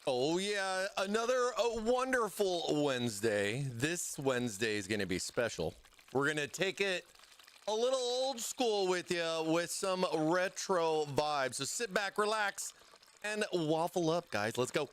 Oh, yeah. Another wonderful Wednesday. This Wednesday is going to be special. We're going to take it a little old school with you with some retro vibes. So sit back, relax, and waffle up, guys. Let's go.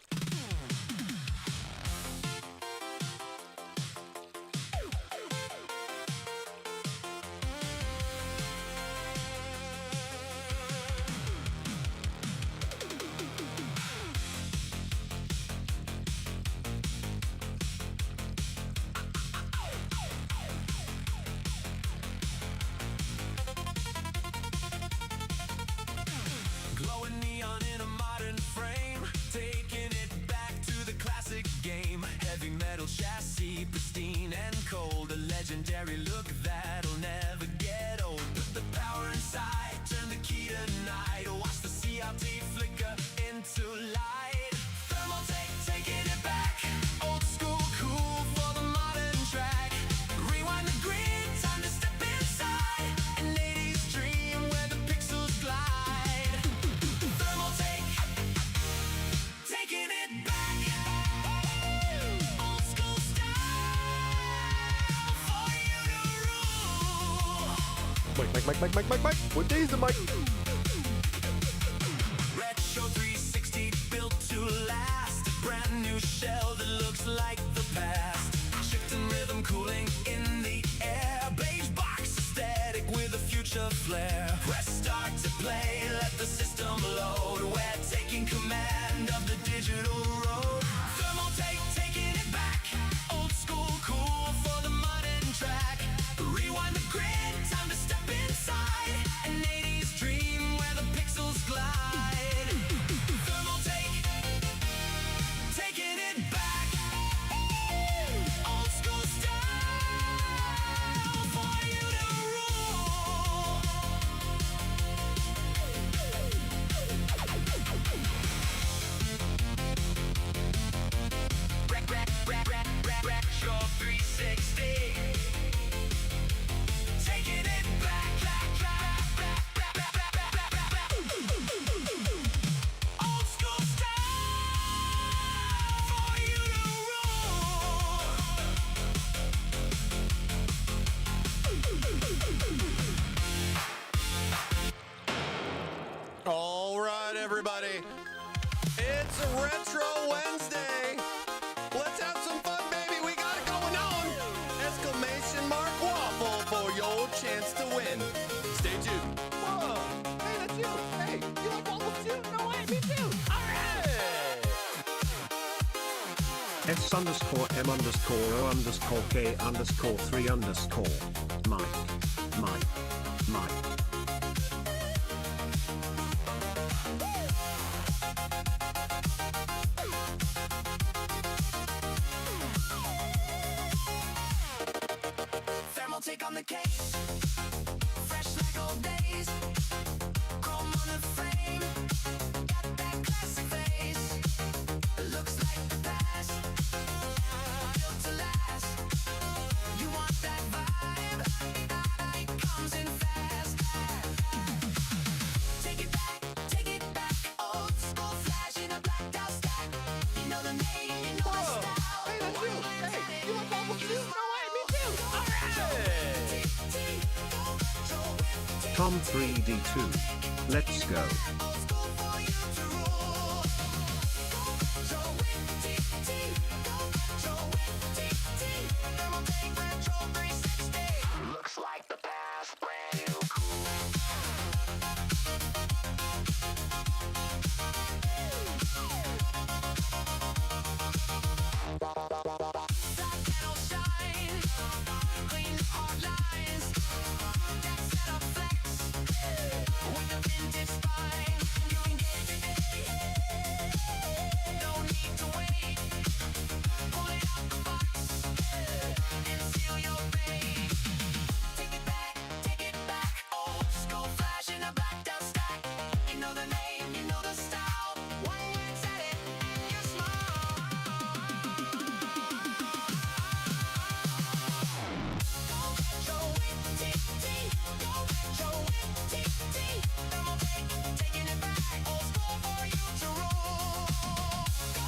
Glowing neon in a modern frame, taking it back to the classic game. Heavy metal chassis, pristine and cold, a legendary look that'll never get old. Put the power inside, turn the key tonight, watch the CRT flicker into light. Thermaltake, taking it back, old school cool for the modern track. Rewind the grid, time to step inside, an 80s dream where the pixels glide. Thermaltake, taking it back, old school style for you to rule. Mike. What day is it, Mike? Retro 360 built to last, a brand new shell that looks like the past. Shifting rhythm, cooling in the air, beige box aesthetic with a future flair. Press start to play, let the system load. We're taking command of the digital road. Thermaltake, taking it back, old school cool for the modern track. Rewind the grid, time to step inside, an 80s dream where the pixels glide. Thermaltake, taking it back, old school style for you to rule. Retro 360, taking it back, old school style for you to rule. All right, everybody. It's Retro Wednesday. Let's have some fun, baby. We got it going on. Exclamation mark waffle for your chance to win. Stay tuned. Whoa. Hey, that's you. Hey, you like waffles too? No way, me too. All right. S_M_O_K_3_Mike. Thermaltake on the case, fresh like old days. Chrome on the frame, got that classic face. Looks like the past, built to last. You want that vibe? It comes in fast. Take it back, old school flash in a blacked out stack. You know the name, you know the style. Hey, that's you. Hey, you like waffles too? No way, me too. All right. Tom3D2. Let's go. Looks like the past, brand new cool. Black panel shine, clean hard lines. That setup flex with a vintage spine. You can get it today, no need to wait. Pull it out the box and seal your fate. Take it back, old school flash in a blacked out stack. You know the name, you know the style. One glance at it and you're smart. Go retro with TT, go retro with TT. Thermaltake, taking it back, old school for you to rule. Go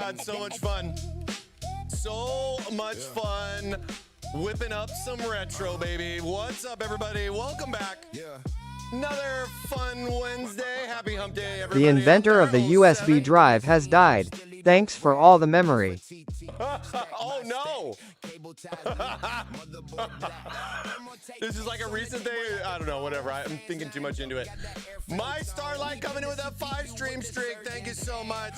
had so much fun. So much fun whipping up some retro, baby. What's up, everybody? Welcome back. Another fun Wednesday. Happy hump day, everybody. The inventor of the USB drive has died. Thanks for all the memory. Oh no! This is like a recent thing. I don't know, whatever. I'm thinking too much into it. My Starlight coming in with a 5-stream streak. Thank you so much.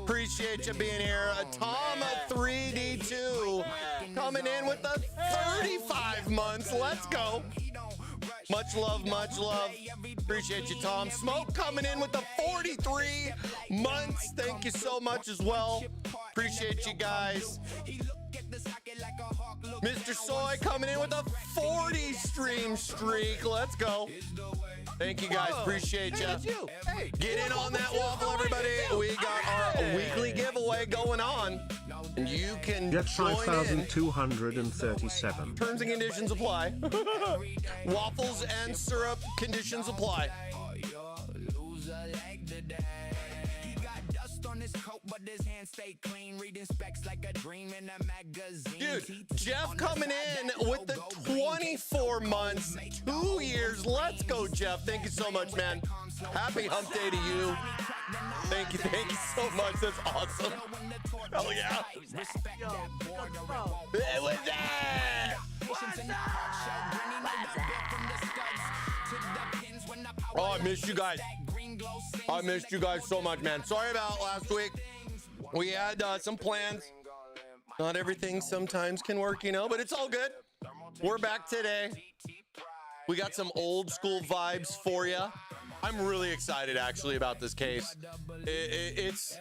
Appreciate you being here. Tom 3D2 coming in with the 35 months. Let's go. Much love, much love. Appreciate you, Tom. Smoke coming in with the 43 months. Thank you so much as well. Appreciate you guys. Mr. Soy coming in with a 40 stream streak. Let's go. Thank you guys. Appreciate you. Get in on that waffle, everybody. We got our weekly giveaway going on. And you can Get join in. 5,237. Terms and conditions apply. Waffles and syrup conditions apply. Dude, Jeff coming in with the 24 months, 2 years. Let's go, Jeff. Thank you so much, man. Happy hump day to you. Thank you so much. That's awesome. Hell yeah. Hey, what's that? Oh, I missed you guys. I missed you guys so much, man. Sorry about last week. We had some plans. Not everything sometimes can work, you know, but it's all good. We're back today. We got some old school vibes for you. I'm really excited, actually, about this case. It's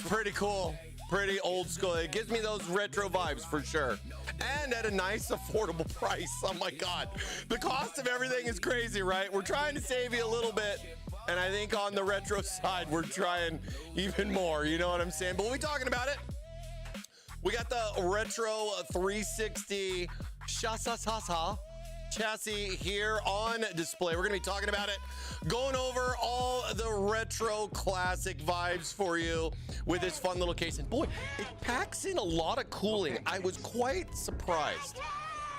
pretty cool. Pretty old school. It gives me those retro vibes for sure. And at a nice, affordable price. Oh my God. The cost of everything is crazy, right? We're trying to save you a little bit. And I think on the retro side, we're trying even more. You know what I'm saying? But we'll be talking about it. We got the Retro 360 chassis here on display. We're going to be talking about it, going over all the retro classic vibes for you with this fun little case. And boy, it packs in a lot of cooling. I was quite surprised.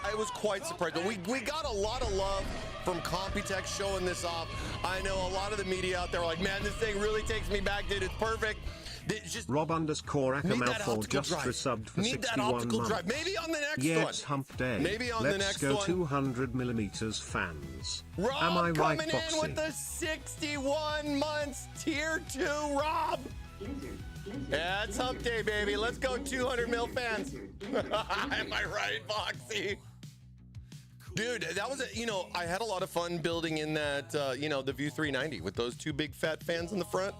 But we got a lot of love from Computech showing this off. I know a lot of the media out there are like, man, this thing really takes me back, dude. It's perfect. Just Rob_Ackermalfold just resubbed for 61 months. Drive. Maybe on the next one. Yes, hump day. Maybe on the next one. one. 200 millimeters fans. Rob Am I right, coming in Foxy? with the 61 months tier 2, Rob. Yeah, it's hump day, baby. Let's go 200 mil fans. Am I right, Foxy? Dude, that was I had a lot of fun building in that, the View 390 with those two big fat fans in the front.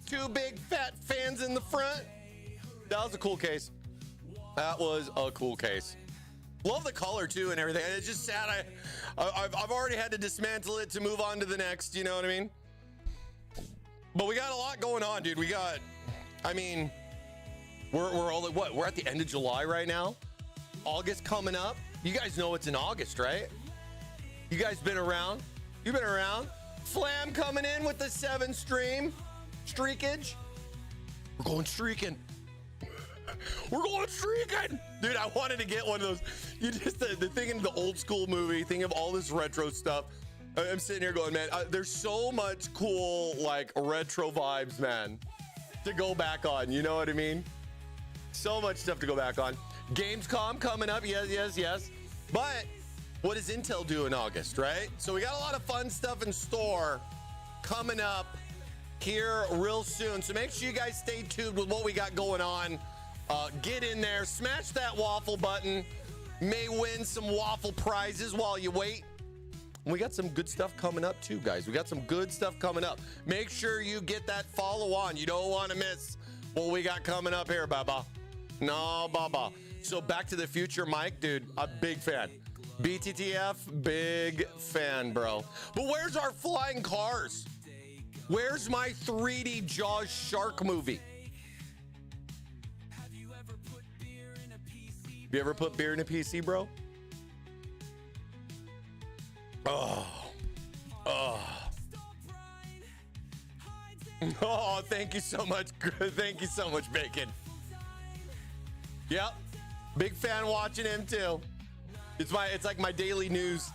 Two big fat fans in the front. That was a cool case. That was a cool case. Love the color too and everything. It's just sad. I've already had to dismantle it to move on to the next. You know what I mean? But we got a lot going on, dude. We're all what? We're at the end of July right now. August coming up. You guys know it's in August, right? You guys been around? You've been around. Flam coming in with the 7 stream. Streakage. We're going streaking. Dude, I wanted to get one of those. You just the thing in the old school movie, think of all this retro stuff. I'm sitting here going, man, there's so much cool, like, retro vibes, man, to go back on. You know what I mean? So much stuff to go back on. Gamescom coming up. Yes. But what does Intel do in August, right? So we got a lot of fun stuff in store coming up here real soon. So make sure you guys stay tuned with what we got going on. Get in there, smash that waffle button. May win some waffle prizes while you wait. We got some good stuff coming up too, guys. We got some good stuff coming up. Make sure you get that follow on. You don't want to miss what we got coming up here, Baba. No, Baba. So Back to the Future, Mike, dude, a big fan. BTTF, big fan, bro. But where's our flying cars? Where's my 3D Jaws shark movie? You ever put beer in a PC, bro? Oh. Oh, thank you so much. Thank you so much, Bacon. Yep. Big fan watching him too. It's like my daily news.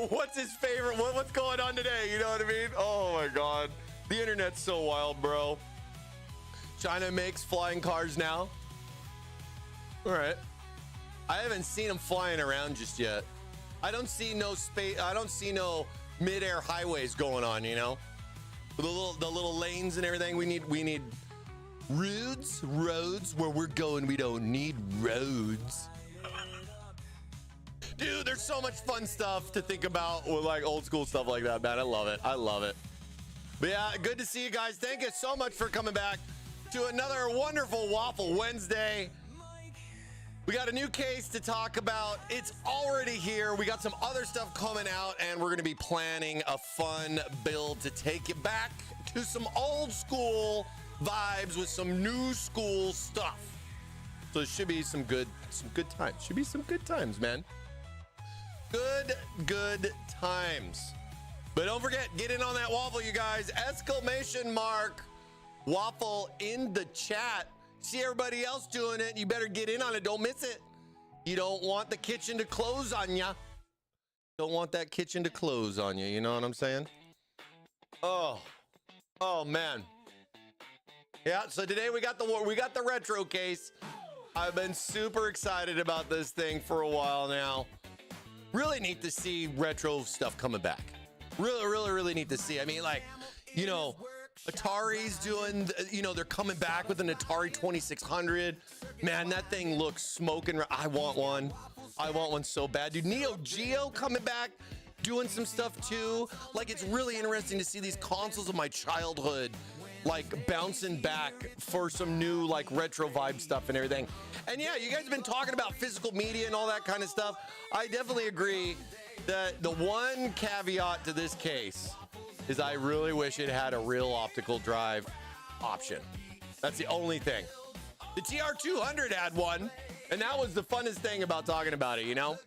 What's his favorite? What's going on today? You know what I mean? Oh my God. The internet's so wild, bro. China makes flying cars now. All right. I haven't seen them flying around just yet. I don't see no space. I don't see no mid-air highways going on, you know? The little lanes and everything. We need roads where we're going. We don't need roads. Dude, there's so much fun stuff to think about with like old school stuff like that, man. I love it. I love it. But yeah, good to see you guys. Thank you so much for coming back to another wonderful Waffle Wednesday. We got a new case to talk about. It's already here. We got some other stuff coming out, and we're going to be planning a fun build to take you back to some old school vibes with some new school stuff. So it should be some good times. Should be some good times, man. Good times. But don't forget, get in on that Waffle, you guys. Exclamation mark Waffle in the chat. See everybody else doing it. You better get in on it. Don't miss it. You don't want the kitchen to close on ya. Don't want that kitchen to close on you. You know what I'm saying? Oh man. Yeah. So today we got the retro case. I've been super excited about this thing for a while now. Really neat to see retro stuff coming back. Really neat to see. I mean, like, you know, Atari's doing, you know, they're coming back with an Atari 2600. Man, that thing looks smoking. I want one. I want one so bad, dude. Neo Geo coming back, doing some stuff too. Like, it's really interesting to see these consoles of my childhood, like, bouncing back for some new, like, retro vibe stuff and everything. And yeah, you guys have been talking about physical media and all that kind of stuff. I definitely agree that the one caveat to this case is I really wish it had a real optical drive option. That's the only thing. The TR200 had one, and that was the funnest thing about talking about it, you know?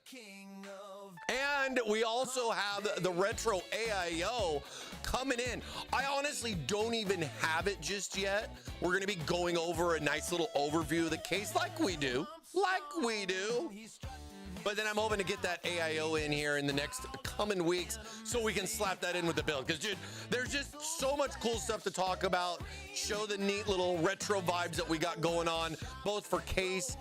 And we also have the retro AIO coming in. I honestly don't even have it just yet. We're going to be going over a nice little overview of the case like we do. But then I'm hoping to get that AIO in here in the next coming weeks so we can slap that in with the build. Because, dude, there's just so much cool stuff to talk about. Show the neat little retro vibes that we got going on, both for case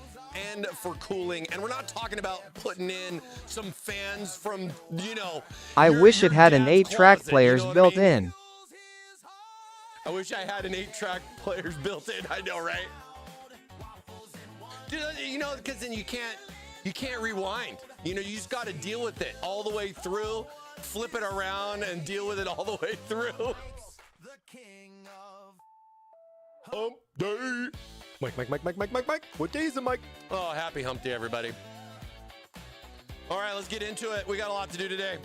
and for cooling. And we're not talking about putting in some fans from, you know, I wish it had an 8-track players built in. I wish I had an 8-track players built in. I know, right? Dude, you know, because then you can't rewind. You know, you just got to deal with it all the way through, flip it around and deal with it all the way through. The king of hump day. Mike. What day is it, Mike? Oh, happy hump day, everybody. All right, let's get into it. We got a lot to do today.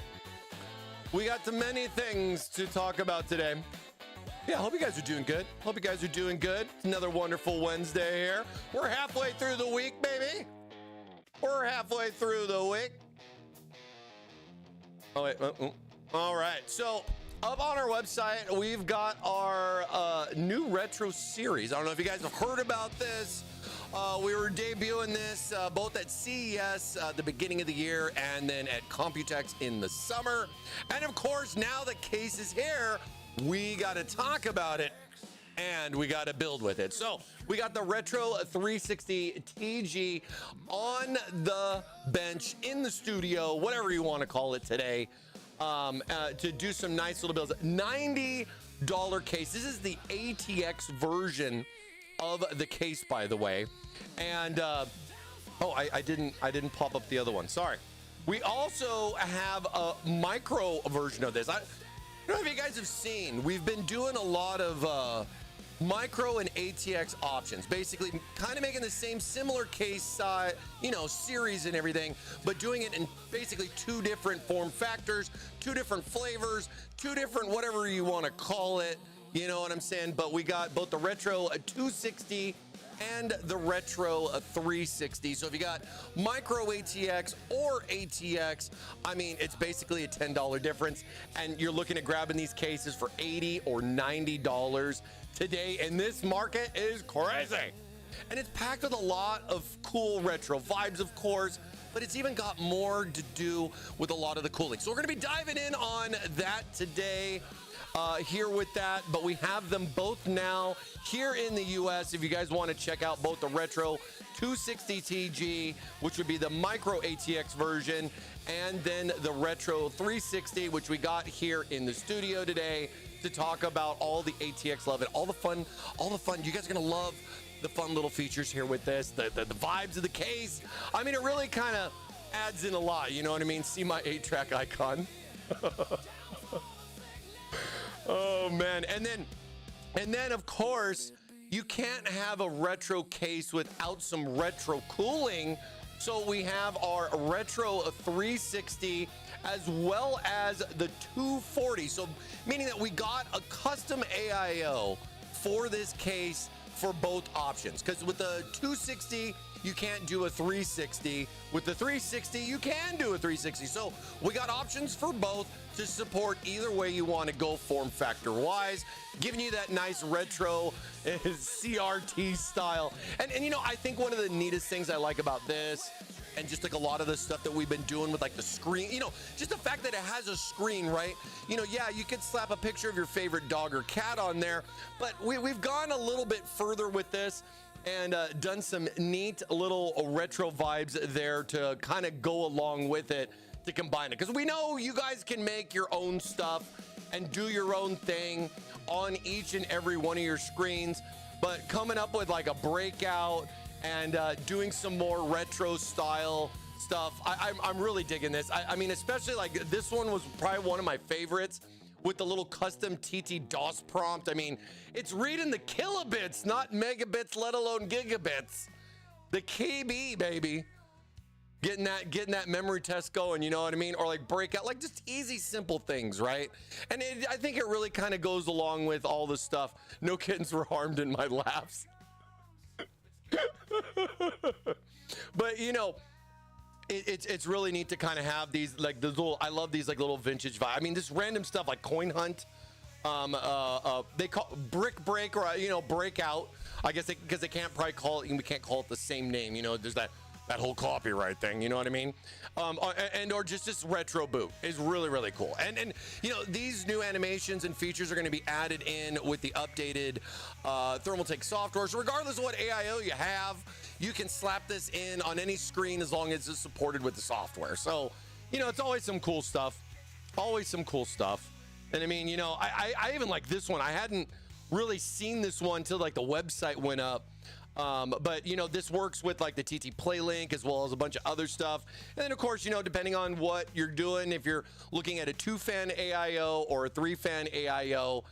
We got too many things to talk about today. Yeah, I hope you guys are doing good. It's another wonderful Wednesday here. We're halfway through the week, baby. We're halfway through the week. Oh, wait. All right. So up on our website, we've got our new retro series. I don't know if you guys have heard about this. We were debuting this both at CES the beginning of the year and then at Computex in the summer. And of course, now the case is here. We got to talk about it. And we got to build with it. So we got the Retro 360 TG on the bench, in the studio, whatever you want to call it today, to do some nice little builds. $90 case. This is the ATX version of the case, by the way. And I didn't pop up the other one. Sorry. We also have a micro version of this. I don't know if you guys have seen. We've been doing a lot of micro and ATX options, basically kind of making the same similar case size, series and everything, but doing it in basically two different form factors, two different flavors, two different whatever you want to call it, you know what I'm saying? But we got both the Retro 260 and the Retro 360. So if you got Micro ATX or ATX, I mean, it's basically a $10 difference, and you're looking at grabbing these cases for $80 or $90 today, and this market is crazy. And it's packed with a lot of cool retro vibes, of course, but it's even got more to do with a lot of the cooling. So we're going to be diving in on that today. Here with that, but we have them both now here in the US. If you guys want to check out both the Retro 260TG, which would be the Micro ATX version, and then the Retro 360, which we got here in the studio today to talk about all the ATX love and all the fun. You guys are going to love the fun little features here with this, the vibes of the case. I mean, it really kind of adds in a lot, you know what I mean? See my 8-track icon. Oh man, and then of course you can't have a retro case without some retro cooling. So we have our Retro 360 as well as the 240. So meaning that we got a custom AIO for this case for both options. Because with the 260 you can't do a 360. With the 360 you can do a 360. So we got options for both to support either way you want to go form factor wise, giving you that nice retro CRT style. And you know, I think one of the neatest things I like about this, and just like a lot of the stuff that we've been doing with like the screen, you know, just the fact that it has a screen, right? You know, yeah, you could slap a picture of your favorite dog or cat on there, but we've gone a little bit further with this and done some neat little retro vibes there to kind of go along with it, to combine it, because we know you guys can make your own stuff and do your own thing on each and every one of your screens, but coming up with like a breakout and doing some more retro style stuff, I'm really digging this. I mean, especially like this one was probably one of my favorites with the little custom TT DOS prompt. I mean, it's reading the kilobits, not megabits, let alone gigabits. The KB, baby. Getting that memory test going, you know what I mean? Or like breakout, like just easy, simple things, right? And I think it really kind of goes along with all the stuff. No kittens were harmed in my laughs. But you know, it's really neat to kind of have these like the little. I love these like little vintage vibe. I mean, this random stuff like Coin Hunt. They call Brick Break, or you know, Breakout. I guess because they can't probably call it. We can't call it the same name. You know, there's that whole copyright thing, you know what I mean? Or just this retro boot is really, really cool. And you know, these new animations and features are going to be added in with the updated Thermaltake software. So regardless of what AIO you have, you can slap this in on any screen as long as it's supported with the software. So, you know, it's always some cool stuff. Always some cool stuff. And I mean, you know, I even like this one. I hadn't really seen this one till like the website went up. But you know, this works with like the TT Playlink as well as a bunch of other stuff. And then of course, you know, depending on what you're doing, if you're looking at a 2-fan AIO or a 3-fan AIO,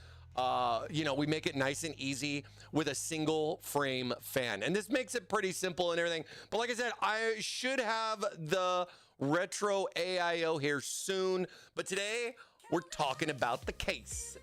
you know, we make it nice and easy with a single frame fan. And this makes it pretty simple and everything. But like I said, I should have the retro AIO here soon. But today we're talking about the case.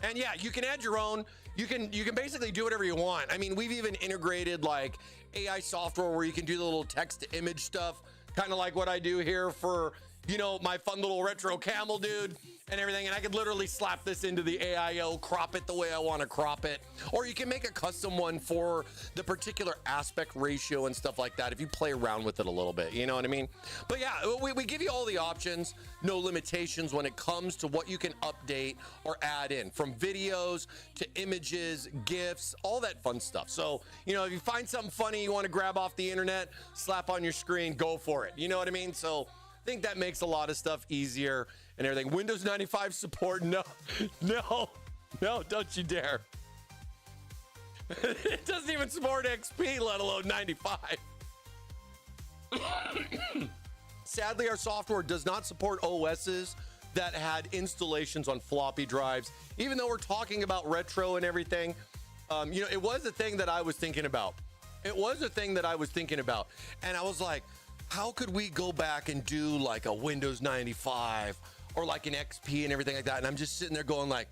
And yeah, you can add your own. You can basically do whatever you want. I mean, we've even integrated like AI software where you can do the little text to image stuff, kind of like what I do here for, you know, my fun little retro camel dude and everything. And I could literally slap this into the AIO, crop it the way I want to crop it. Or you can make a custom one for the particular aspect ratio and stuff like that if you play around with it a little bit, you know what I mean? But yeah, we give you all the options, no limitations when it comes to what you can update or add in, from videos to images, GIFs, all that fun stuff. So, you know, if you find something funny you want to grab off the internet, slap on your screen, go for it. You know what I mean? So I think that makes a lot of stuff easier and everything. Windows 95 support? No, don't you dare. It doesn't even support XP, let alone 95. Sadly, our software does not support OSs that had installations on floppy drives. Even though we're talking about retro and everything, you know, it was a thing that I was thinking about. And I was like, how could we go back and do like a Windows 95 or like an XP and everything like that? And I'm just sitting there going like,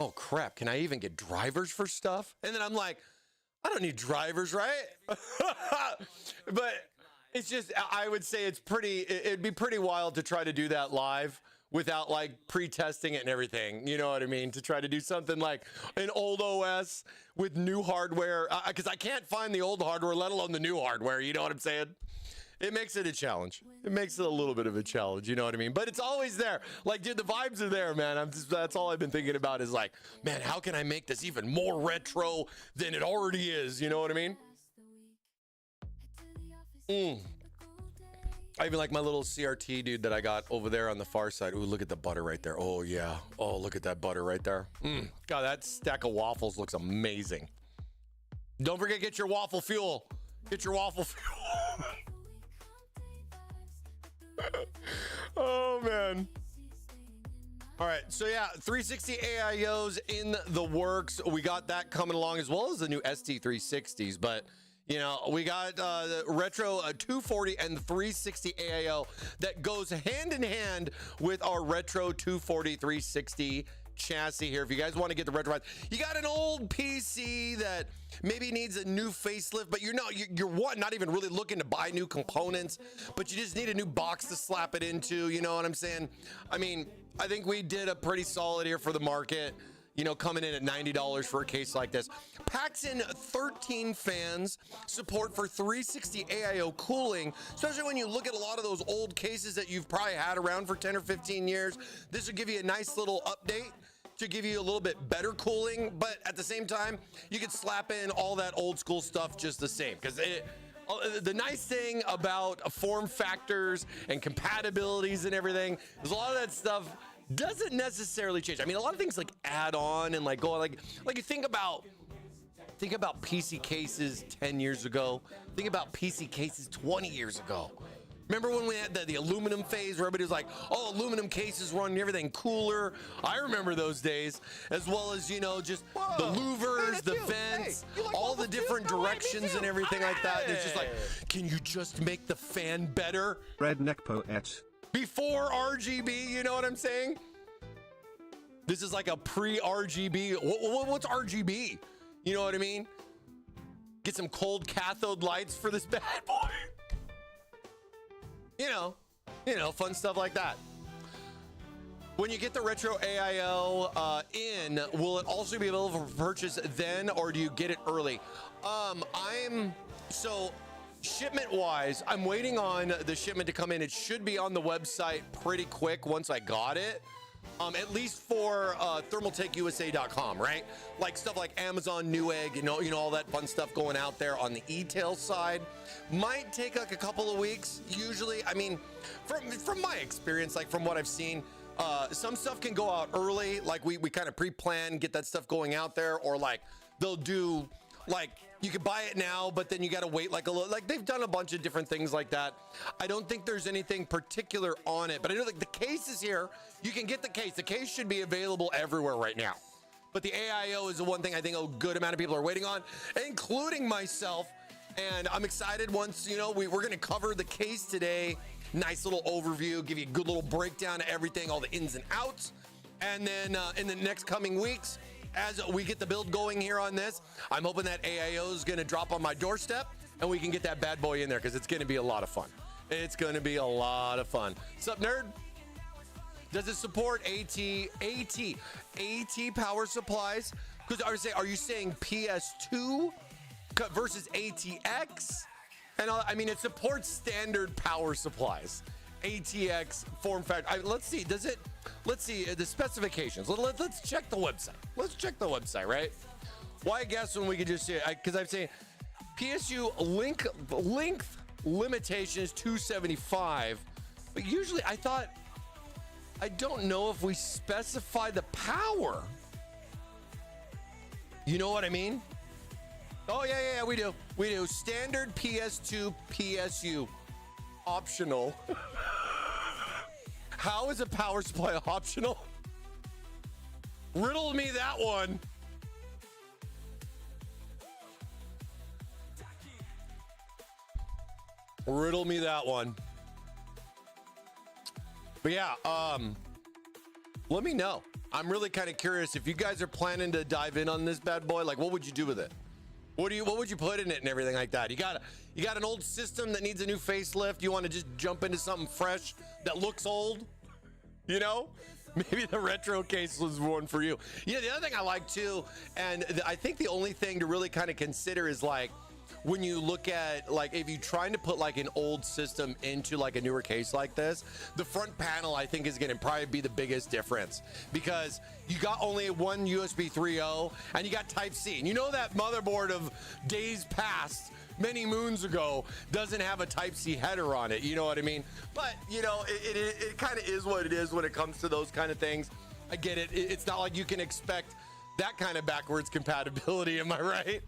oh crap, can I even get drivers for stuff? And then I'm like, I don't need drivers, right? But it's just, I would say it'd be pretty wild to try to do that live without like pre-testing it and everything. You know what I mean? To try to do something like an old OS with new hardware, because I can't find the old hardware, let alone the new hardware. You know what I'm saying? It makes it a challenge. It makes it a little bit of a challenge. You know what I mean? But it's always there. Like, dude, the vibes are there, man. That's all I've been thinking about is like, man, how can I make this even more retro than it already is? You know what I mean? I even like my little CRT, dude, that I got over there on the far side. Ooh, look at the butter right there. Oh, yeah. Oh, look at that butter right there. God, that stack of waffles looks amazing. Don't forget, get your waffle fuel. Get your waffle fuel. Oh, man. All right, so yeah, 360 AIOs in the works. We got that coming along as well as the new ST360s, but you know, we got the retro 240 and the 360 AIO that goes hand in hand with our retro 240 360 chassis here. If you guys want to get the retro ride, you got an old PC that maybe needs a new facelift, but you're not even really looking to buy new components, but you just need a new box to slap it into. You know what I'm saying? I mean, I think we did a pretty solid here for the market. You know, coming in at $90 for a case like this. Packs in 13 fans, support for 360 AIO cooling, especially when you look at a lot of those old cases that you've probably had around for 10 or 15 years. This will give you a nice little update to give you a little bit better cooling, but at the same time, you can slap in all that old school stuff just the same. Because the nice thing about form factors and compatibilities and everything is a lot of that stuff doesn't necessarily change. I mean, a lot of things like add on and like go on, like you think about PC cases 10 years ago. Think about PC cases 20 years ago. Remember when we had the aluminum phase where everybody was like, oh, aluminum cases run everything cooler. I remember those days, as well as, you know, just the louvers, the vents, all the different directions and everything like that. And it's just like, can you just make the fan better? Redneck Poet. Before RGB, you know what I'm saying? This is like a pre-RGB. What's RGB? You know what I mean? Get some cold cathode lights for this bad boy. You know, fun stuff like that. When you get the retro AIO will it also be available for purchase then, or do you get it early? Shipment wise, I'm waiting on the shipment to come in. It should be on the website pretty quick once I got it. At least for thermaltakeusa.com, right? Like stuff like Amazon Newegg, you know, all that fun stuff going out there on the e-tail side. Might take like a couple of weeks. Usually, I mean, from my experience, like from what I've seen, some stuff can go out early. Like we kind of pre-plan, get that stuff going out there, or like they'll do like you can buy it now, but then you got to wait like a little. Like they've done a bunch of different things like that. I don't think there's anything particular on it, but I know like the case is here. You can get the case. The case should be available everywhere right now. But the AIO is the one thing I think a good amount of people are waiting on, including myself. And I'm excited once, you know, we're going to cover the case today. Nice little overview, give you a good little breakdown of everything, all the ins and outs. And then in the next coming weeks, as we get the build going here on this, I'm hoping that AIO is going to drop on my doorstep and we can get that bad boy in there because it's going to be a lot of fun. It's going to be a lot of fun. What's up, nerd? Does it support AT power supplies? Because are you saying PS2 versus ATX? And I mean, it supports standard power supplies. ATX form factor. Let's see. Does it? Let's see the specifications. Let's check the website. Let's check the website, right? Why guess when we could just see it? Because I'm saying PSU length limitation is 275, but usually I don't know if we specify the power. You know what I mean? Oh, yeah, we do. We do. Standard PS2 PSU. Optional. How is a power supply optional? Riddle me that one. Riddle me that one. But yeah, let me know. I'm really kind of curious if you guys are planning to dive in on this bad boy. Like, what would you do with it? What would you put in it and everything like that? You got an old system that needs a new facelift. You want to just jump into something fresh that looks old? You know, maybe the retro case was one for you. Yeah, the other thing I like too, and I think the only thing to really kind of consider is like, when you look at, like, if you're trying to put like an old system into like a newer case like this, the front panel I think is going to probably be the biggest difference, because you got only one USB 3.0 and you got Type C, and you know that motherboard of days past, many moons ago, doesn't have a Type C header on it. You know what I mean? But you know, it kind of is what it is when it comes to those kind of things. I get it. It's not like you can expect that kind of backwards compatibility. Am I right?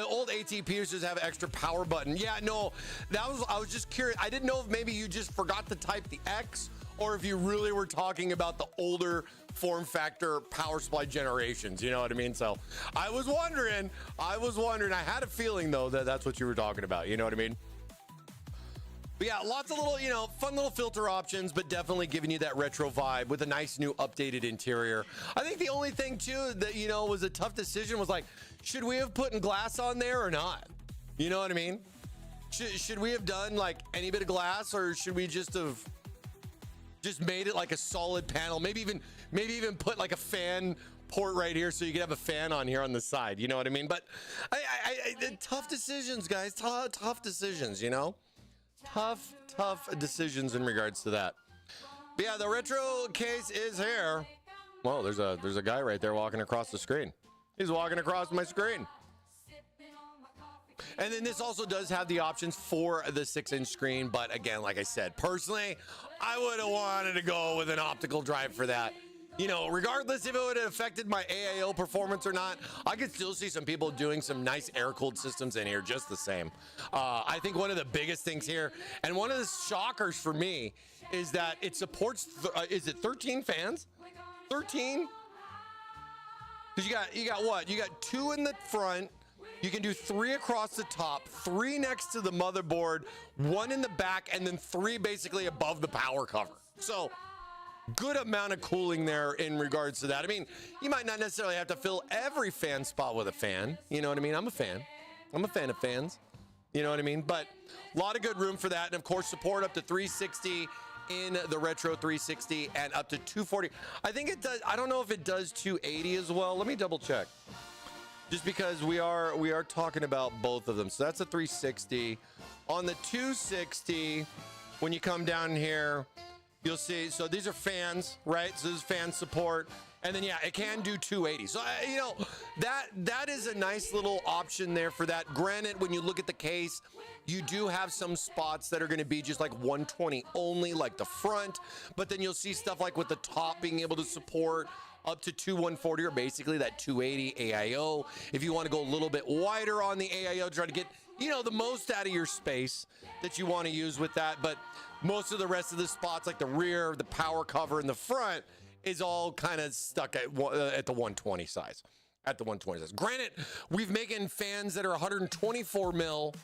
Old ATPs just have an extra power button. Yeah, no, I was just curious. I didn't know if maybe you just forgot to type the X, or if you really were talking about the older form factor power supply generations. You know what I mean? So I was wondering. I had a feeling though that that's what you were talking about. You know what I mean? But yeah, lots of little, you know, fun little filter options, but definitely giving you that retro vibe with a nice new updated interior. I think the only thing too that, you know, was a tough decision was like, should we have put glass on there or not? You know what I mean? Should we have done like any bit of glass, or should we just have just made it like a solid panel? Maybe even put like a fan port right here so you could have a fan on here on the side. You know what I mean? But tough decisions, guys. Tough decisions, you know? Tough decisions in regards to that. But yeah, the retro case is here. Well, there's a guy right there walking across the screen. He's walking across my screen. And then this also does have the options for the 6-inch screen, but again, like I said, personally, I would have wanted to go with an optical drive for that. You know, regardless if it would have affected my AIO performance or not, I could still see some people doing some nice air-cooled systems in here just the same. I think one of the biggest things here, and one of the shockers for me, is that it supports, is it 13 fans? 13? Because you got what? You got 2 in the front. You can do 3 across the top, 3 next to the motherboard, 1 in the back, and then 3 basically above the power cover. So good amount of cooling there in regards to that. I mean, you might not necessarily have to fill every fan spot with a fan. You know what I mean? I'm a fan of fans. You know what I mean? But a lot of good room for that. And of course, support up to 360 in the Retro 360 and up to 240. I think it does. I don't know if it does 280 as well. Let me double check. Just because we are talking about both of them. So that's a 360. On the 260, when you come down here, you'll see, so these are fans, right? So this is fan support. And then, yeah, it can do 280. So, you know, that is a nice little option there for that. Granted, when you look at the case, you do have some spots that are going to be just like 120 only, like the front. But then you'll see stuff like with the top being able to support up to 140, or basically that 280 AIO. If you want to go a little bit wider on the AIO, try to get, you know, the most out of your space that you want to use with that. But most of the rest of the spots, like the rear, the power cover, and the front, is all kind of stuck at the 120 size. At the 120 size. Granted, we've making fans that are 124 mil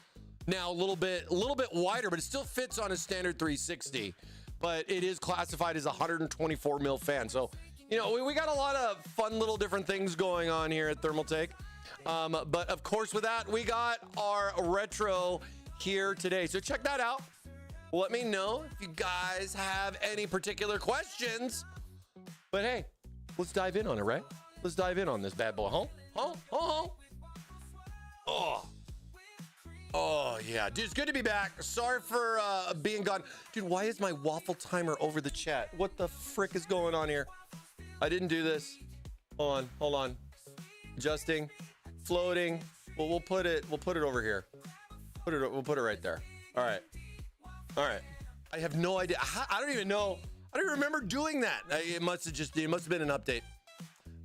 now, a little bit wider, but it still fits on a standard 360. But it is classified as a 124 mil fan. So, you know, we got a lot of fun little different things going on here at Thermaltake. But of course, with that, we got our retro here today. So check that out. Let me know if you guys have any particular questions. But hey, let's dive in on it, right? Let's dive in on this bad boy. Oh yeah, dude, it's good to be back. Sorry for being gone. Dude, why is my waffle timer over the chat? What the frick is going on here? I didn't do this. Hold on. Adjusting, floating. Well, we'll put it over here. We'll put it right there. All right. I have no idea. I don't even know. I don't remember doing that. It must have been an update.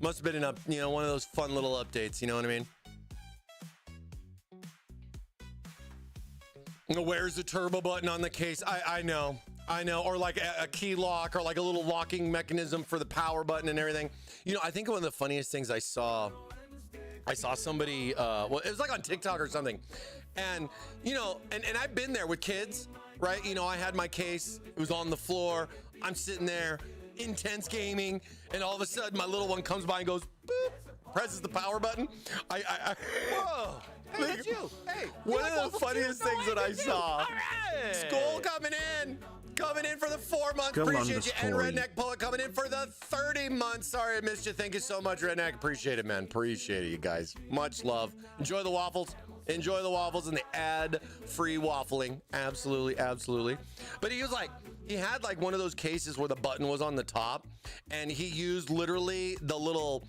Must have been one of those fun little updates. You know what I mean? Where's the turbo button on the case? I know. Or like a key lock, or like a little locking mechanism for the power button and everything. You know, I think one of the funniest things I saw somebody, well, it was like on TikTok or something. And, you know, and I've been there with kids, right? You know, I had my case, it was on the floor. I'm sitting there, intense gaming, and all of a sudden my little one comes by and goes, boop, presses the power button. Whoa. Hey, that's you. Hey, One of the funniest things that I saw. Skull coming in for the 4 months. Go Appreciate you. And underscore. Redneck Poet coming in for the 30 months. Sorry I missed you. Thank you so much, Redneck. Appreciate it, man. Appreciate it, you guys. Much love. Enjoy the waffles. Enjoy the waffles and the ad-free waffling. Absolutely, absolutely. But he had like one of those cases where the button was on the top, and he used literally the little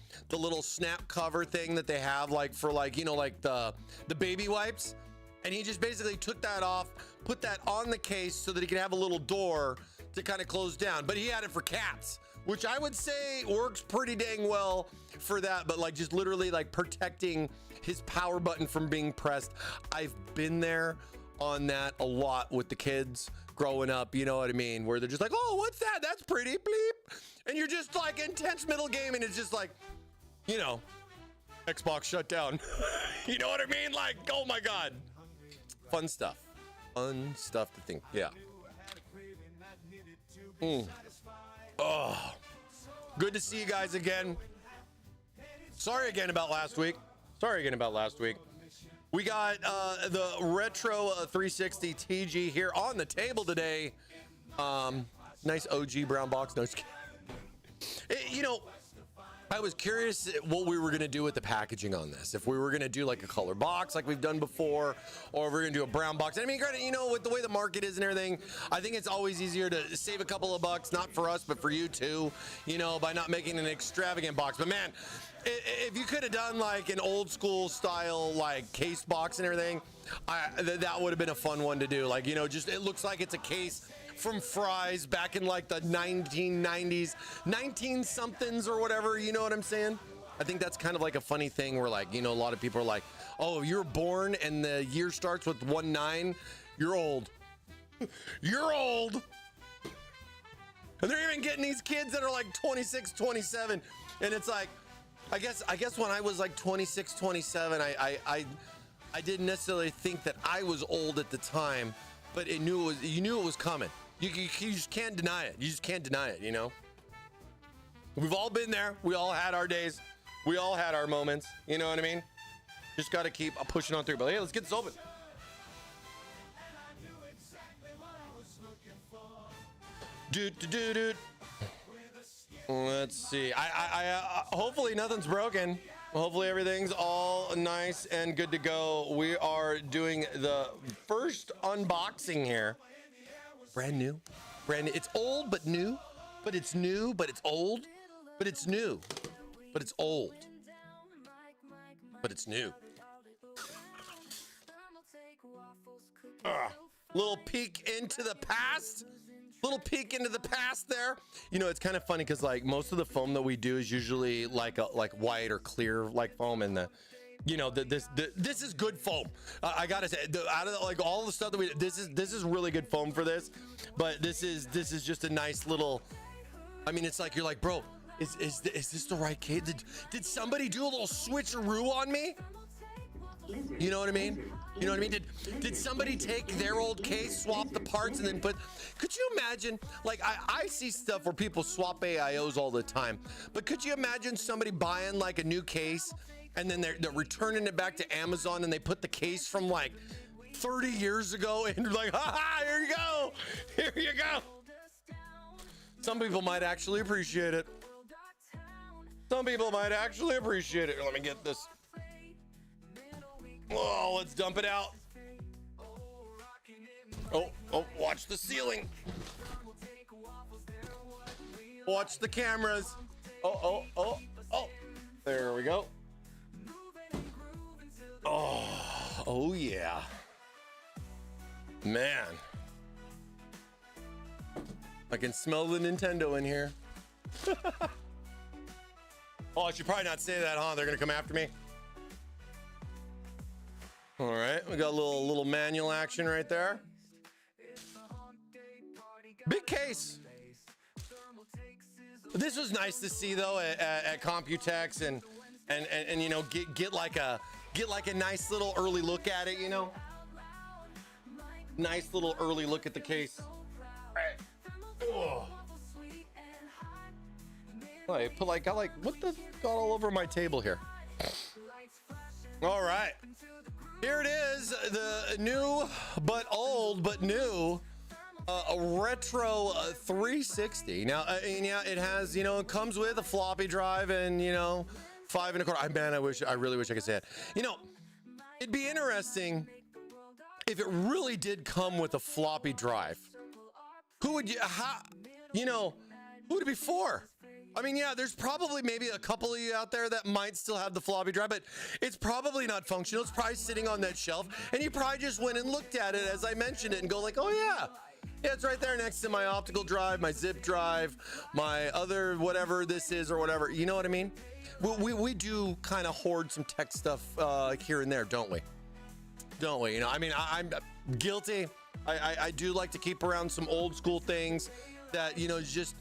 snap cover thing that they have like for like, you know, like the baby wipes. And he just basically took that off, put that on the case so that he could have a little door to kind of close down. But he had it for cats, which I would say works pretty dang well for that. But like just literally like protecting his power button from being pressed. I've been there on that a lot with the kids growing up, you know what I mean? Where they're just like, oh, what's that? That's pretty, bleep. And you're just like intense middle game, and it's just like, you know, Xbox shut down. You know what I mean? Like, oh my God. Fun stuff. Fun stuff to think. Yeah. Oh, good to see you guys again. Sorry again about last week. We got the Retro 360 TG here on the table today. Nice OG brown box. No, you know, I was curious what we were going to do with the packaging on this. If we were going to do like a color box like we've done before, or if we're going to do a brown box. I mean, granted, you know, with the way the market is and everything, I think it's always easier to save a couple of bucks, not for us, but for you too, you know, by not making an extravagant box. But man, if you could have done like an old school style, like case box and everything, that would have been a fun one to do. Like, you know, just, it looks like it's a case from Fry's back in like the 1990s, 19 somethings or whatever, you know what I'm saying? I think that's kind of like a funny thing where, like, you know, a lot of people are like, oh, you're born and the year starts with 19, you're old. You're old. And they're even getting these kids that are like 26, 27. And it's like, I guess when I was like 26, 27, I didn't necessarily think that I was old at the time, but you knew it was coming. You just can't deny it. You just can't deny it, you know? We've all been there. We all had our days. We all had our moments. You know what I mean? Just got to keep pushing on through. But hey, let's get this open. Dude. Let's see. I hopefully nothing's broken. Hopefully everything's all nice and good to go. We are doing the first unboxing here. Brand new. It's old but new, but it's new, but it's old, but it's new, but it's old, but it's new. Little peek into the past. Little peek into the past there. You know, it's kind of funny because like most of the foam that we do is usually like white or clear like foam, and this is good foam. I gotta say, out of like all the stuff that we, this is really good foam for this. But this is just a nice little. I mean, it's like you're like, bro, is this the right case? Did somebody do a little switcheroo on me? You know what I mean? You know what I mean? Did somebody take their old case, swap the parts, and then put? Could you imagine? Like I see stuff where people swap AIOs all the time, but could you imagine somebody buying like a new case and then they're returning it back to Amazon and they put the case from like 30 years ago and you're like, ha, here you go. Some people might actually appreciate it. Let me get this. Oh, let's dump it out. Oh, watch the ceiling. Watch the cameras. Oh. There we go. Oh yeah. Man. I can smell the Nintendo in here. Oh, I should probably not say that, huh? They're gonna come after me. All right, we got a little manual action right there. Big case. This was nice to see though at Computex and you know get like a nice little early look at it, you know. Nice little early look at the case. All right. Oh. I put like, what the got all over my table here? All right. Here it is, the new but old but new a retro 360. Now, and yeah, it has, you know, it comes with a floppy drive and, you know, 5 1/4. Man, I really wish I could say it. You know, it'd be interesting if it really did come with a floppy drive. Who would who would it be for? I mean, yeah, there's probably maybe a couple of you out there that might still have the floppy drive, but it's probably not functional. It's probably sitting on that shelf, and you probably just went and looked at it as I mentioned it and go like, oh yeah, it's right there next to my optical drive, my zip drive, my other whatever this is or whatever. You know what I mean? We do kind of hoard some tech stuff here and there, don't we? Don't we? You know, I mean, I'm guilty. I do like to keep around some old school things that, you know, just,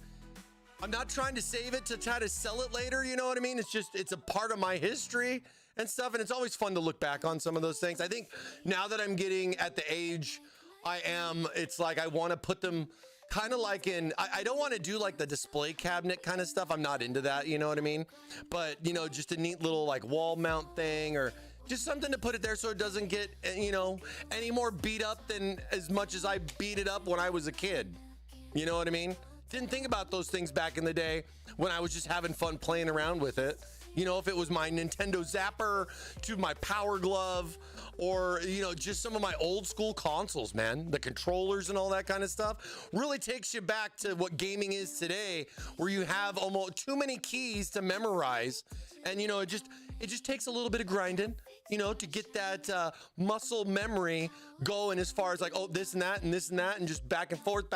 I'm not trying to save it to try to sell it later. You know what I mean? It's just, it's a part of my history and stuff. And it's always fun to look back on some of those things. I think now that I'm getting at the age I am, it's like, I want to put them kind of like in, I don't want to do like the display cabinet kind of stuff. I'm not into that. You know what I mean? But, you know, just a neat little like wall mount thing or just something to put it there so it doesn't get, you know, any more beat up than as much as I beat it up when I was a kid. You know what I mean? Didn't think about those things back in the day when I was just having fun playing around with it. You know, if it was my Nintendo Zapper to my Power Glove or, you know, just some of my old school consoles, man, the controllers and all that kind of stuff really takes you back to what gaming is today, where you have almost too many keys to memorize. And, you know, it just takes a little bit of grinding, you know, to get that muscle memory going as far as like, oh, this and that and this and that, and just back and forth,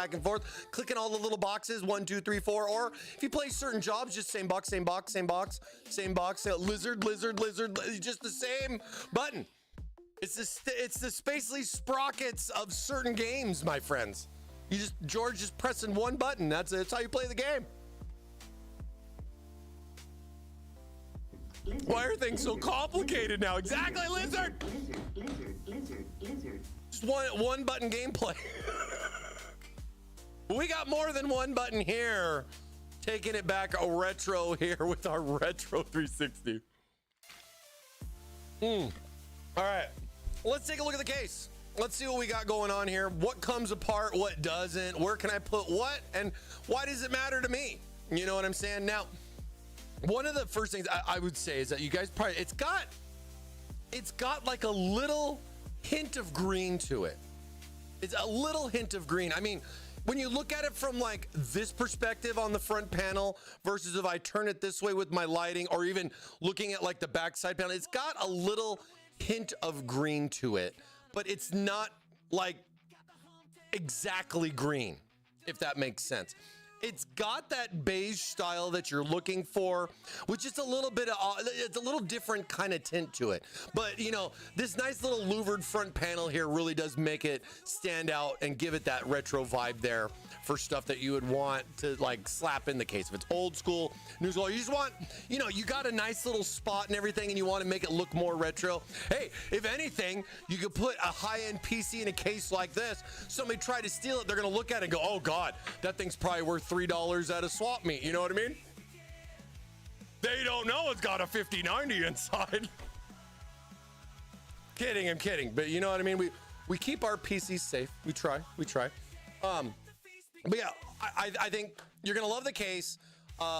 clicking all the little boxes, 1, 2, 3, 4. Or if you play certain jobs, just same box, lizard, just the same button. It's the spacely sprockets of certain games, my friends. George just pressing one button. That's how you play the game. Why are things so complicated now? Exactly, lizard. Just one button gameplay. We got more than one button here. Taking it back a retro here with our retro 360. All right, let's take a look at the case. Let's see what we got going on here. What comes apart, what doesn't, where can I put what, and why does it matter to me? You know what I'm saying? Now, one of the first things I would say is that you guys probably, it's got like a little hint of green to it. It's a little hint of green. I mean, when you look at it from like this perspective on the front panel versus if I turn it this way with my lighting, or even looking at like the backside panel, it's got a little hint of green to it, but it's not like exactly green, if that makes sense. It's got that beige style that you're looking for, which is a little bit of, it's a little different kind of tint to it. But, you know, this nice little louvered front panel here really does make it stand out and give it that retro vibe there for stuff that you would want to like slap in the case. If it's old school, new school, you just want, you know, you got a nice little spot and everything and you want to make it look more retro. Hey, if anything, you could put a high-end PC in a case like this. Somebody try to steal it, they're going to look at it and go, oh God, that thing's probably worth $3 at a swap meet. You know what I mean? They don't know it's got a 5090 inside. Kidding, I'm kidding. But you know what I mean? We keep our PCs safe. We try. But yeah, I think you're gonna love the case.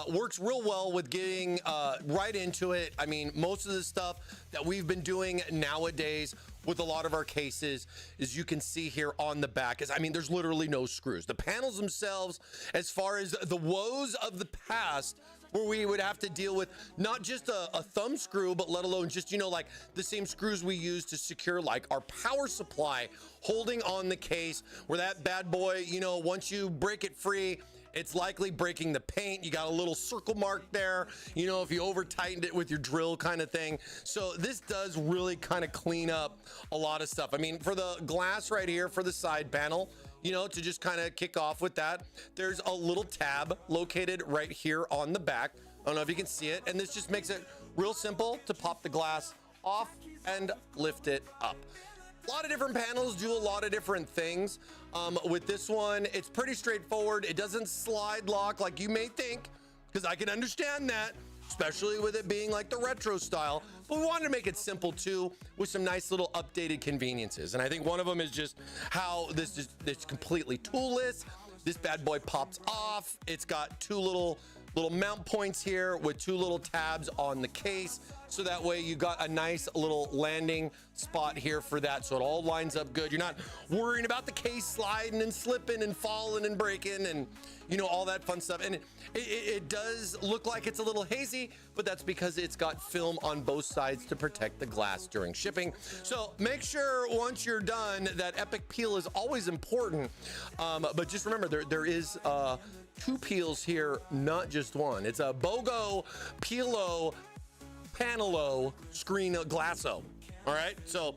Works real well with getting right into it. I mean, most of the stuff that we've been doing nowadays with a lot of our cases, as you can see here on the back, is, I mean, there's literally no screws. The panels themselves, as far as the woes of the past, where we would have to deal with not just a thumb screw, but let alone just, you know, like the same screws we use to secure like our power supply holding on the case, where that bad boy, you know, once you break it free, it's likely breaking the paint. You got a little circle mark there, you know, if you over tightened it with your drill kind of thing. So this does really kind of clean up a lot of stuff. I mean, for the glass right here for the side panel, you know, to just kind of kick off with that, there's a little tab located right here on the back. I don't know if you can see it. And this just makes it real simple to pop the glass off and lift it up. A lot of different panels do a lot of different things. With this one, it's pretty straightforward. It doesn't slide lock like you may think. because I can understand that, especially with it being like the retro style. But we wanted to make it simple too, with some nice little updated conveniences. And I think one of them is just how this completely toolless. This bad boy pops off. It's got two little mount points here with two little tabs on the case. So that way you got a nice little landing spot here for that. So it all lines up good. You're not worrying about the case sliding and slipping and falling and breaking and, you know, all that fun stuff. And it does look like it's a little hazy, but that's because it's got film on both sides to protect the glass during shipping. So make sure once you're done that epic peel is always important. But just remember there is two peels here, not just one. It's a BOGO, Peelo, Panelo, Screen, Glasso. All right, so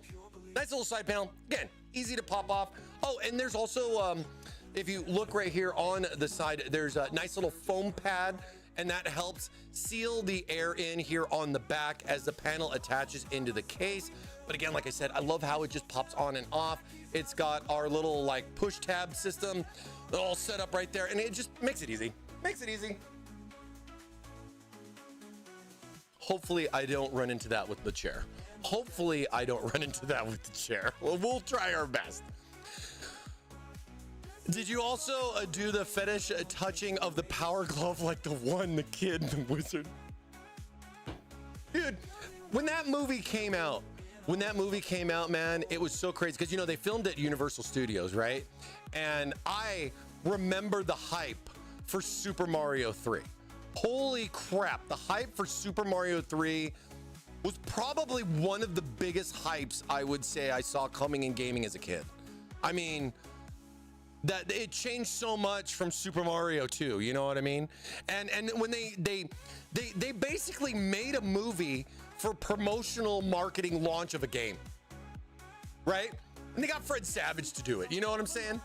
nice little side panel. Again, easy to pop off. Oh, and there's also, if you look right here on the side, there's a nice little foam pad, and that helps seal the air in here on the back as the panel attaches into the case. But again, like I said, I love how it just pops on and off. It's got our little like push tab system all set up right there, and it just makes it easy. Makes it easy. Hopefully I don't run into that with the chair. Hopefully I don't run into that with the chair. Well, we'll try our best. Did you also do the fetish touching of the power glove like the one, the kid, the wizard? Dude, when that movie came out, man, it was so crazy because, you know, they filmed at Universal Studios, right? And I remember the hype for Super Mario 3. Holy crap, the hype for Super Mario 3 was probably one of the biggest hypes I would say I saw coming in gaming as a kid. I mean, that it changed so much from Super Mario 2, you know what I mean? And when they basically made a movie for promotional marketing launch of a game, right? And they got Fred Savage to do it, you know what I'm saying?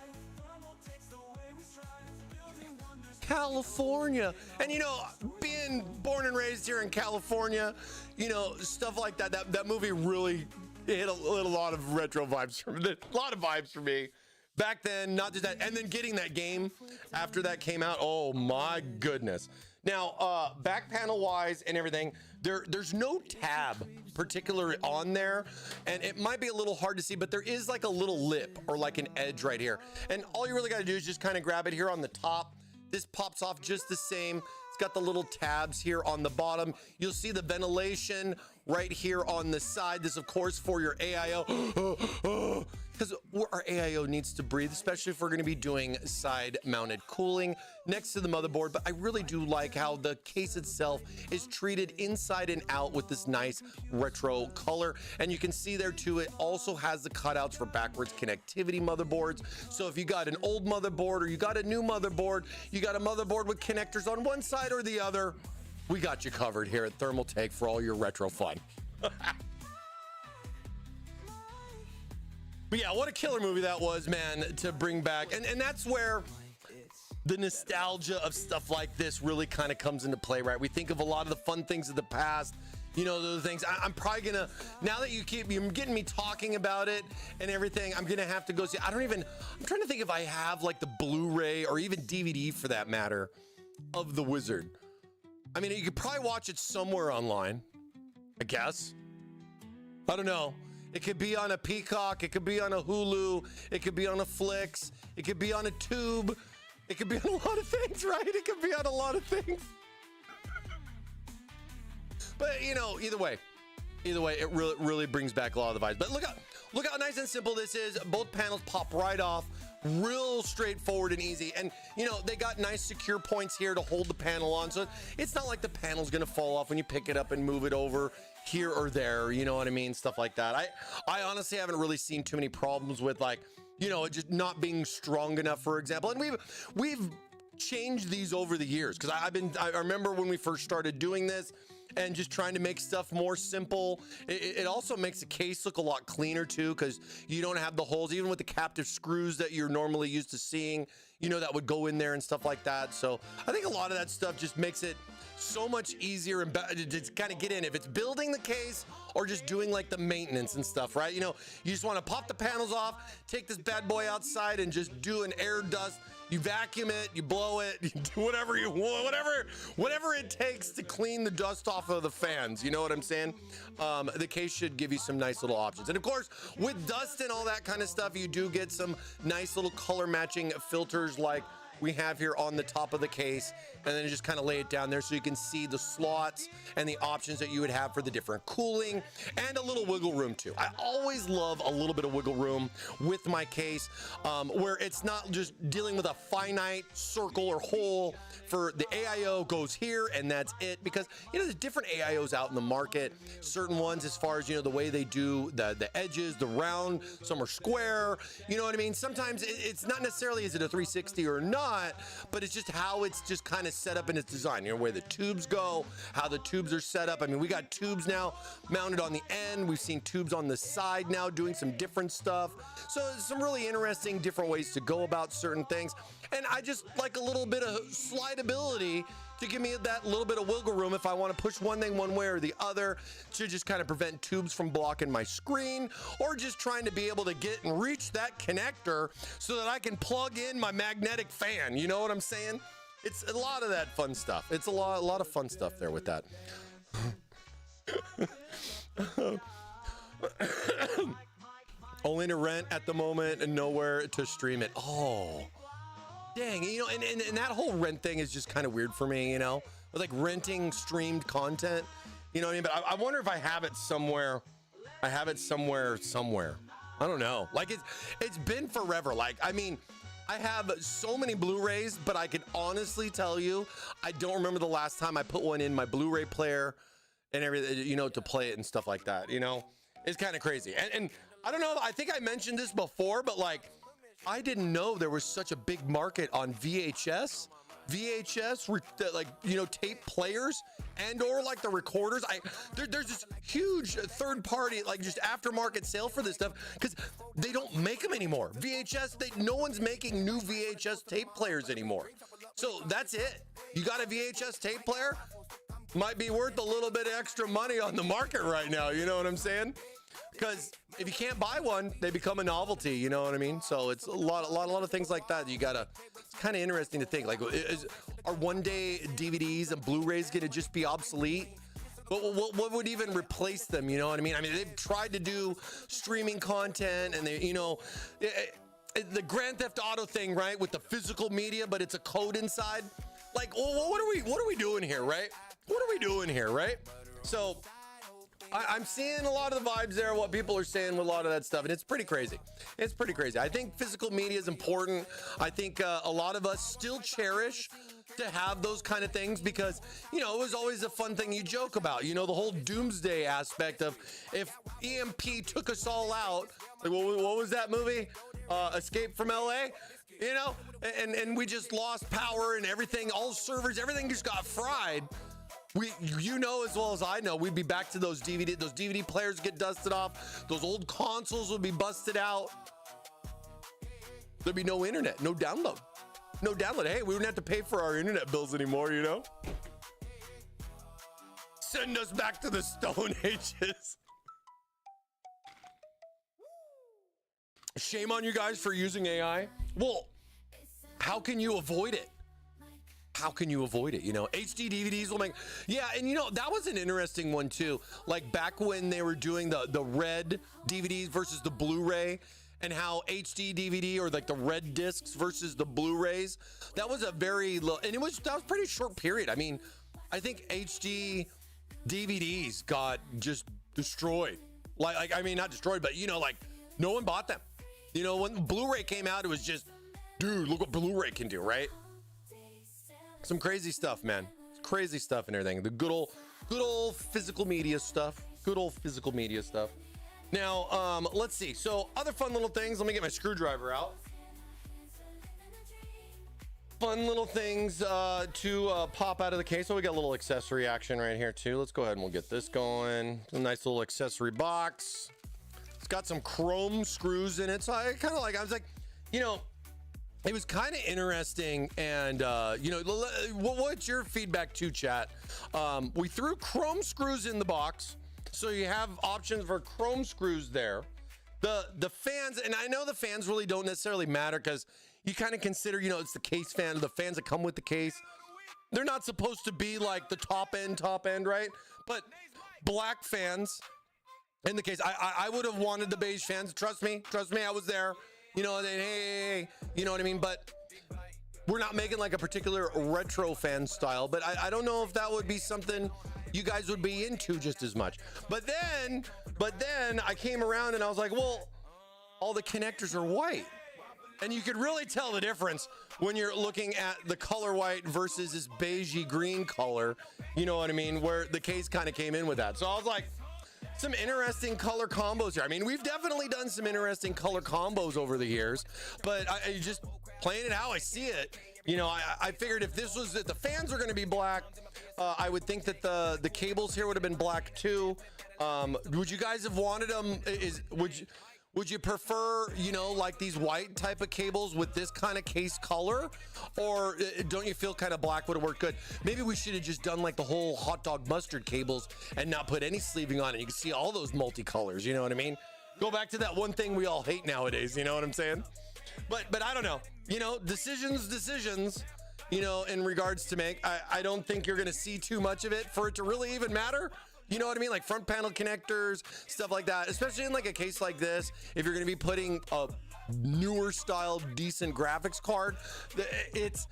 California. And you know, being born and raised here in California, you know, stuff like that, that movie really hit a lot of retro vibes from a lot of vibes for me back then. Not just that, and then getting that game after that came out, oh my goodness. Now back panel wise and everything, there's no tab particular on there, and it might be a little hard to see, but there is like a little lip or like an edge right here, and all you really got to do is just kind of grab it here on the top. This pops off just the same. It's got the little tabs here on the bottom. You'll see the ventilation right here on the side. This, of course, for your AIO. Because our AIO needs to breathe, especially if we're going to be doing side-mounted cooling next to the motherboard. But I really do like how the case itself is treated inside and out with this nice retro color. And you can see there, too, it also has the cutouts for backwards connectivity motherboards. So if you got an old motherboard or you got a new motherboard, you got a motherboard with connectors on one side or the other, we got you covered here at Thermaltake for all your retro fun. But yeah, what a killer movie that was, man, to bring back. And that's where the nostalgia of stuff like this really kind of comes into play, right? We think of a lot of the fun things of the past, you know, those things. I'm probably gonna, now that you're getting me talking about it and everything, I'm gonna have to go see. I'm trying to think if I have like the Blu-ray or even DVD for that matter of The Wizard. I mean, you could probably watch it somewhere online, I guess. I don't know. It could be on a Peacock. It could be on a Hulu. It could be on a Flix. It could be on a Tube. It could be on a lot of things, right? It could be on a lot of things. But, you know, either way, it really brings back a lot of the vibes. But look how nice and simple this is. Both panels pop right off. Real straightforward and easy. And, you know, they got nice secure points here to hold the panel on. So it's not like the panel's going to fall off when you pick it up and move it over here or there, you know what I mean? Stuff like that. I honestly haven't really seen too many problems with, like, you know, it just not being strong enough, for example. And we've changed these over the years, because I remember when we first started doing this and just trying to make stuff more simple. It also makes the case look a lot cleaner too, because you don't have the holes, even with the captive screws that you're normally used to seeing, you know, that would go in there and stuff like that. So I think a lot of that stuff just makes it so much easier and better to kind of get in if it's building the case or just doing like the maintenance and stuff, right? You know, you just want to pop the panels off, take this bad boy outside and just do an air dust. You vacuum it, you blow it, you do whatever you want, whatever it takes to clean the dust off of the fans. You know what I'm saying? The case should give you some nice little options. And of course, with dust and all that kind of stuff, you do get some nice little color matching filters like we have here on the top of the case, and then just kind of lay it down there so you can see the slots and the options that you would have for the different cooling, and a little wiggle room too. I always love a little bit of wiggle room with my case, where it's not just dealing with a finite circle or hole for the AIO goes here and that's it, because you know there's different AIOs out in the market. Certain ones, as far as you know, the way they do the edges, the round, some are square, you know what I mean? Sometimes it's not necessarily is it a 360 or not, but it's just how it's just kind of set up in its design, you know, where the tubes go, how the tubes are set up. I mean, we got tubes now mounted on the end. We've seen tubes on the side now doing some different stuff. So some really interesting different ways to go about certain things. And I just like a little bit of slidability to give me that little bit of wiggle room if I want to push one thing one way or the other to just kind of prevent tubes from blocking my screen, or just trying to be able to get and reach that connector so that I can plug in my magnetic fan. You know what I'm saying? It's a lot of that fun stuff. It's a lot of fun stuff there with that. Only to rent at the moment and nowhere to stream it. Oh. Dang, you know, and that whole rent thing is just kind of weird for me, you know, with like renting streamed content, you know what I mean? But I wonder if I have it somewhere. I have it somewhere. I don't know. Like it's been forever. Like, I mean, I have so many Blu-rays, but I can honestly tell you, I don't remember the last time I put one in my Blu-ray player and everything, you know, to play it and stuff like that, you know? It's kind of crazy. And I don't know, I think I mentioned this before, but like, I didn't know there was such a big market on VHS, like, you know, tape players and or like the recorders. There's this huge third party, like just aftermarket sale for this stuff, because they don't make them anymore. VHS, no one's making new VHS tape players anymore. So that's it. You got a VHS tape player? Might be worth a little bit of extra money on the market right now. You know what I'm saying? Because if you can't buy one, they become a novelty, you know what I mean? So it's a lot of things like that. You gotta, it's kind of interesting to think, like, are one day DVDs and Blu-rays gonna just be obsolete? What would even replace them, you know what I mean? I mean, they've tried to do streaming content, and they, you know, the Grand Theft Auto thing, right? With the physical media, but it's a code inside. Like, well, what are we doing here, right? What are we doing here, right? So I'm seeing a lot of the vibes there, what people are saying with a lot of that stuff, and it's pretty crazy. It's pretty crazy. I think physical media is important. I think a lot of us still cherish to have those kind of things because, you know, it was always a fun thing you joke about. You know, the whole doomsday aspect of if EMP took us all out, like what was that movie? Escape from LA? You know, and we just lost power and everything, all servers, everything just got fried. You know as well as I know, we'd be back to those DVD players get dusted off, those old consoles would be busted out. There'd be no internet, no download. Hey, we wouldn't have to pay for our internet bills anymore, you know? Send us back to the Stone Ages. Shame on you guys for using AI. Well, how can you avoid it? You know, HD DVDs will make, yeah. And you know, that was an interesting one too. Like back when they were doing the red DVDs versus the Blu-ray, and how HD DVD or like the red discs versus the Blu-rays, that was a very low, and that was pretty short period. I mean, I think HD DVDs got just destroyed. Like I mean, not destroyed, but you know, like no one bought them. You know, when Blu-ray came out, it was just, dude, look what Blu-ray can do, right? Some crazy stuff, man. Crazy stuff and everything. The good old physical media stuff. Now, let's see. So other fun little things. Let me get my screwdriver out. Fun little things to pop out of the case. So we got a little accessory action right here too. Let's go ahead and we'll get this going. A nice little accessory box. It's got some chrome screws in it. So I was like, you know, it was kind of interesting, and what's your feedback to chat? We threw chrome screws in the box, so you have options for chrome screws there. The fans, and I know the fans really don't necessarily matter because you kind of consider, it's the case fan, the fans that come with the case. They're not supposed to be like the top end, right? But black fans in the case, I would have wanted the beige fans. Trust me, I was there. Hey, you know what I mean? But we're not making like a particular retro fan style, but I don't know if that would be something you guys would be into just as much. But then I came around and I was like, well, all the connectors are white. And you could really tell the difference when you're looking at the color white versus this beigey green color, you know what I mean? Where the case kind of came in with that. So I was like, some interesting color combos here. I mean, we've definitely done some interesting color combos over the years, but I just playing it how I see it. I figured if the fans were going to be black, I would think that the cables here would have been black too. Would you guys have wanted them? Would you prefer, like these white type of cables with this kind of case color? Or don't you feel kind of black would have worked good? Maybe we should have just done like the whole hot dog mustard cables and not put any sleeving on it. You can see all those multicolors, you know what I mean? Go back to that one thing we all hate nowadays, you know what I'm saying? But I don't know, decisions, in regards to make. I don't think you're going to see too much of it for it to really even matter. You know what I mean? Like front panel connectors, stuff like that, especially in like a case like this. If you're going to be putting a newer style, decent graphics card, it's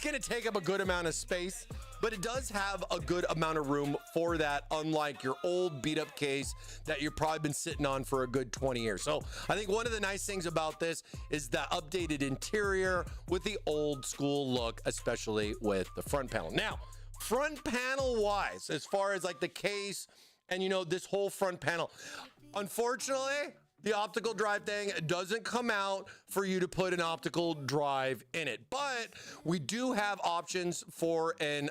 going to take up a good amount of space, but it does have a good amount of room for that, unlike your old beat up case that you've probably been sitting on for a good 20 years. So I think one of the nice things about this is the updated interior with the old school look, especially with the front panel. Now, front panel wise, as far as like the case and this whole front panel, unfortunately, the optical drive thing doesn't come out for you to put an optical drive in it, but we do have options for an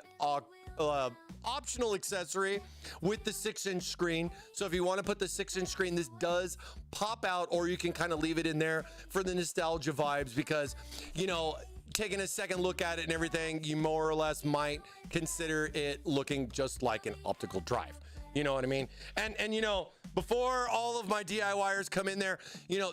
optional accessory with the 6-inch screen. So if you want to put the 6-inch screen, this does pop out, or you can kind of leave it in there for the nostalgia vibes, because taking a second look at it and everything, you more or less might consider it looking just like an optical drive. You know what I mean? And before all of my DIYers come in there,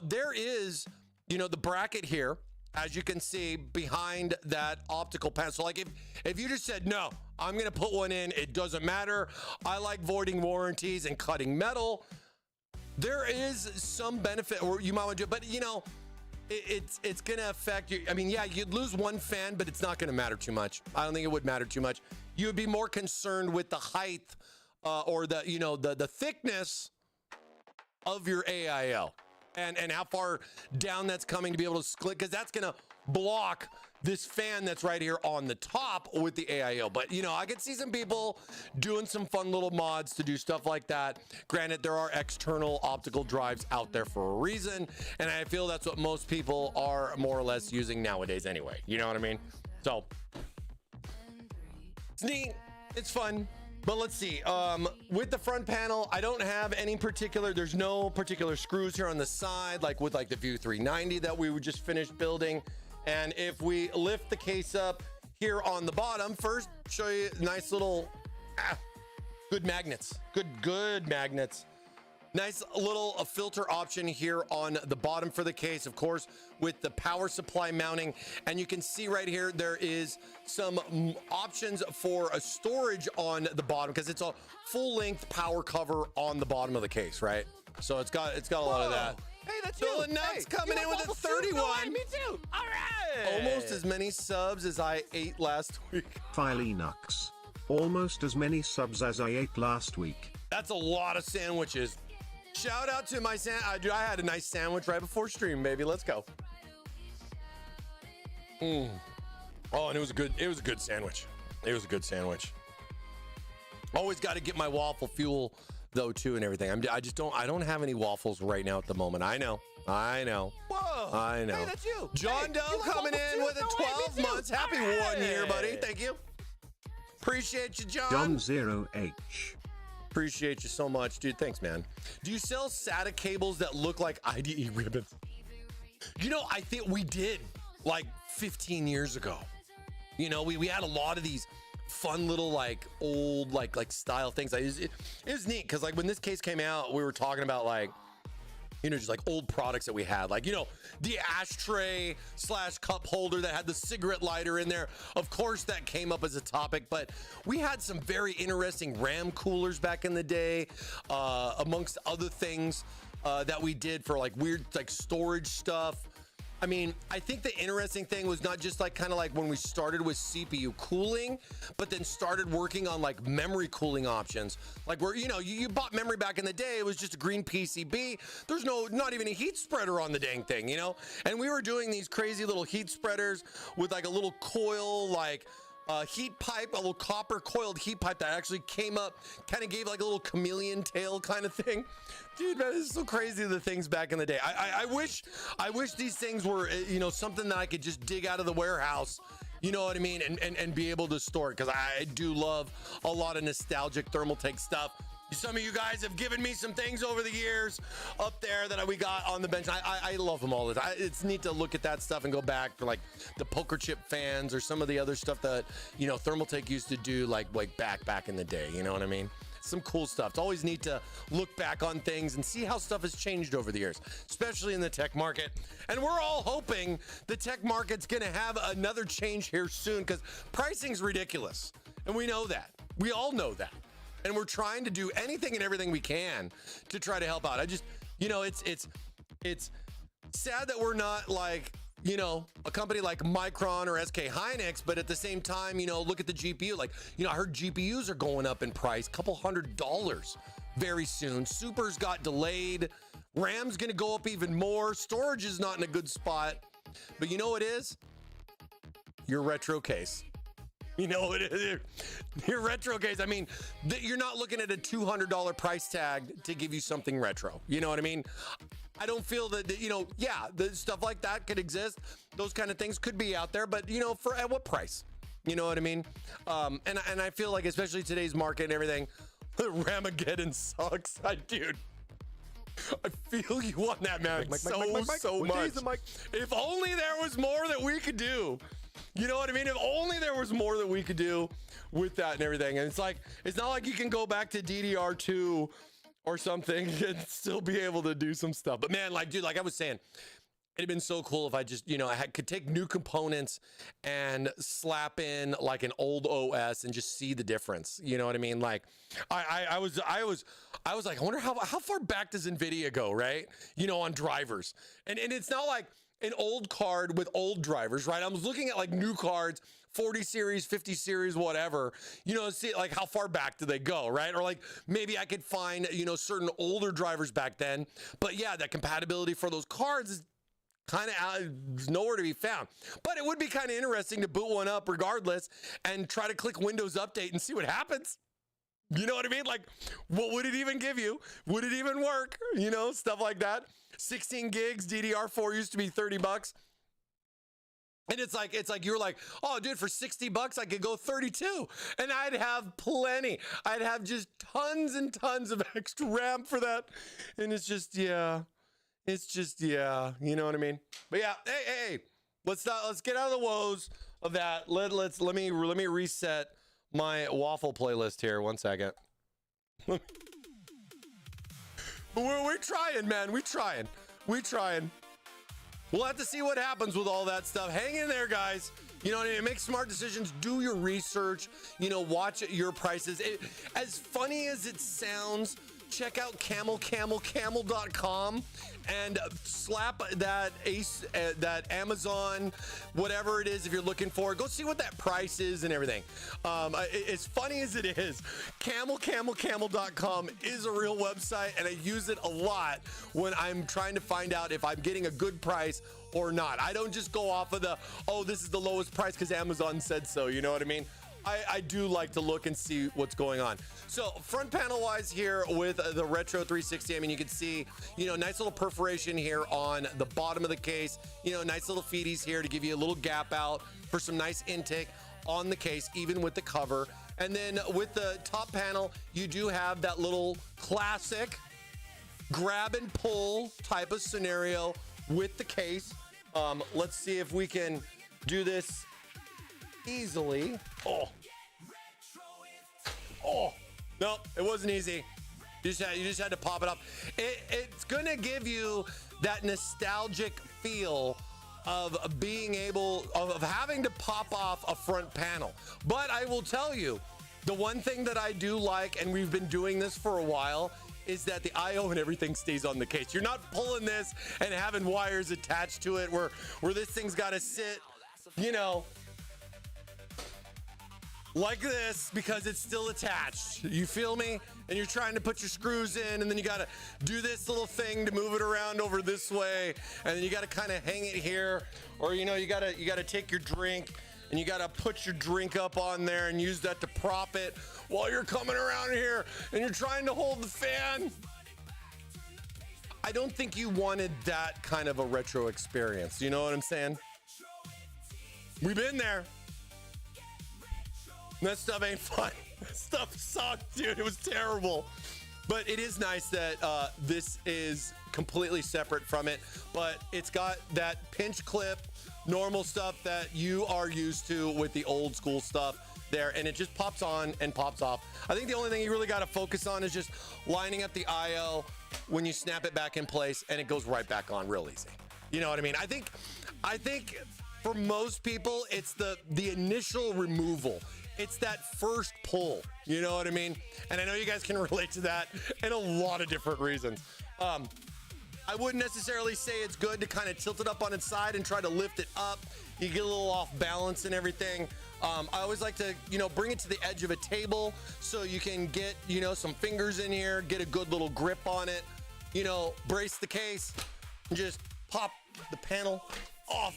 there is, the bracket here, as you can see, behind that optical panel. So like if you just said, no, I'm going to put one in, it doesn't matter. I like voiding warranties and cutting metal. There is some benefit, or you might want to do it, but it's going to affect you. I mean, yeah, you'd lose one fan, but it's not going to matter too much. I don't think it would matter too much. You would be more concerned with the height or the thickness of your AIO and how far down that's coming to be able to split, because that's going to block this fan that's right here on the top with the AIO. But I could see some people doing some fun little mods to do stuff like that. Granted, there are external optical drives out there for a reason, and I feel that's what most people are more or less using nowadays anyway. You know what I mean? So it's neat, it's fun. But let's see, with the front panel, I don't have any particular, there's no particular screws here on the side, like with like the View 390 that we just finished building. And if we lift the case up here on the bottom, first show you nice little, good magnets, good magnets. Nice little filter option here on the bottom for the case, of course, with the power supply mounting. And you can see right here, there is some options for a storage on the bottom, because it's a full length power cover on the bottom of the case, right? So it's got a lot of that. Hey, that's Bill you. and Nuts Hey, coming you in like with a Waffle too? 31. Go on, me too. All right. Almost as many subs as I ate last week. Nux. Almost as many subs as I ate last week. That's a lot of sandwiches. Shout out to my dude, I had a nice sandwich right before stream, baby. Let's go. Oh, and it was a good sandwich. It was a good sandwich. Always got to get my waffle fuel though too and everything. I don't have any waffles right now at the moment. I know. Whoa. I know. Hey, that's you. John Hey, Doe you like coming Waffle in too? with a No way, me 12 too. months. Happy All 1 year, buddy. right. Thank you. Appreciate you, John. John 0H. Appreciate you so much, dude. Thanks, man. Do you sell SATA cables that look like IDE ribbons? I think we did like 15 years ago. You know, we had a lot of these fun little like old like style things. It was neat because like when this case came out, we were talking about like, you know, just like old products that we had, like, you know, the ashtray / cup holder that had the cigarette lighter in there. Of course, that came up as a topic, but we had some very interesting RAM coolers back in the day, amongst other things that we did for like weird like storage stuff. I mean, I think the interesting thing was not just like kind of like when we started with CPU cooling, but then started working on like memory cooling options. Like where, you know, you bought memory back in the day, it was just a green PCB. There's not even a heat spreader on the dang thing, you know? And we were doing these crazy little heat spreaders with like a little coil, like heat pipe, a little copper coiled heat pipe that actually came up, kind of gave like a little chameleon tail kind of thing. Dude, man, this is so crazy, the things back in the day. I wish these things were, you know, something that I could just dig out of the warehouse, you know what I mean, and be able to store it, because I do love a lot of nostalgic Thermaltake stuff. Some of you guys have given me some things over the years up there that we got on the bench. I love them all. It's neat to look at that stuff and go back for like the poker chip fans or some of the other stuff that, you know, Thermaltake used to do like back in the day. You know what I mean? Some cool stuff. It's always neat to look back on things and see how stuff has changed over the years, especially in the tech market. And we're all hoping the tech market's going to have another change here soon, because pricing's ridiculous. And we know that. We all know that. And we're trying to do anything and everything we can to try to help out. I just, you know, it's sad that we're not like, you know, a company like Micron or SK Hynix, but at the same time, you know, look at the GPU. Like, you know, I heard GPUs are going up in price, couple $100 very soon. Supers got delayed. RAM's going to go up even more. Storage is not in a good spot. But you know what it is? Your retro case. You know, your retro case. I mean, you're not looking at a $200 price tag to give you something retro. You know what I mean? I don't feel that, you know, yeah, the stuff like that could exist. Those kind of things could be out there, but you know, at what price? You know what I mean? And I feel like, especially today's market and everything, Ramageddon sucks. Dude, I feel you on that, man. So much. If only there was more that we could do. You know what I mean? If only there was more that we could do with that and everything. And it's like, it's not like you can go back to DDR2 or something and still be able to do some stuff. But man, like, dude, like I was saying, it'd been so cool if I just, you know, could take new components and slap in like an old OS and just see the difference. You know what I mean? Like, I was like, I wonder how far back does NVIDIA go, right? You know, on drivers. And it's not like an old card with old drivers, right? I was looking at like new cards, 40 series, 50 series, whatever, you know, see like how far back do they go, right? Or like maybe I could find, you know, certain older drivers back then. But yeah, that compatibility for those cards is kind of nowhere to be found. But it would be kind of interesting to boot one up regardless and try to click Windows Update and see what happens. You know what I mean? Like, what would it even give you? Would it even work? You know, stuff like that. 16 gigs DDR4 used to be $30. And it's like you're like, oh, dude, for $60 I could go 32, and I'd have plenty. I'd have just tons and tons of extra RAM for that. And it's just, yeah, you know what I mean? But yeah, hey, let's get out of the woes of that. Let me reset my Waffle playlist here. 1 second. We're trying, man. We're trying. We'll have to see what happens with all that stuff. Hang in there, guys. You know what I mean? Make smart decisions. Do your research. You know, watch your prices. As funny as it sounds, check out camel.com and slap that that Amazon, whatever it is, if you're looking for it. Go see what that price is and everything. As funny as it is, camel.com is a real website, and I use it a lot when I'm trying to find out if I'm getting a good price or not. I don't just go off of this is the lowest price because Amazon said so. You know what I mean? I do like to look and see what's going on. So front panel wise here with the Retro 360, I mean, you can see, you know, nice little perforation here on the bottom of the case, you know, nice little feeties here to give you a little gap out for some nice intake on the case, even with the cover. And then with the top panel, you do have that little classic grab and pull type of scenario with the case. Let's see if we can do this easily. Oh, no, it wasn't easy. You just had to pop it up. It's gonna give you that nostalgic feel of being able of having to pop off a front panel. But I will tell you, the one thing that I do like, and we've been doing this for a while, is that the IO and everything stays on the case. You're not pulling this and having wires attached to it where this thing's got to sit, you know, like this because it's still attached. You feel me? And you're trying to put your screws in, and then you got to do this little thing to move it around over this way, and then you got to kind of hang it here, or you know, you got to take your drink and you got to put your drink up on there and use that to prop it while you're coming around here and you're trying to hold the fan. I don't think you wanted that kind of a retro experience. You know what I'm saying? We've been there. That stuff ain't fun. That stuff sucked, dude. It was terrible. But it is nice that this is completely separate from it. But it's got that pinch clip, normal stuff that you are used to with the old school stuff there. And it just pops on and pops off. I think the only thing you really got to focus on is just lining up the IO when you snap it back in place, and it goes right back on real easy. You know what I mean? I think for most people, it's the initial removal. It's that first pull, you know what I mean? And I know you guys can relate to that in a lot of different reasons. I wouldn't necessarily say it's good to kind of tilt it up on its side and try to lift it up. You get a little off balance and everything. I always like to, you know, bring it to the edge of a table so you can get, you know, some fingers in here, get a good little grip on it, you know, brace the case, and just pop the panel off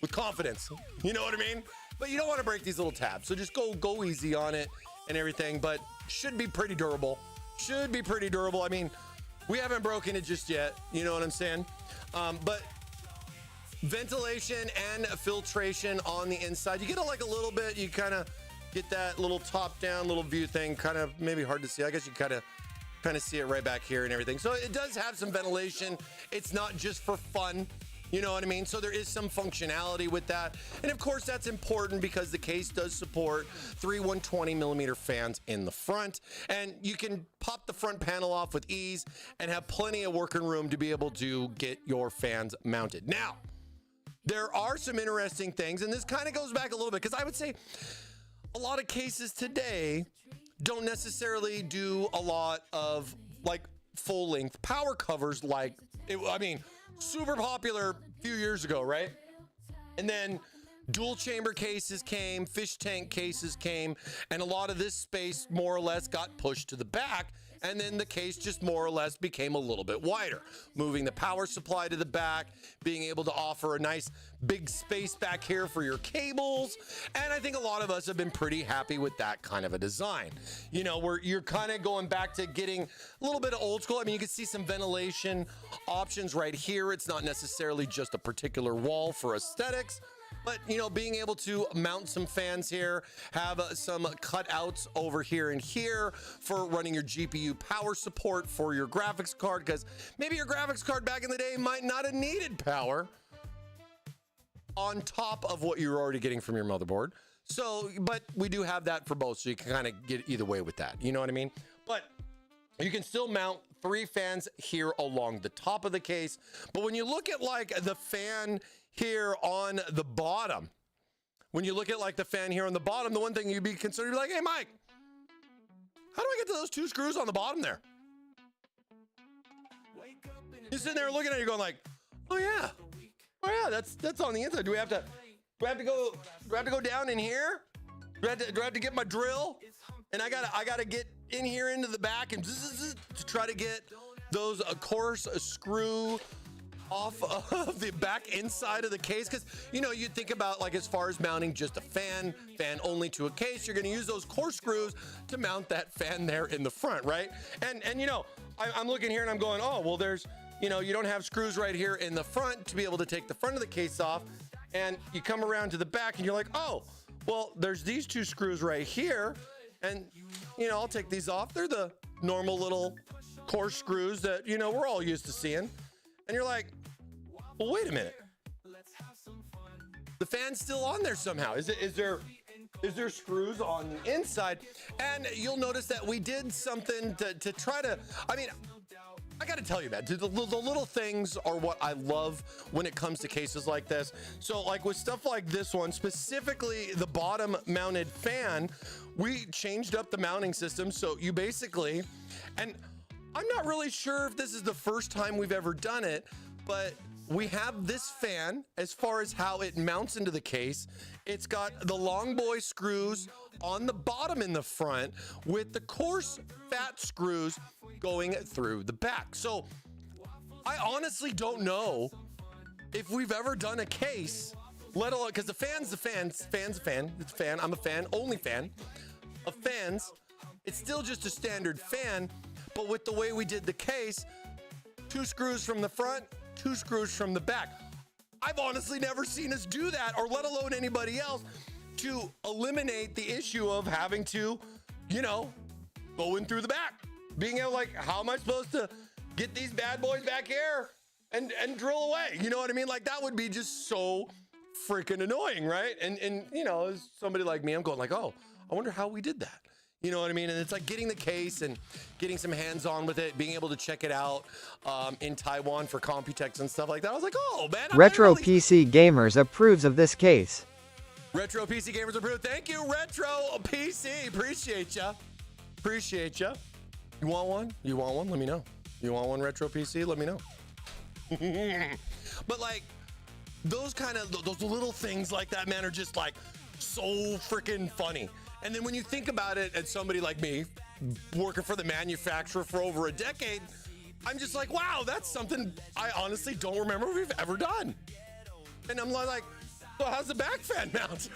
with confidence. You know what I mean? But you don't want to break these little tabs, so just go easy on it and everything, but should be pretty durable. Should be pretty durable. I mean, we haven't broken it just yet, you know what I'm saying? But ventilation and filtration on the inside, you get like a little bit, you kind of get that little top down little view thing, kind of maybe hard to see. I guess you kind of see it right back here and everything. So it does have some ventilation. It's not just for fun. You know what I mean? So there is some functionality with that. And of course, that's important because the case does support 3 120 millimeter fans in the front. And you can pop the front panel off with ease and have plenty of working room to be able to get your fans mounted. Now, there are some interesting things, and this kind of goes back a little bit because I would say a lot of cases today don't necessarily do a lot of like full length power covers like it, I mean, super popular a few years ago, right? And then dual chamber cases came, fish tank cases came, and a lot of this space more or less got pushed to the back, and then the case just more or less became a little bit wider, moving the power supply to the back, being able to offer a nice big space back here for your cables. And I think a lot of us have been pretty happy with that kind of a design. You know, where you're kind of going back to getting a little bit of old school. I mean, you can see some ventilation options right here. It's not necessarily just a particular wall for aesthetics, but, you know, being able to mount some fans here, have some cutouts over here and here for running your GPU power support for your graphics card, because maybe your graphics card back in the day might not have needed power on top of what you're already getting from your motherboard. So, but we do have that for both, so you can kind of get either way with that. You know what I mean? But you can still mount 3 fans here along the top of the case. But when you look at like the fan here on the bottom, when you look at like the fan here on the bottom, the one thing you'd be concerned, you'd be like, hey, Mike, how do I get to those 2 screws on the bottom there? You're sitting there looking at it, you're going like, oh yeah, that's on the inside. Do I have to go down in here? Do I have to get my drill? And I gotta get in here into the back and to try to get those coarse screw off of the back inside of the case. Because, you know, you think about like as far as mounting just a fan only to a case, you're going to use those coarse screws to mount that fan there in the front, right? And you know, I'm looking here and I'm going, oh, well, there's, you know, you don't have screws right here in the front to be able to take the front of the case off. And you come around to the back and you're like, oh, well, there's these 2 screws right here. And, you know, I'll take these off. They're the normal little coarse screws that, you know, we're all used to seeing. And you're like, well, wait a minute. The fan's still on there somehow. Is there screws on the inside? And you'll notice that we did something to try to, I mean, I gotta tell you, man, the little things are what I love when it comes to cases like this. So like with stuff like this one, specifically the bottom mounted fan, we changed up the mounting system. So you basically, and I'm not really sure if this is the first time we've ever done it, but we have this fan as far as how it mounts into the case. It's got the long boy screws on the bottom in the front with the coarse fat screws going through the back. So I honestly don't know if we've ever done a case, let alone, because the fan's a fan, it's a fan, I'm a fan, only fan of fans. It's still just a standard fan, but with the way we did the case, 2 screws from the front, 2 screws from the back. I've honestly never seen us do that, or let alone anybody else, to eliminate the issue of having to, you know, go in through the back. Being able, like, how am I supposed to get these bad boys back here and drill away? You know what I mean? Like, that would be just so freaking annoying, right? And you know, as somebody like me, I'm going like, oh, I wonder how we did that. You know what I mean? And it's like getting the case and getting some hands-on with it, being able to check it out in Taiwan for Computex and stuff like that. I was like, oh, man. Retro PC Gamers approves of this case. Retro PC Gamers approved. Thank you, Retro PC. Appreciate ya. Appreciate ya. You want one? You want one? Let me know. You want one, Retro PC? Let me know. But like those little things like that, man, are just like so freaking funny. And then when you think about it, as somebody like me working for the manufacturer for over a decade, I'm just like, wow, that's something I honestly don't remember we've ever done. And I'm like, so how's the back fan mount?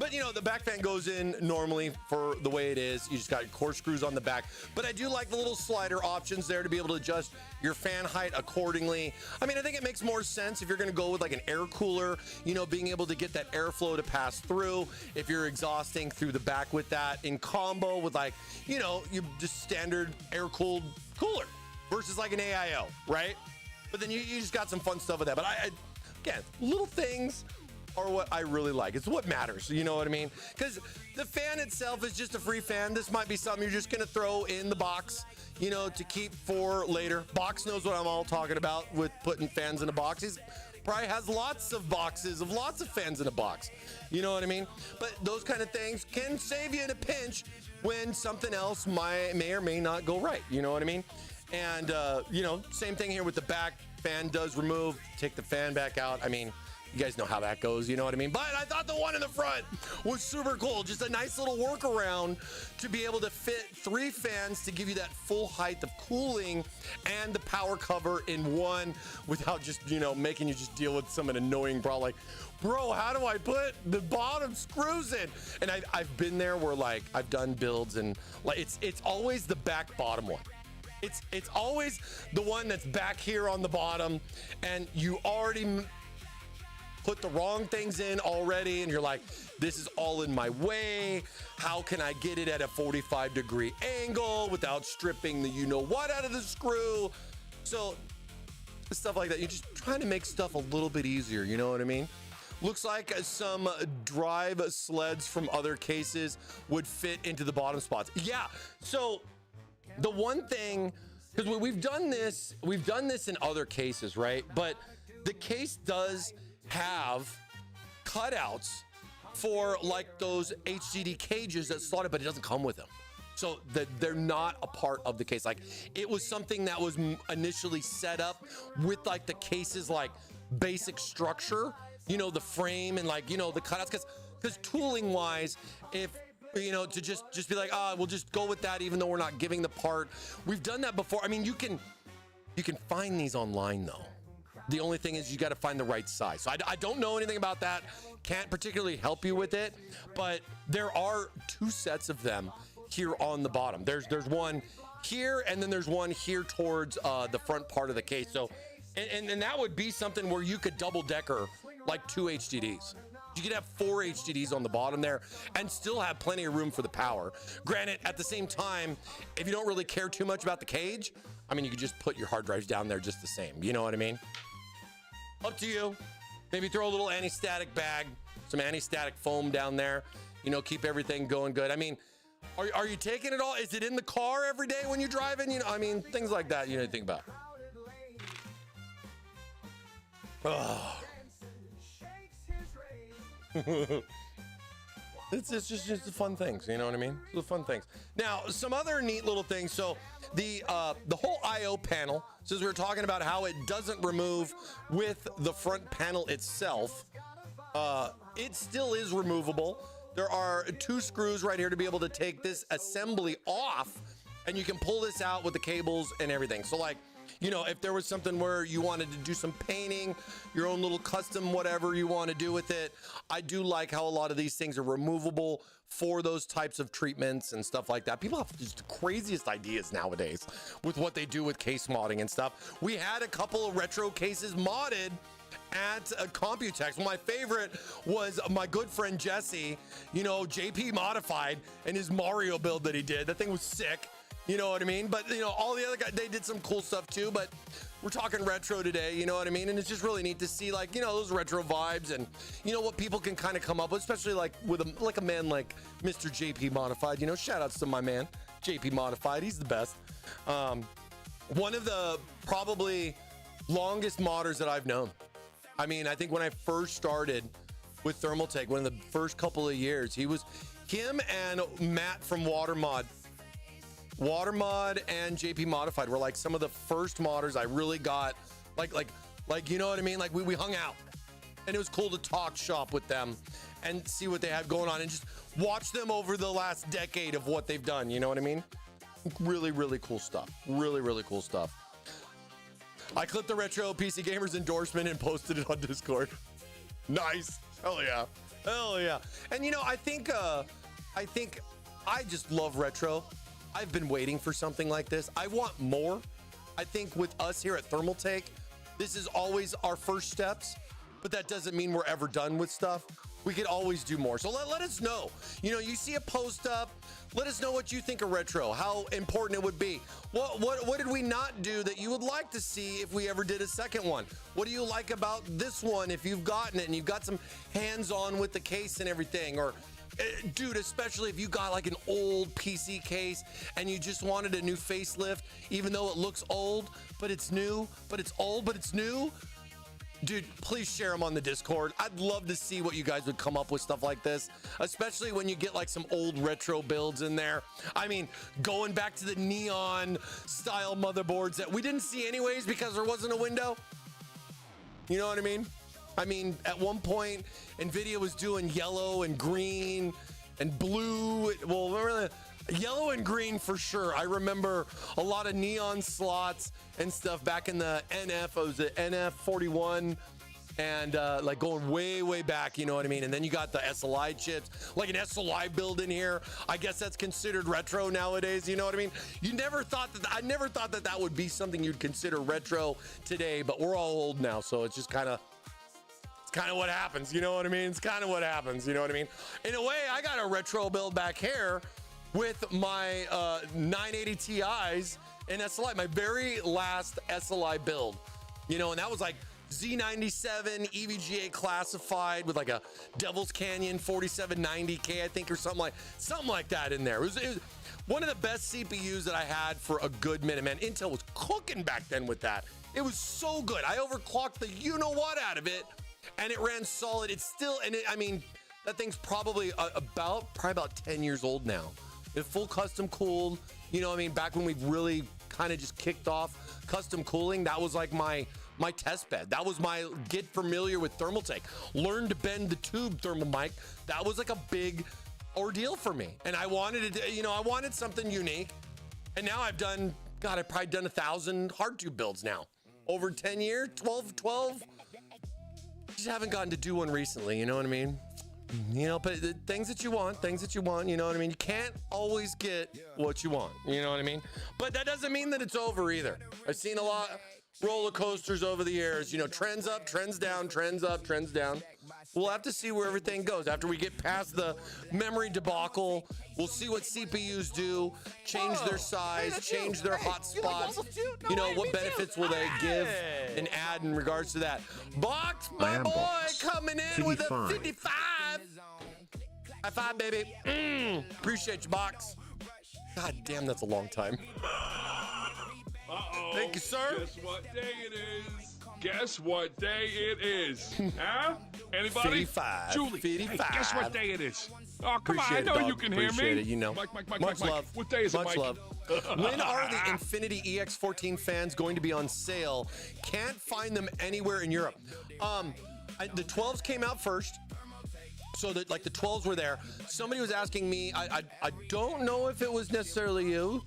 But you know, the back fan goes in normally for the way it is. You just got core screws on the back. But I do like the little slider options there to be able to adjust your fan height accordingly. I mean, I think it makes more sense if you're gonna go with like an air cooler, you know, being able to get that airflow to pass through. If you're exhausting through the back with that in combo with like, you know, you just standard air-cooled cooler versus like an AIO, right? But then you just got some fun stuff with that. But again, little things are what I really like. It's what matters, you know what I mean? Because the fan itself is just a free fan. This might be something you're just gonna throw in the box, you know, to keep for later. Box knows what I'm all talking about with putting fans in a box. He's probably has lots of boxes of lots of fans in a box, you know what I mean? But those kind of things can save you in a pinch when something else may or may not go right, you know what I mean? And you know, same thing here with the back. Fan does remove, take the fan back out. I mean, you guys know how that goes, you know what I mean? But I thought the one in the front was super cool. Just a nice little workaround to be able to fit 3 fans to give you that full height of cooling and the power cover in one without just, you know, making you just deal with some annoying problem like, bro, how do I put the bottom screws in? And I've been there where like I've done builds and like it's always the back bottom one. It's always the one that's back here on the bottom and you already put the wrong things in already and you're like, this is all in my way. How can I get it at a 45-degree angle without stripping the you know what out of the screw? So stuff like that. You're just trying to make stuff a little bit easier, you know what I mean? Looks like some drive sleds from other cases would fit into the bottom spots. Yeah, so the one thing, because we've done this in other cases, right? But the case does have cutouts for like those HDD cages that slot it, but it doesn't come with them. So they're not a part of the case. Like it was something that was initially set up with like the case's like basic structure, you know, the frame and like, you know, the cutouts, because tooling wise, if you know, to just be like, we'll just go with that even though we're not giving the part. We've done that before. I mean, you can find these online though. The only thing is you got to find the right size. So I don't know anything about that. Can't particularly help you with it, but there are 2 sets of them here on the bottom. There's one here and then there's one here towards the front part of the case. So, and that would be something where you could double decker like 2 HDDs. You could have 4 HDDs on the bottom there and still have plenty of room for the power. Granted, at the same time, if you don't really care too much about the cage, I mean, you could just put your hard drives down there just the same. You know what I mean? Up to you. Maybe throw a little anti-static bag, some anti-static foam down there, you know, keep everything going good. I mean, are you taking it all? Is it in the car every day when you're driving? You know, I mean, things like that you need to think about. Oh. It's just the fun things, you know what I mean? The fun things. Now, some other neat little things. So the whole I/O panel, since we were talking about how it doesn't remove with the front panel itself, it still is removable. There are 2 screws right here to be able to take this assembly off, and you can pull this out with the cables and everything. So like, you know, if there was something where you wanted to do some painting, your own little custom whatever you want to do with it, I do like how a lot of these things are removable for those types of treatments and stuff like that. People have just the craziest ideas nowadays with what they do with case modding and stuff. We had a couple of retro cases modded at Computex. My favorite was my good friend Jesse, you know, JP Modified, and his Mario build that he did. That thing was sick. You know what I mean? But, you know, all the other guys, they did some cool stuff too, but we're talking retro today, you know what I mean? And it's just really neat to see, like, you know, those retro vibes and, you know, what people can kind of come up with, especially like with a man like Mr. JP Modified. You know, shout outs to my man, JP Modified. He's the best. One of the probably longest modders that I've known. I mean, I think when I first started with Thermaltake, one of the first couple of years, him and Matt from Watermod and JP Modified were like some of the first modders I really got, like you know what I mean? Like we hung out, and it was cool to talk shop with them and see what they had going on and just watch them over the last decade of what they've done. You know what I mean? Really, really cool stuff. Really, really cool stuff. I clipped the Retro PC Gamers endorsement and posted it on Discord. Nice. Hell yeah. Hell yeah. And you know, I think I just love retro. I've been waiting for something like this. I want more. I think with us here at Thermaltake, this is always our first steps, but that doesn't mean we're ever done with stuff. We could always do more. So let us know. You know, you see a post up, let us know what you think of retro, how important it would be. What did we not do that you would like to see if we ever did a second one? What do you like about this one if you've gotten it and you've got some hands-on with the case and everything? Or dude, especially if you got like an old PC case and you just wanted a new facelift, even though it looks old, but it's new, but it's old, but it's new. Dude, please share them on the Discord. I'd love to see what you guys would come up with stuff like this, especially when you get like some old retro builds in there. I mean, going back to the neon style motherboards that we didn't see anyways because there wasn't a window. You know what I mean? I mean, at one point, NVIDIA was doing yellow and green and blue. Well, remember the yellow and green for sure. I remember a lot of neon slots and stuff back in the NF. It was the NF41 and like going way, way back, you know what I mean? And then you got the SLI chips, like an SLI build in here. I guess that's considered retro nowadays, you know what I mean? I never thought that that would be something you'd consider retro today, but we're all old now, so it's just kind of what happens, you know what I mean? It's kind of what happens, you know what I mean? In a way, I got a retro build back here with my 980 Ti's and SLI, my very last SLI build, you know, and that was like Z97 EVGA classified with like a Devil's Canyon 4790K, I think, or something like that in there. It was one of the best CPUs that I had for a good minute, man. Intel was cooking back then with that. It was so good. I overclocked the you-know-what out of it, and it ran solid. It's still, I mean, that thing's probably about 10 years old now. It's full custom cooled, you know what I mean? Back when we really kind of just kicked off custom cooling, that was like my test bed. That was my get familiar with Thermaltake. Learn to bend the tube ThermalMike. That was like a big ordeal for me. And I wanted it, you know, I wanted something unique. And now I've probably done 1,000 hard tube builds now. Over 10 years, 12. Just haven't gotten to do one recently, you know what I mean? You know, but the things that you want, you know what I mean? You can't always get what you want, you know what I mean? But that doesn't mean that it's over either. I've seen a lot roller coasters over the years, you know, trends up, trends down, trends up, trends down. We'll have to see where everything goes. After we get past the memory debacle, we'll see what CPUs do, change their size, change their hot spots. You know, what benefits will they give and add in regards to that? Box, my boy, Box. coming in with a 55. 55. High five, baby. Appreciate you, Box. God damn, that's a long time. Uh-oh. Thank you, sir. Guess what day it is? Guess what day it is? Huh? Anybody? 55. Julie. 55. Hey, guess what day it is? Oh, come Appreciate on. I know it, dog. you can hear Appreciate me. it, you know. Mike. Much love. What day is it, Much Mike? love. When are the Infinity EX14 fans going to be on sale? Can't find them anywhere in Europe. The 12s came out first. So that like the 12s were there. Somebody was asking me, I don't know if it was necessarily you,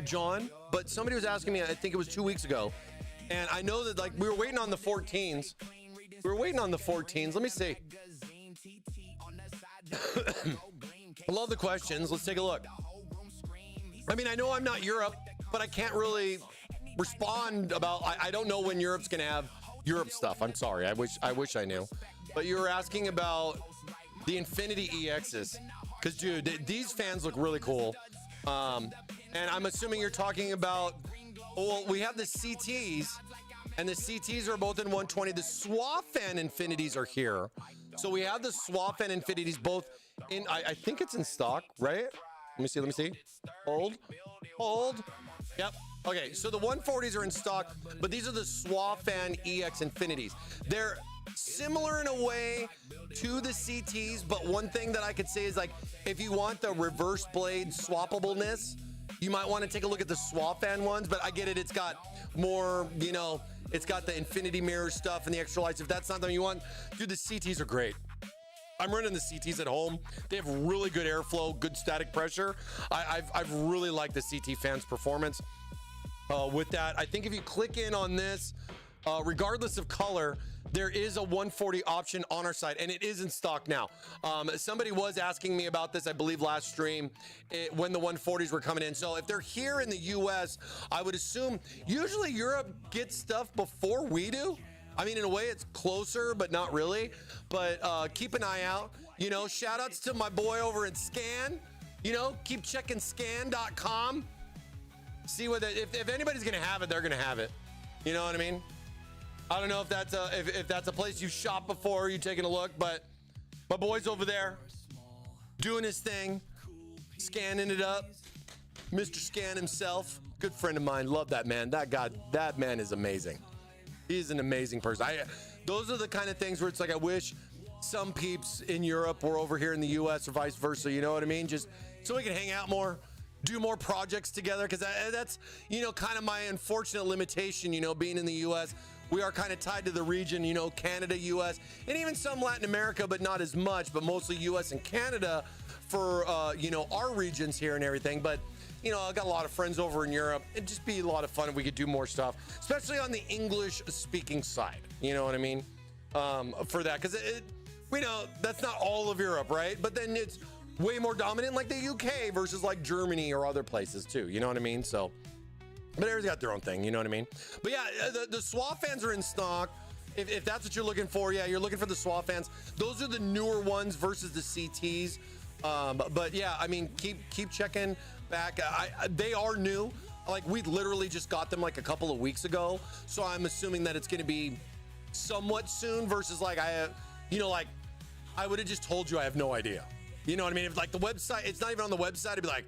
John, but somebody was asking me, I think it was 2 weeks ago. And I know that like we were waiting on the 14s. We were waiting on the 14s. Let me see. I love the questions. Let's take a look. I mean, I know I'm not Europe, but I can't really respond about, I don't know when Europe's gonna have Europe stuff. I'm sorry. I wish I knew. But you were asking about the Infinity EXs. Because, dude, these fans look really cool. And I'm assuming you're talking about, well, we have the CTs. And the CTs are both in 120. The SWA fan Infinities are here. So we have the SWA fan Infinities both in, I think it's in stock, right? Let me see. Hold. Yep. Okay, so the 140s are in stock, but these are the SWA fan EX Infinities. They're similar in a way to the CTs, but one thing that I could say is like, if you want the reverse blade swappableness, you might want to take a look at the SWA fan ones, but I get it. It's got more, you know, it's got the infinity mirror stuff and the extra lights. If that's not something you want, dude, the CTs are great. I'm running the CTs at home. They have really good airflow, good static pressure. I've really liked the CT fans performance. With that, I think if you click in on this, regardless of color, there is a 140 option on our site, and it is in stock now. Somebody was asking me about this, I believe, last stream, when the 140s were coming in. So if they're here in the US, I would assume usually Europe gets stuff before we do. I mean, in a way, it's closer, but not really. But keep an eye out. You know, shout outs to my boy over at Scan. You know, keep checking scan.com. See what if anybody's gonna have it, they're gonna have it. You know what I mean? I don't know if that's a place you've shopped before, you taking a look, but my boy's over there doing his thing, scanning it up. Mr. Scan himself, good friend of mine. Love that man. That man is amazing. He's an amazing person. Those are the kind of things where it's like I wish some peeps in Europe were over here in the US or vice versa. You know what I mean? Just so we can hang out more. Do more projects together, because that's, you know, kind of my unfortunate limitation, you know, being in the U.S. We are kind of tied to the region, you know, Canada, U.S., and even some Latin America, but not as much, but mostly U.S. and Canada for, you know, our regions here and everything. But, you know, I got a lot of friends over in Europe. It'd just be a lot of fun if we could do more stuff, especially on the English-speaking side, you know what I mean, for that, because we know that's not all of Europe, right? But then it's way more dominant like the UK versus like Germany or other places too. You know what I mean? So, but everyone's got their own thing. You know what I mean? But yeah, the SWA fans are in stock. If that's what you're looking for, yeah, you're looking for the SWA fans. Those are the newer ones versus the CTs. But yeah, I mean, keep checking back. They are new. Like we literally just got them like a couple of weeks ago. So I'm assuming that it's going to be somewhat soon versus like you know, like I would have just told you I have no idea. You know what I mean? If like the website, it's not even on the website, I'd be like,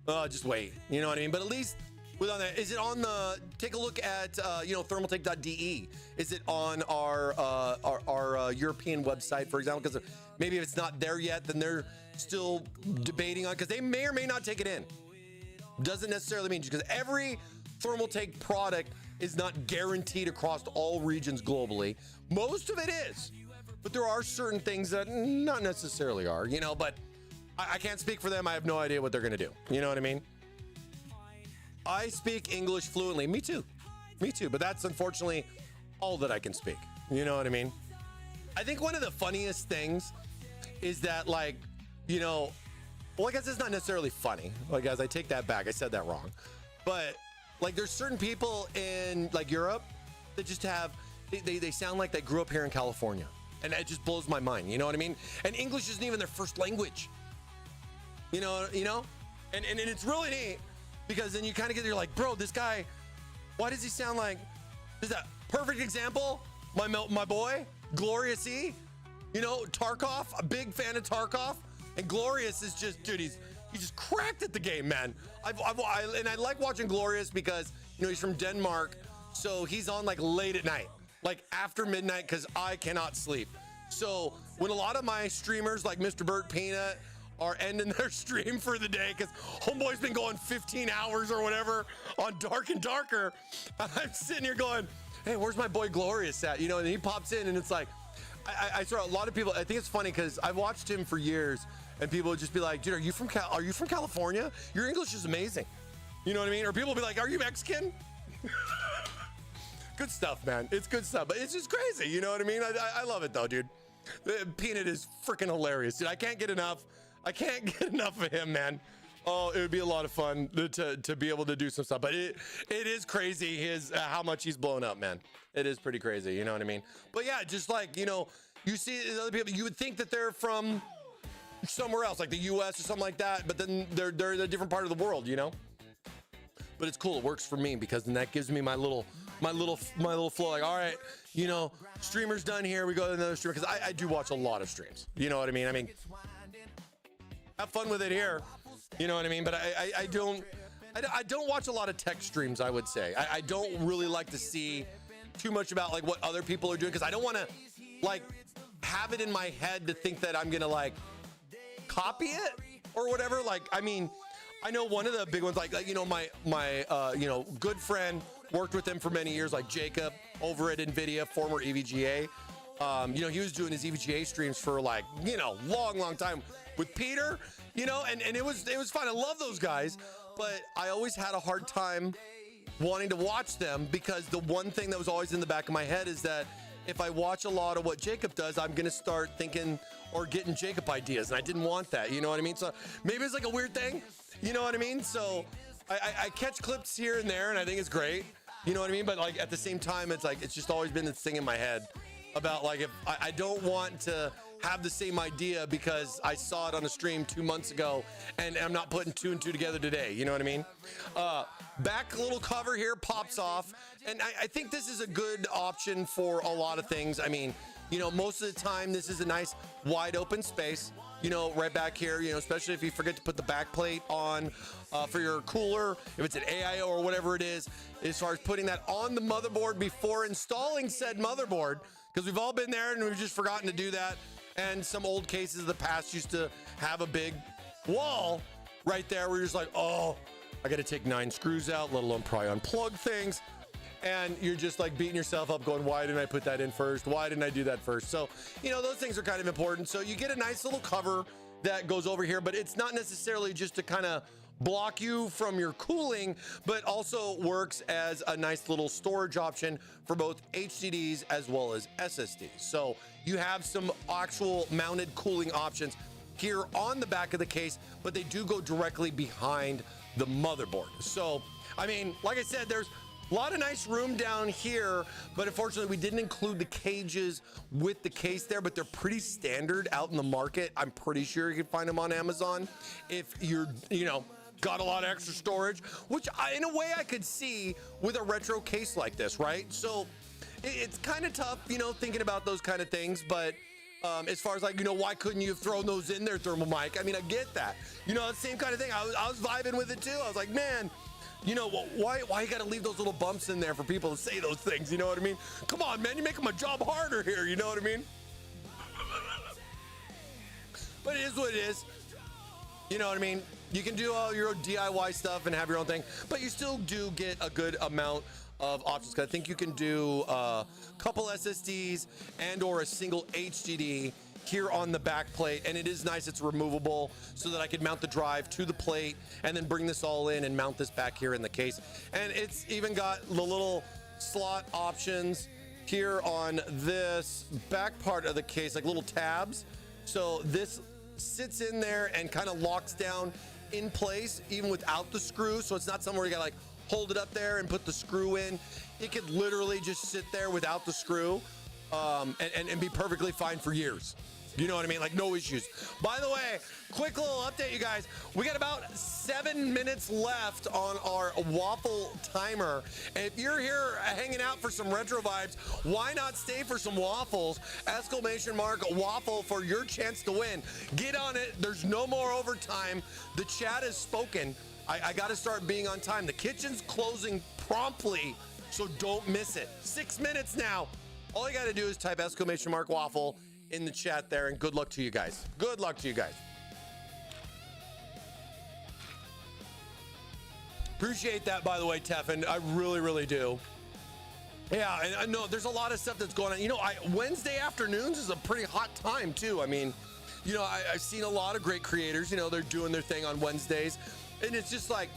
oh, just wait. You know what I mean? But at least with on that, is it on the, take a look at, you know, thermaltake.de. Is it on our European website, for example? Because maybe if it's not there yet, then they're still debating on, because they may or may not take it in. Doesn't necessarily mean, because every Thermaltake product is not guaranteed across all regions globally. Most of it is. But there are certain things that not necessarily are, you know, but I can't speak for them. I have no idea what they're going to do. You know what I mean? I speak English fluently. Me too. But that's unfortunately all that I can speak. You know what I mean? I think one of the funniest things is that, like, you know, well, I guess it's not necessarily funny. Like, guys, I take that back. I said that wrong. But like, there's certain people in like Europe that just have, they sound like they grew up here in California. And it just blows my mind. You know what I mean? And English isn't even their first language. You know? And it's really neat because then you kind of you're like, bro, this guy, why does he sound like, is that perfect example? My boy, Glorious E, Tarkov, a big fan of Tarkov. And Glorious is just, dude, he's just cracked at the game, man. I like watching Glorious because, he's from Denmark. So he's on like late at night, like after midnight, because I cannot sleep. So when a lot of my streamers like Mr. Burt Peanut are ending their stream for the day because homeboy's been going 15 hours or whatever on Dark and Darker, I'm sitting here going, hey, where's my boy Glorious at? And he pops in and it's like, I saw a lot of people. I think it's funny because I've watched him for years and people would just be like, dude, are you from California? Your English is amazing. You know what I mean? Or people will be like, are you Mexican? Good stuff, man. It's good stuff, but it's just crazy. You know what I mean? I love it though, dude. Peanut is freaking hilarious, dude. I can't get enough of him, man. Oh, it would be a lot of fun to be able to do some stuff, but it is crazy how much he's blown up, man. It is pretty crazy, you know what I mean? But yeah, just like, you see other people, you would think that they're from somewhere else, like the US or something like that, but then they're in a different part of the world, But it's cool. It works for me because then that gives me my little flow. Like, all right, streamer's done here. We go to another streamer because I do watch a lot of streams. You know what I mean? Have fun with it here. You know what I mean? But I don't watch a lot of tech streams, I would say. I don't really like to see too much about like what other people are doing because I don't want to like have it in my head to think that I'm going to like copy it or whatever. Like, I mean, I know one of the big ones, like my good friend, worked with him for many years, like Jacob over at NVIDIA, former EVGA. He was doing his EVGA streams for like, long time with Peter, and it was fun. I love those guys, but I always had a hard time wanting to watch them because the one thing that was always in the back of my head is that if I watch a lot of what Jacob does, I'm going to start thinking or getting Jacob ideas. And I didn't want that. You know what I mean? So maybe it's like a weird thing. You know what I mean? So I catch clips here and there and I think it's great. You know what I mean? But like at the same time, it's like, it's just always been this thing in my head about like, if I don't want to have the same idea because I saw it on a stream 2 months ago and I'm not putting 2 and 2 together today. You know what I mean? Back little cover here pops off. And I think this is a good option for a lot of things. I mean, most of the time this is a nice wide open space, right back here, especially if you forget to put the back plate on for your cooler, if it's an AIO or whatever it is, as far as putting that on the motherboard before installing said motherboard, because we've all been there and we've just forgotten to do that. And some old cases of the past used to have a big wall right there where you're just like, oh, I got to take 9 screws out, let alone probably unplug things. And you're just like beating yourself up going, why didn't I put that in first? Why didn't I do that first? So, those things are kind of important. So you get a nice little cover that goes over here, but it's not necessarily just to kind of block you from your cooling, but also works as a nice little storage option for both HDDs as well as SSDs. So you have some actual mounted cooling options here on the back of the case, but they do go directly behind the motherboard. So, I mean, like I said, there's a lot of nice room down here, but unfortunately we didn't include the cages with the case there, but they're pretty standard out in the market. I'm pretty sure you can find them on Amazon if you're, got a lot of extra storage, which in a way I could see with a retro case like this, right? So it's kind of tough, thinking about those kind of things, but as far as like, why couldn't you have thrown those in there, ThermalMike? I mean, I get that. The same kind of thing. I was vibing with it too. I was like, man, why you got to leave those little bumps in there for people to say those things? You know what I mean? Come on, man, you're making my job harder here. You know what I mean? But it is what it is. You know what I mean? You can do all your own DIY stuff and have your own thing, but you still do get a good amount of options. Cause I think you can do a couple SSDs and or a single HDD here on the back plate. And it is nice. It's removable so that I could mount the drive to the plate and then bring this all in and mount this back here in the case. And it's even got the little slot options here on this back part of the case, like little tabs. So this sits in there and kind of locks down in place even without the screw. So it's not somewhere where you gotta like hold it up there and put the screw in. It could literally just sit there without the screw. and be perfectly fine for years. You know what I mean? Like, no issues. By the way, quick little update, you guys. We got about 7 minutes left on our Waffle timer. And if you're here hanging out for some retro vibes, why not stay for some waffles? Exclamation mark Waffle for your chance to win. Get on it. There's no more overtime. The chat has spoken. I got to start being on time. The kitchen's closing promptly, so don't miss it. 6 minutes now. All you got to do is type exclamation mark Waffle in the chat there, and good luck to you guys. Good luck to you guys. Appreciate that, by the way, Teffin. I really, really do. Yeah, and I know there's a lot of stuff that's going on. You know, Wednesday afternoons is a pretty hot time, too. I mean, you know, I've seen a lot of great creators. You know, they're doing their thing on Wednesdays. And it's just like,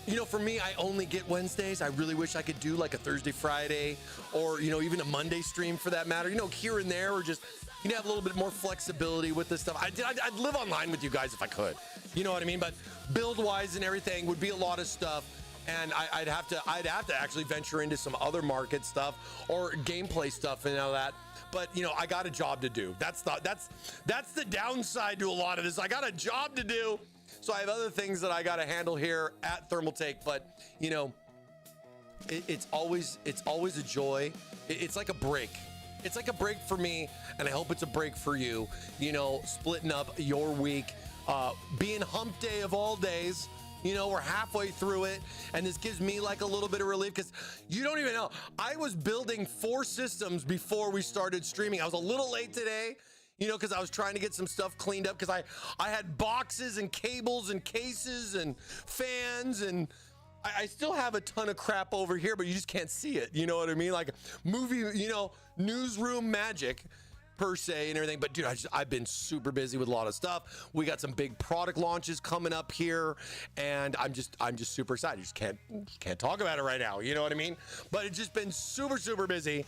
you know, for me, I only get Wednesdays. I really wish I could do like a Thursday, Friday, or, you know, even a Monday stream for that matter. You know, here and there, or just, you know, have a little bit more flexibility with this stuff. I'd live online with you guys if I could. You know what I mean? But build-wise and everything would be a lot of stuff. And I'd have to actually venture into some other market stuff or gameplay stuff and all that. But, you know, I got a job to do. That's the downside to a lot of this. I got a job to do. So I have other things that I got to handle here at Thermaltake, but you know, it's always a joy. It's like a break. It's like a break for me, and I hope it's a break for you. You know, splitting up your week, being hump day of all days. You know, we're halfway through it, and this gives me like a little bit of relief because you don't even know. I was building 4 systems before we started streaming. I was a little late today. You know, because I was trying to get some stuff cleaned up because I had boxes and cables and cases and fans, and I still have a ton of crap over here, but you just can't see it. You know what I mean? Like movie, you know, newsroom magic per se and everything. But dude, I've been super busy with a lot of stuff. We got some big product launches coming up here, and I'm just super excited. Just can't talk about it right now. You know what I mean? But it's just been super busy.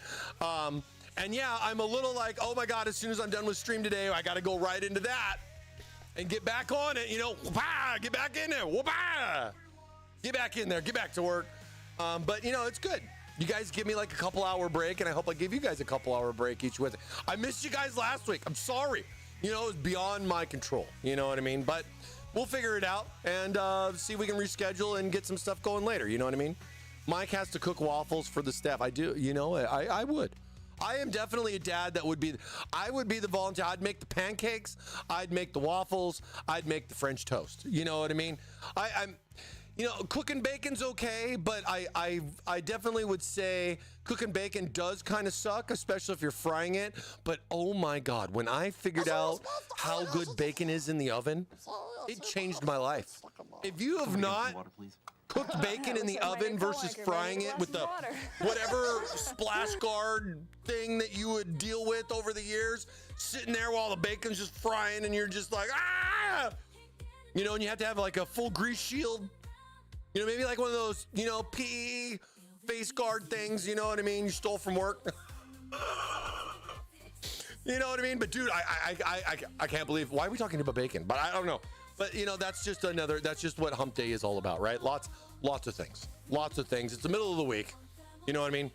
And yeah, I'm a little like, oh my God, as soon as I'm done with stream today, I got to go right into that and get back on it, you know, get back in there, get back in there, get back to work. But you know, it's good. You guys give me like a couple hour break, and I hope I give you guys a couple hour break each Wednesday. I missed you guys last week. I'm sorry. You know, it was beyond my control. You know what I mean? But we'll figure it out and see if we can reschedule and get some stuff going later. You know what I mean? Mike has to cook waffles for the staff. I do. You know, I would. I am definitely a dad that would be, I would be the volunteer. I'd make the pancakes. I'd make the waffles. I'd make the French toast. You know what I mean? I'm, you know, cooking bacon's okay, but I definitely would say cooking bacon does kind of suck, especially if you're frying it. But oh my God, when I figured out how good bacon is in the oven, it changed my life. If you have not cooked bacon in the oven versus frying it with the whatever splash guard thing that you would deal with over the years, sitting there while the bacon's just frying and you're just like, ah! You know, and you have to have like a full grease shield. You know, maybe like one of those, you know, PE face guard things, you know what I mean? You stole from work. You know what I mean? But dude, I can't believe, why are we talking about bacon? But I don't know. But you know, that's just what hump day is all about, right? Lots of things. It's the middle of the week. You know what I mean?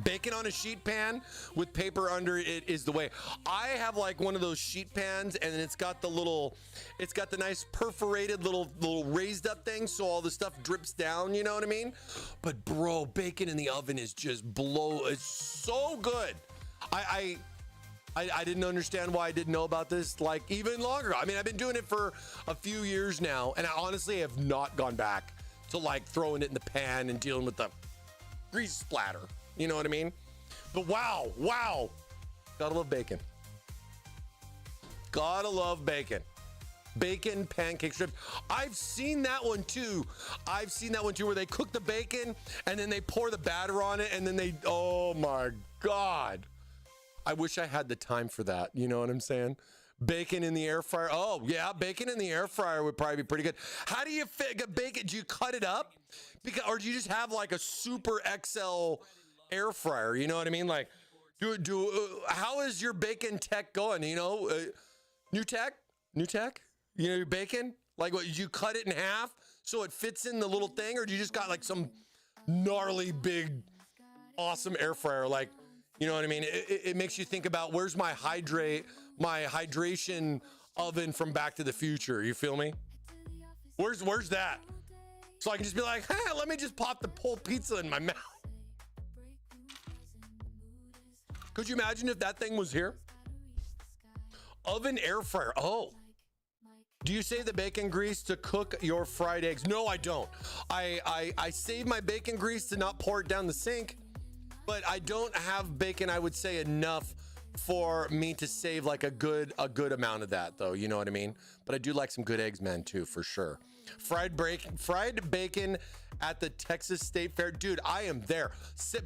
Bacon on a sheet pan with paper under it is the way. I have like one of those sheet pans, and it's got the nice perforated little raised up thing, so all the stuff drips down, you know what I mean? But bro, bacon in the oven is just it's so good. I didn't understand why I didn't know about this like even longer. I mean, I've been doing it for a few years now, and I honestly have not gone back to like throwing it in the pan and dealing with the grease splatter. You know what I mean? But wow. Gotta love bacon. Gotta love bacon. Bacon pancake strips. I've seen that one too where they cook the bacon and then they pour the batter on it and then oh my God. I wish I had the time for that. You know what I'm saying? Bacon in the air fryer. Oh yeah, bacon in the air fryer would probably be pretty good. How do you get bacon? Do you cut it up? Or do you just have like a super XL air fryer? You know what I mean? Like, how is your bacon tech going? You know, new tech. You know, your bacon. Like, what? Did you cut it in half so it fits in the little thing, or do you just got like some gnarly big, awesome air fryer? Like, You know what I mean? It makes you think about where's my hydration oven from Back to the Future. You feel me? Where's that? So I can just be like, hey, let me just pop the whole pizza in my mouth. Could you imagine if that thing was here? Oven air fryer. Oh. Do you save the bacon grease to cook your fried eggs? No, I don't. I save my bacon grease to not pour it down the sink, but I don't have bacon, I would say, enough for me to save like a good amount of that, though. You know what I mean? But I do like some good eggs, man, too, for sure. Fried bacon at the Texas State Fair. Dude, I am there.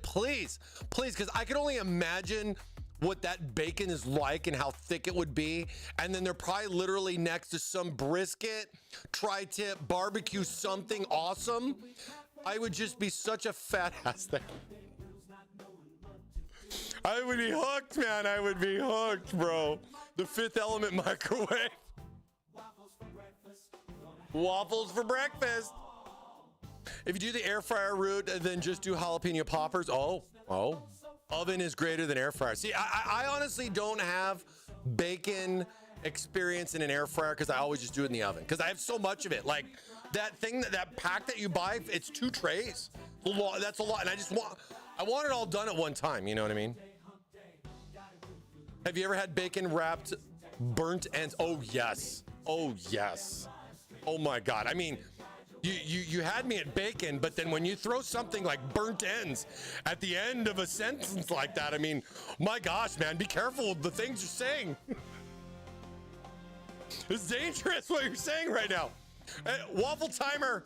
Please, because I can only imagine what that bacon is like and how thick it would be. And then they're probably literally next to some brisket, tri-tip, barbecue, something awesome. I would just be such a fat ass there. I would be hooked, man. I would be hooked, bro. The Fifth Element microwave. Waffles for breakfast. If you do the air fryer route, then just do jalapeno poppers. Oh. Oven is greater than air fryer. See, I honestly don't have bacon experience in an air fryer because I always just do it in the oven because I have so much of it. Like that thing, that pack that you buy, it's 2 trays. That's a lot. And I want it all done at one time. You know what I mean? Have you ever had bacon wrapped burnt ends? Oh, yes. Oh, yes. Oh, my God. I mean, you had me at bacon, but then when you throw something like burnt ends at the end of a sentence like that, I mean, my gosh, man, be careful with the things you're saying. It's dangerous what you're saying right now. Waffle timer,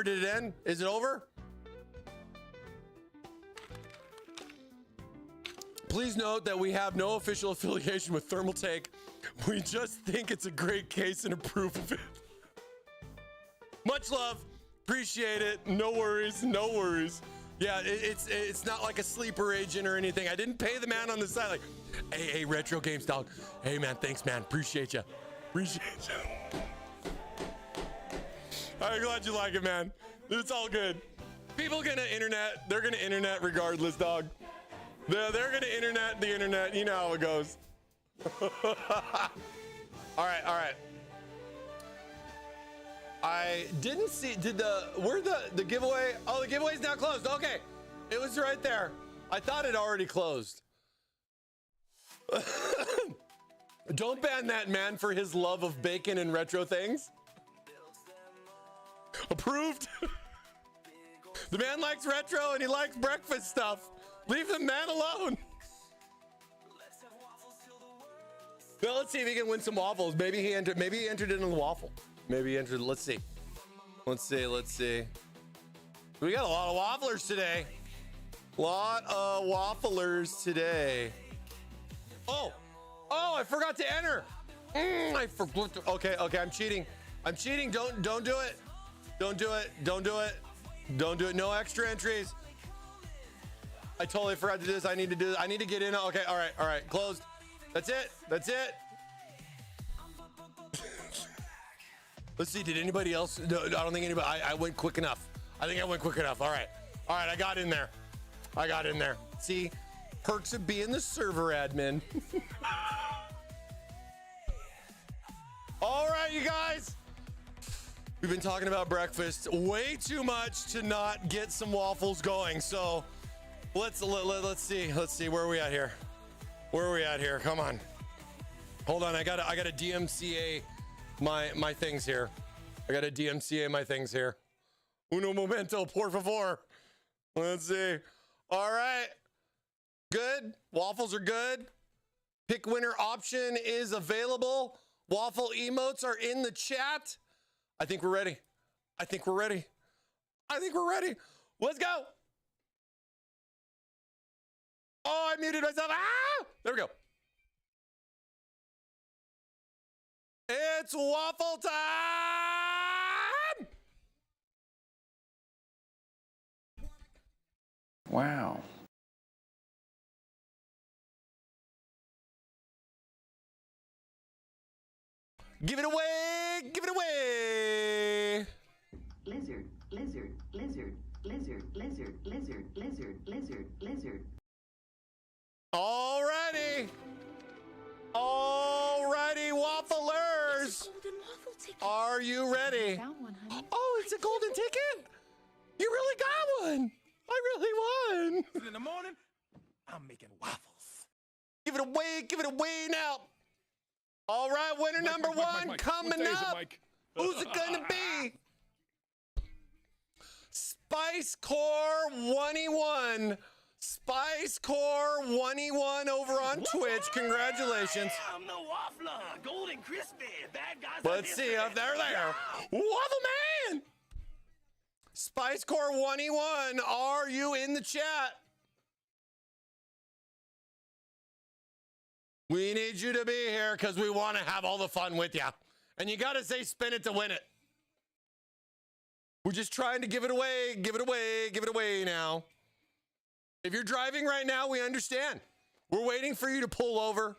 did it end? Is it over? Please note that we have no official affiliation with Thermaltake. We just think it's a great case and approve of it. Much love, appreciate it. No worries. Yeah, it's not like a sleeper agent or anything. I didn't pay the man on the side like, hey, retro games dog. Hey man, thanks man, appreciate you. I'm glad you like it, man. It's all good. People they're gonna internet regardless, dog. They're gonna internet the internet. You know how it goes. All right. I didn't see, where'd the giveaway? Oh, the giveaway's now closed. Okay. It was right there. I thought it already closed. Don't ban that man for his love of bacon and retro things. Approved. The man likes retro and he likes breakfast stuff. Leave the man alone. Well, let's see if he can win some waffles. Maybe he entered it in the waffle. Let's see. We got a lot of wafflers today. Oh, I forgot to enter. I forgot to. Okay, I'm cheating. Don't do it. Don't do it. No extra entries. I totally forgot to do this. I need to do this. I need to get in. Okay, all right. Closed. That's it. Let's see. Did anybody else? No, I don't think anybody. I went quick enough. I think I went quick enough. All right. I got in there. See, perks of being the server admin. All right, you guys. We've been talking about breakfast way too much to not get some waffles going. So let's see. Where are we at here? Come on. Hold on. I gotta DMCA my things here. Uno momento, por favor. Let's see. All right. Good. Waffles are good. Pick winner option is available. Waffle emotes are in the chat. I think we're ready. Let's go. Oh, I muted myself. There we go. It's waffle time. Wow. Give it away. Lizard, lizard, lizard, lizard, lizard, lizard, lizard, lizard, lizard. Alrighty. Alrighty, wafflers. Are you ready? Oh, it's a golden ticket? You really got one. I really won. In the morning, I'm making waffles. Give it away now. All right, winner number one Mike. coming What day is it, up. Mike? Who's it gonna be? Spice Core 1E1. Spice Core 1E1 over on Twitch. Congratulations. I'm the waffler, golden crispy. Bad guys. Let's see if they're there. Waffle Man! Spice Core 1E1, are you in the chat? We need you to be here because we want to have all the fun with you. And you got to say spin it to win it. We're just trying to give it away, give it away, give it away now. If you're driving right now, we understand. We're waiting for you to pull over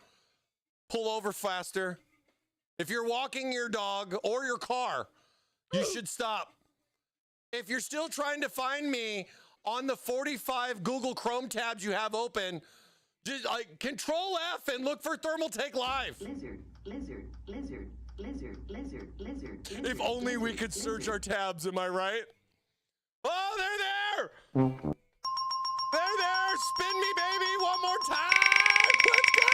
faster. If you're walking your dog or your car, you should stop. If you're still trying to find me on the 45 Google Chrome tabs you have open, just like Control F and look for Thermaltake Live. Lizard. If only we could search our tabs, am I right? Oh, they're there! They're there! Spin me, baby, one more time! Let's go!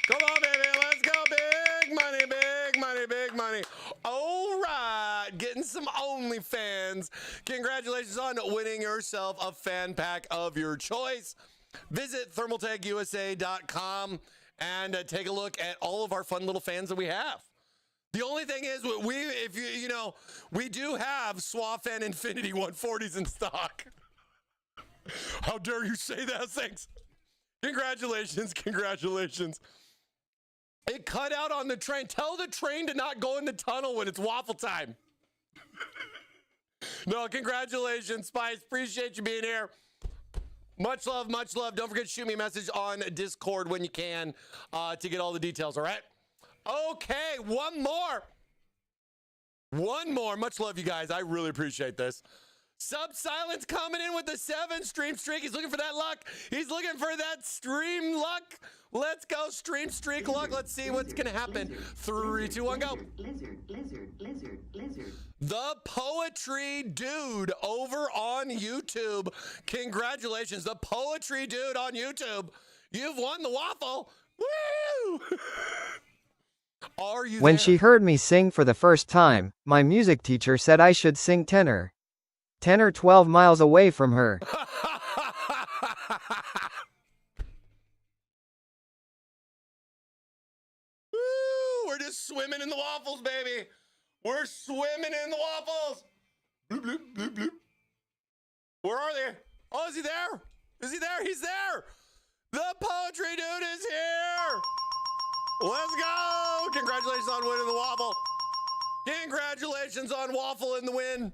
Come on, baby, let's go! Big money, big money, big money. All right, getting some OnlyFans. Congratulations on winning yourself a fan pack of your choice. Visit thermaltakeusa.com and take a look at all of our fun little fans that we have. The only thing is, we do have SWAF and Infinity 140s in stock. How dare you say that? Thanks. Congratulations. It cut out on the train. Tell the train to not go in the tunnel when it's waffle time. No, congratulations, Spice. Appreciate you being here. Much love, much love. Don't forget to shoot me a message on Discord when you can to get all the details, all right? Okay, one more. Much love, you guys. I really appreciate this. Sub Silence coming in with the 7 stream streak. He's looking for that luck. He's looking for that stream luck. Let's go, stream streak luck. Let's see what's going to happen. 3, 2, 1, go. Lizard. The Poetry Dude over on YouTube. Congratulations. The Poetry Dude on YouTube. You've won the waffle. Woo! Are you When there? she heard me sing for the first time, my music teacher said I should sing tenor. 10 or 12 miles away from her. Woo, we're just swimming in the waffles, baby. We're swimming in the waffles. Bloop, bloop, bloop, bloop. Where are they? Oh, is he there? Is he there? He's there. The Poetry Dude is here. Let's go. Congratulations on winning the waffle. Congratulations on waffle in the win.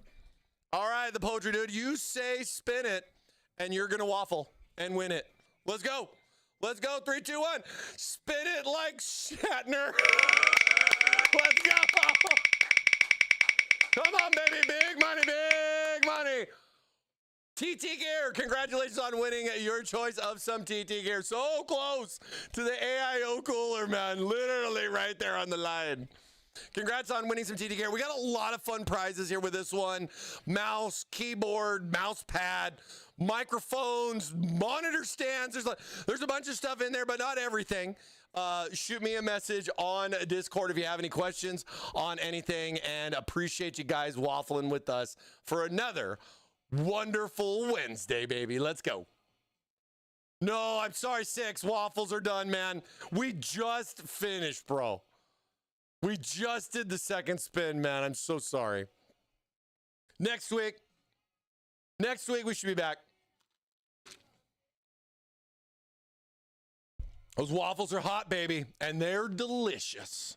All right, the Poetry Dude, you say spin it, and you're going to waffle and win it. Let's go. Let's go. 3, 2, 1. Spin it like Shatner. Let's go. Come on, baby. Big money, big money. TT Gear, congratulations on winning your choice of some TT Gear. So close to the AIO cooler, man. Literally right there on the line. Congrats on winning some TT Gear. We got a lot of fun prizes here with this one. Mouse, keyboard, mouse pad, microphones, monitor stands. There's a bunch of stuff in there, but not everything. Shoot me a message on Discord if you have any questions on anything, and appreciate you guys waffling with us for another wonderful Wednesday, baby. Let's go. No, I'm sorry, 6. Waffles are done, man. We just finished, bro. We just did the second spin, man. I'm so sorry. Next week we should be back. Those waffles are hot, baby, and they're delicious.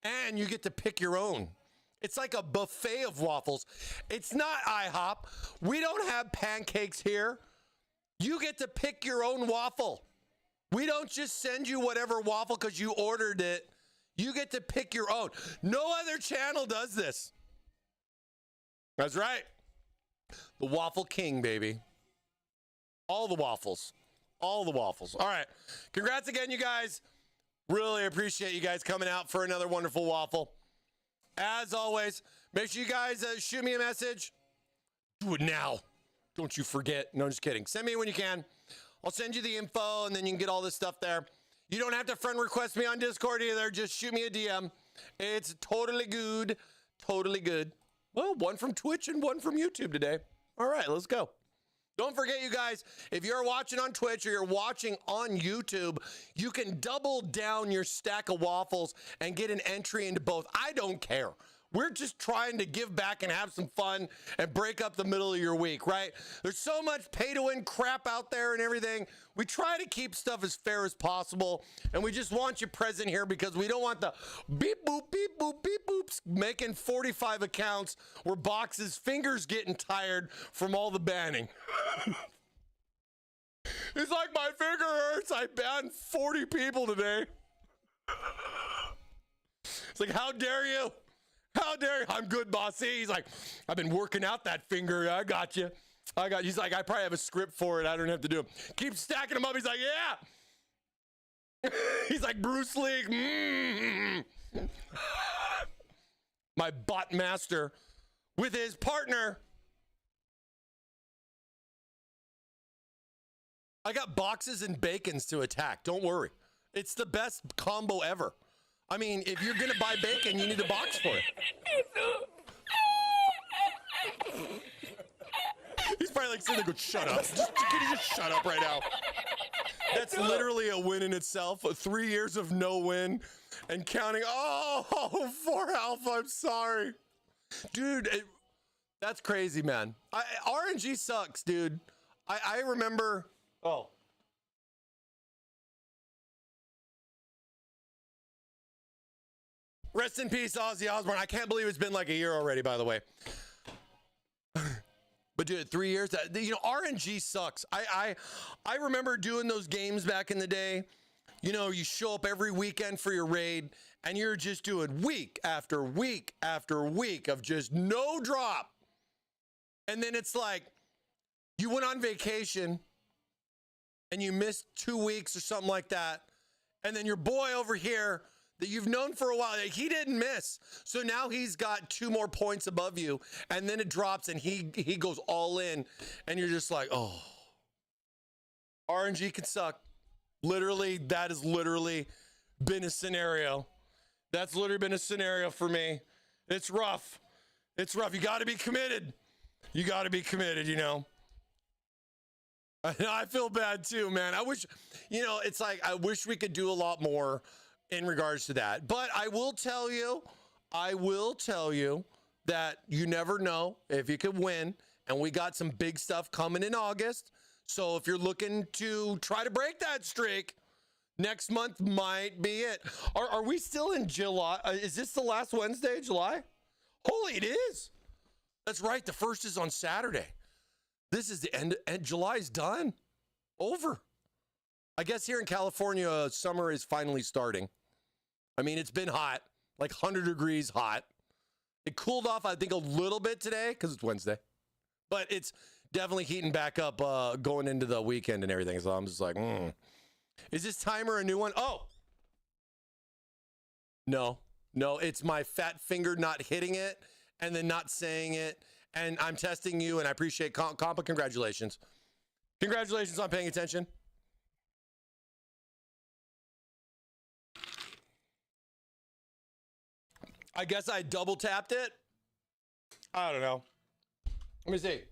And you get to pick your own. It's like a buffet of waffles. It's not IHOP. We don't have pancakes here. You get to pick your own waffle. We don't just send you whatever waffle because you ordered it. You get to pick your own. No other channel does this. That's right. The Waffle King, baby. All the waffles. All the waffles. All right. Congrats again, you guys. Really appreciate you guys coming out for another wonderful waffle. As always, make sure you guys shoot me a message. Do it now. Don't you forget. No, just kidding. Send me when you can. I'll send you the info, and then you can get all this stuff there. You don't have to friend request me on Discord either. Just shoot me a DM. It's totally good. Totally good. Well, one from Twitch and one from YouTube today. All right, let's go. Don't forget, you guys, if you're watching on Twitch or you're watching on YouTube, you can double down your stack of waffles and get an entry into both. I don't care. We're just trying to give back and have some fun and break up the middle of your week, right? There's so much pay-to-win crap out there and everything. We try to keep stuff as fair as possible, and we just want you present here because we don't want the beep, boop, beep, boop, beep, boops making 45 accounts where Box's fingers getting tired from all the banning. It's like my finger hurts. I banned 40 people today. It's like, how dare you? How dare you? I'm good, bossy. He's like, I've been working out that finger. I got you. He's like, I probably have a script for it. I don't have to do it. Keep stacking them up. He's like, yeah. He's like Bruce Lee. My bot master with his partner. I got boxes and bacons to attack. Don't worry. It's the best combo ever. I mean, if you're going to buy bacon, you need a box for it. He's probably like sitting there going, shut up. Can you just shut up right now? That's literally a win in itself. 3 years of no win and counting. Oh, 4 alpha. I'm sorry. Dude, that's crazy, man. RNG sucks, dude. I remember. Oh. Rest in peace, Ozzy Osbourne. I can't believe it's been like a year already, by the way. But dude, 3 years, you know, RNG sucks. I remember doing those games back in the day. You know, you show up every weekend for your raid and you're just doing week after week after week of just no drop. And then it's like you went on vacation and you missed 2 weeks or something like that. And then your boy over here that you've known for a while, he didn't miss. So now he's got 2 more points above you, and then it drops and he goes all in, and you're just like, oh. RNG can suck. Literally, that has literally been a scenario. That's literally been a scenario for me. It's rough. It's rough. You got to be committed. You got to be committed, you know. I feel bad too, man. I wish, you know, it's like, I wish we could do a lot more in regards to that. But I will tell you that you never know if you could win. And we got some big stuff coming in August. So if you're looking to try to break that streak, next month might be it. Are we still in July? Is this the last Wednesday of July? Holy, it is. That's right. The 1st is on Saturday. This is the end, and July's done. Over. I guess here in California, summer is finally starting. I mean, it's been hot, like 100 degrees hot. It cooled off, I think, a little bit today because it's Wednesday. But it's definitely heating back up going into the weekend and everything. So I'm just like, Is this timer a new one? Oh. No, it's my fat finger not hitting it and then not saying it. And I'm testing you, and I appreciate Compa. Congratulations. Congratulations on paying attention. I guess I double tapped it. I don't know. Let me see.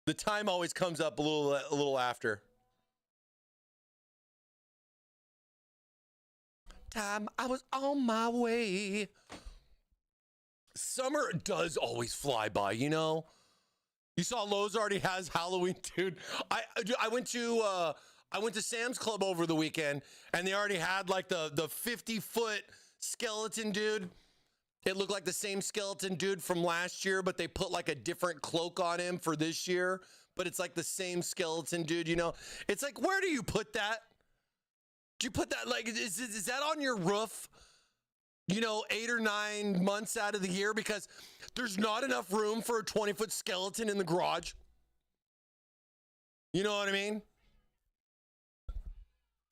The time always comes up a little after. Time I was on my way. Summer does always fly by, you know. You saw Lowe's already has Halloween, dude. I went to Sam's Club over the weekend, and they already had like the 50-foot skeleton dude. It looked like the same skeleton dude from last year, but they put like a different cloak on him for this year. But it's like the same skeleton dude, you know. It's like, where do you put that? Do you put that, like, is that on your roof, you know, 8 or 9 months out of the year? Because there's not enough room for a 20-foot skeleton in the garage. You know what I mean?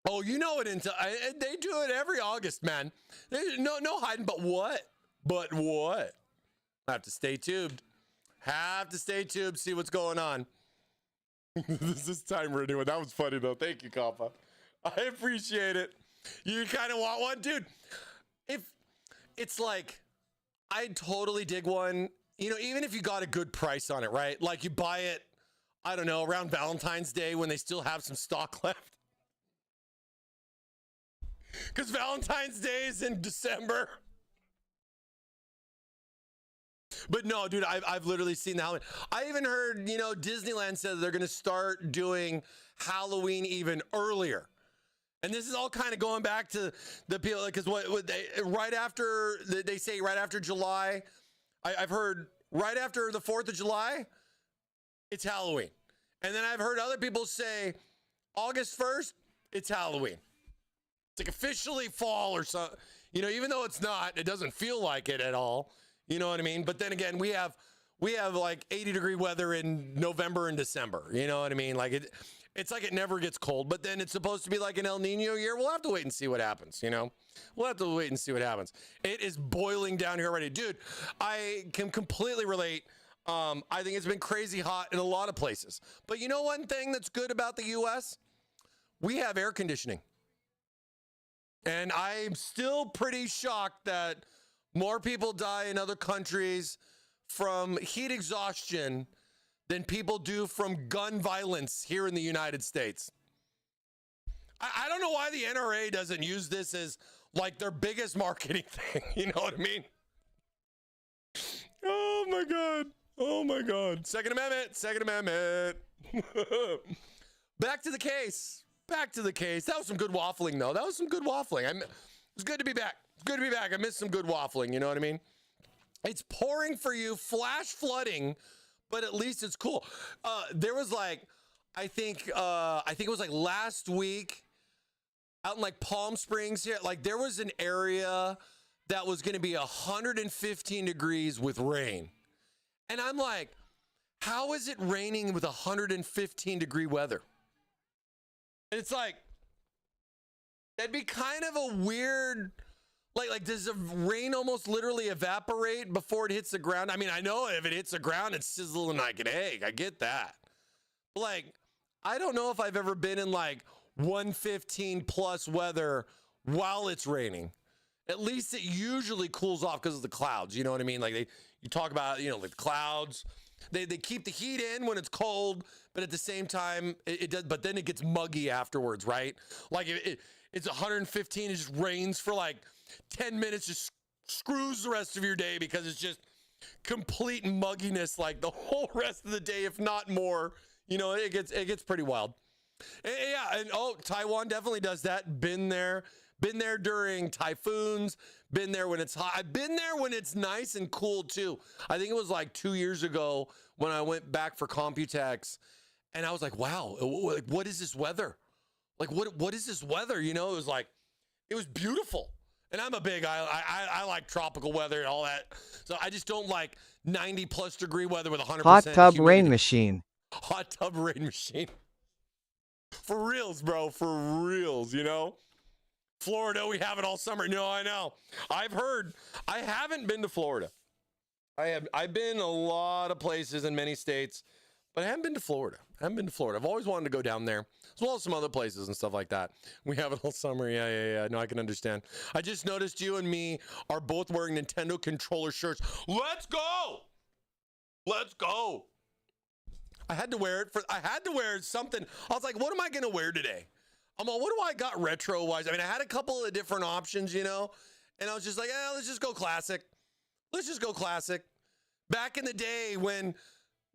Oh, you know it. They do it every August, man. No hiding. But what? But what? Have to stay tuned. Have to stay tuned. See what's going on. This is time we're doing. That was funny though. Thank you, Kappa. I appreciate it. You kind of want one, dude. If it's like, I totally dig one. You know, even if you got a good price on it, right? Like you buy it, I don't know, around Valentine's Day when they still have some stock left. Because Valentine's Day is in December. But no, dude, I've literally seen the Halloween. I even heard, you know, Disneyland said they're going to start doing Halloween even earlier. And this is all kind of going back to the people, because what they, right after, they say right after July, I've heard right after the 4th of July, it's Halloween. And then I've heard other people say August 1st, it's Halloween. It's like officially fall or something, you know, even though it's not, it doesn't feel like it at all. You know what I mean? But then again, we have like 80-degree weather in November and December. You know what I mean? Like it's like it never gets cold, but then it's supposed to be like an El Nino year. We'll have to wait and see what happens, you know? We'll have to wait and see what happens. It is boiling down here already. Dude, I can completely relate. I think it's been crazy hot in a lot of places. But you know one thing that's good about the U.S.? We have air conditioning. And I'm still pretty shocked that more people die in other countries from heat exhaustion than people do from gun violence here in the United States. I don't know why the NRA doesn't use this as like their biggest marketing thing. You know what I mean? Oh my God. Oh my God. Second Amendment. Second Amendment. Back to the case. Back to the case. That was some good waffling, though. That was some good waffling. It's good to be back. It's good to be back. I missed some good waffling. You know what I mean? It's pouring for you, flash flooding, but at least it's cool. There was like, I think it was like last week out in like Palm Springs here. Like there was an area that was going to be 115 degrees with rain. And I'm like, how is it raining with 115 degree weather? And it's like, that'd be kind of a weird, like does the rain almost literally evaporate before it hits the ground? I mean, I know if it hits the ground, it's sizzling like an egg. I get that. But like, I don't know if I've ever been in like 115 plus weather while it's raining. At least it usually cools off because of the clouds. You know what I mean? Like you talk about, you know, like the clouds. They keep the heat in when it's cold, but at the same time, it does. But then it gets muggy afterwards, right? Like it's 115, it just rains for like 10 minutes, just screws the rest of your day because it's just complete mugginess like the whole rest of the day, if not more. You know, it gets pretty wild. Yeah, and Taiwan definitely does that. Been there during typhoons, been there when it's hot. I've been there when it's nice and cool too. I think it was like 2 years ago when I went back for Computex and I was like, wow, what is this weather? Like, what is this weather? You know, it was beautiful. And I'm a big, I like tropical weather and all that. So I just don't like 90 plus degree weather with 100% Hot tub humidity. rain machine. Hot tub rain machine. For reals, bro. For reals, you know? Florida, we have it all summer. No, I know. I've heard. I haven't been to Florida. I've been a lot of places in many states, but I haven't been to Florida. I've always wanted to go down there, as well as some other places and stuff like that. We have it all summer. Yeah. No, I can understand. I just noticed you and me are both wearing Nintendo controller shirts. Let's go. Let's go. I had to wear something. I was like, what am I going to wear today? I'm like, what do I got retro-wise? I mean, I had a couple of different options, you know, and I was just like, let's just go classic. Let's just go classic. Back in the day when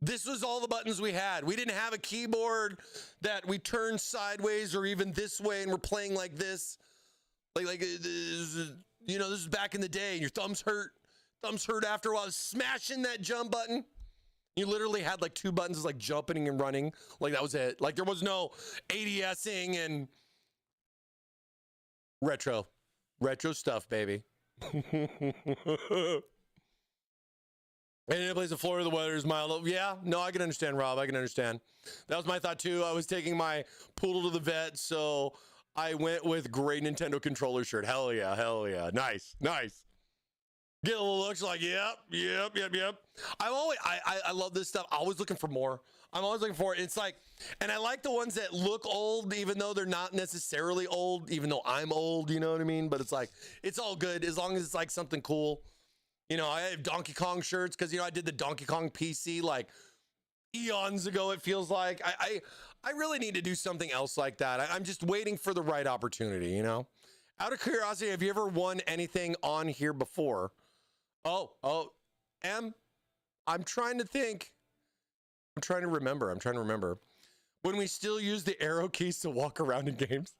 this was all the buttons we had. We didn't have a keyboard that we turned sideways or even this way and we're playing like this. Like you know, this is back in the day and your thumbs hurt. Thumbs hurt after a while. Smashing that jump button. You literally had like two buttons, like jumping and running. Like that was it. Like there was no ADSing and retro stuff, baby. And in a place of Florida, the weather is mild. Yeah, no, I can understand, Rob. I can understand. That was my thought too. I was taking my poodle to the vet, so I went with gray Nintendo controller shirt. Hell yeah, hell yeah. Nice, nice. Get a little looks like, yep. I love this stuff. Always looking for more. I'm always looking for it. It's like, and I like the ones that look old, even though they're not necessarily old, even though I'm old, you know what I mean? But it's like, it's all good as long as it's like something cool. You know, I have Donkey Kong shirts because, you know, I did the Donkey Kong PC like eons ago, it feels like. I really need to do something else like that. I'm just waiting for the right opportunity, you know? Out of curiosity, have you ever won anything on here before? Oh, I'm trying to think. I'm trying to remember. When we still use the arrow keys to walk around in games.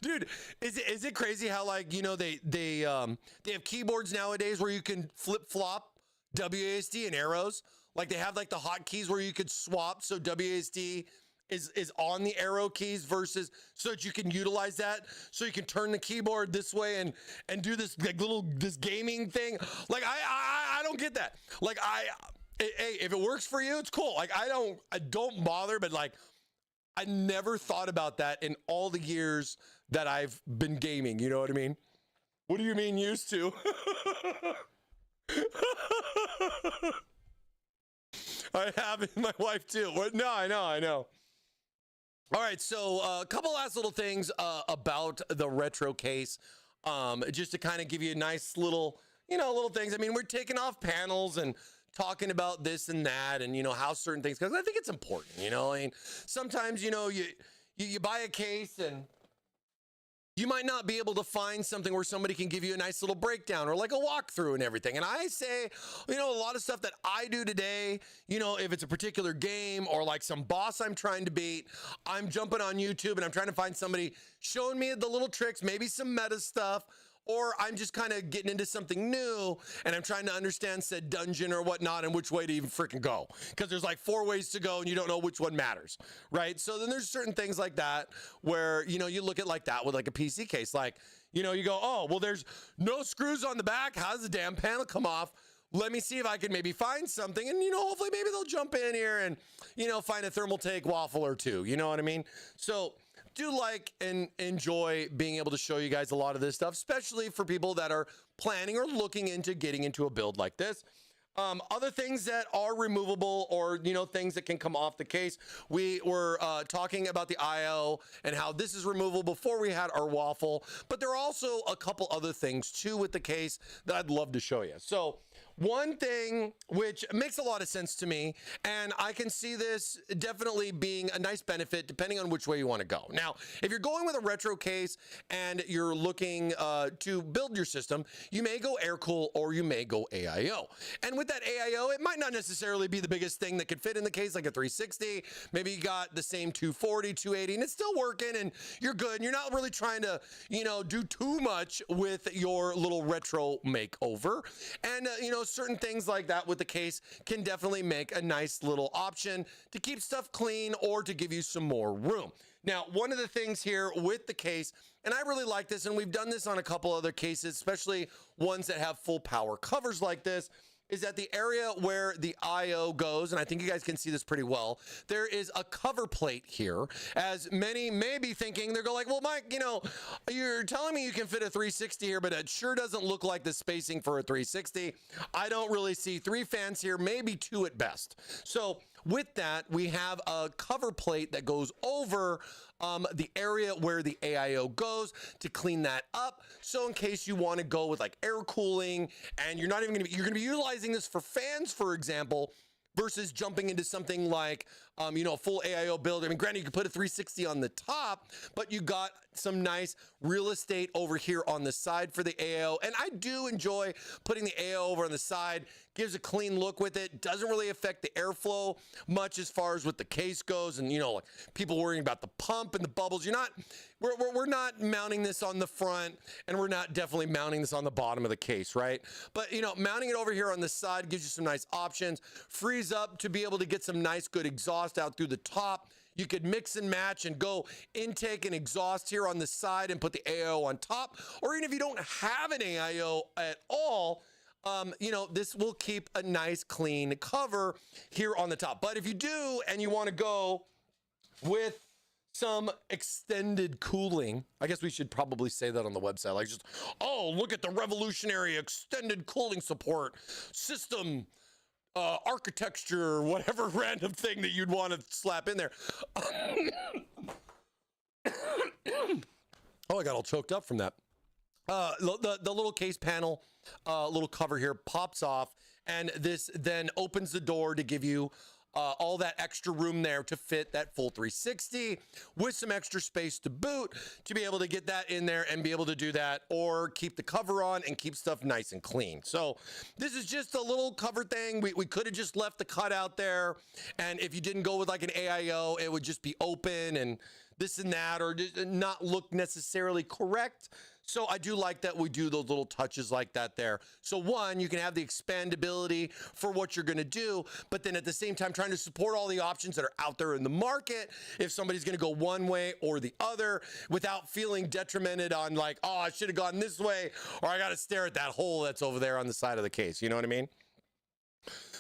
Dude, is it crazy how, like, you know, they have keyboards nowadays where you can flip flop WASD and arrows. Like they have like the hotkeys where you could swap, so WASD is on the arrow keys versus so that you can utilize that, so you can turn the keyboard this way and do this like this gaming thing. Like I don't get that. Like hey, if it works for you, it's cool. Like I don't bother, but like I never thought about that in all the years that I've been gaming. You know what I mean? What do you mean used to? I have it, my wife too. No, I know. All right, so a couple last little things about the retro case, just to kind of give you a nice little, you know, little things. I mean, we're taking off panels and talking about this and that, and you know how certain things, because I think it's important. You know, I mean, sometimes you know you buy a case and you might not be able to find something where somebody can give you a nice little breakdown or like a walkthrough and everything. And I say, you know, a lot of stuff that I do today, you know, if it's a particular game or like some boss I'm trying to beat, I'm jumping on YouTube and I'm trying to find somebody showing me the little tricks, maybe some meta stuff, or I'm just kind of getting into something new and I'm trying to understand said dungeon or whatnot and which way to even freaking go. Because there's like 4 ways to go and you don't know which one matters, right? So then there's certain things like that where, you know, you look at like that with like a PC case. Like, you know, you go, oh, well, there's no screws on the back. How does the damn panel come off? Let me see if I can maybe find something. And, you know, hopefully maybe they'll jump in here and, you know, find a Thermaltake waffle or two. You know what I mean? So do like and enjoy being able to show you guys a lot of this stuff, especially for people that are planning or looking into getting into a build like this. Other things that are removable or, you know, things that can come off the case. We were talking about the IO and how this is removable before we had our waffle, but there are also a couple other things too with the case that I'd love to show you. So one thing which makes a lot of sense to me, and I can see this definitely being a nice benefit depending on which way you want to go. Now, if you're going with a retro case and you're looking to build your system, you may go air cool or you may go AIO. And with that AIO, it might not necessarily be the biggest thing that could fit in the case, like a 360. Maybe you got the same 240, 280, and it's still working and you're good. And you're not really trying to, you know, do too much with your little retro makeover. And, you know, certain things like that with the case can definitely make a nice little option to keep stuff clean or to give you some more room. Now, one of the things here with the case, and I really like this, and we've done this on a couple other cases, especially ones that have full power covers like this, is that the area where the IO goes, and I think you guys can see this pretty well, there is a cover plate here. As many may be thinking, they're going like, well, Mike, you know, you're telling me you can fit a 360 here, but it sure doesn't look like the spacing for a 360. I don't really see 3 fans here, maybe 2 at best. So with that, we have a cover plate that goes over the area where the AIO goes to clean that up. So in case you want to go with like air cooling and you're not even going to be, you're going to be utilizing this for fans, for example, versus jumping into something like, you know, a full AIO build. I mean, granted, you could put a 360 on the top, but you got some nice real estate over here on the side for the AIO. And I do enjoy putting the AIO over on the side. Gives a clean look with it. Doesn't really affect the airflow much as far as with the case goes. And, you know, like people worrying about the pump and the bubbles. We're not mounting this on the front, and we're not definitely mounting this on the bottom of the case, right? But, you know, mounting it over here on the side gives you some nice options. Frees up to be able to get some nice, good exhaust out through the top. You could mix and match and go intake and exhaust here on the side and put the AIO on top. Or even if you don't have an AIO at all, you know, this will keep a nice clean cover here on the top. But if you do and you want to go with some extended cooling, I guess we should probably say that on the website, like just, oh, look at the revolutionary extended cooling support system, architecture, whatever random thing that you'd want to slap in there. Oh, I got all choked up from that. The little case panel, little cover here pops off, and this then opens the door to give you all that extra room there to fit that full 360 with some extra space to boot to be able to get that in there and be able to do that, or keep the cover on and keep stuff nice and clean. So this is just a little cover thing. We could have just left the cut out there, and if you didn't go with like an AIO, it would just be open and this and that, or just not look necessarily correct. So I do like that we do those little touches like that there. So one, you can have the expandability for what you're gonna do, but then at the same time trying to support all the options that are out there in the market if somebody's gonna go one way or the other without feeling detrimented on like, oh, I should have gone this way, or I gotta stare at that hole that's over there on the side of the case. You know what I mean?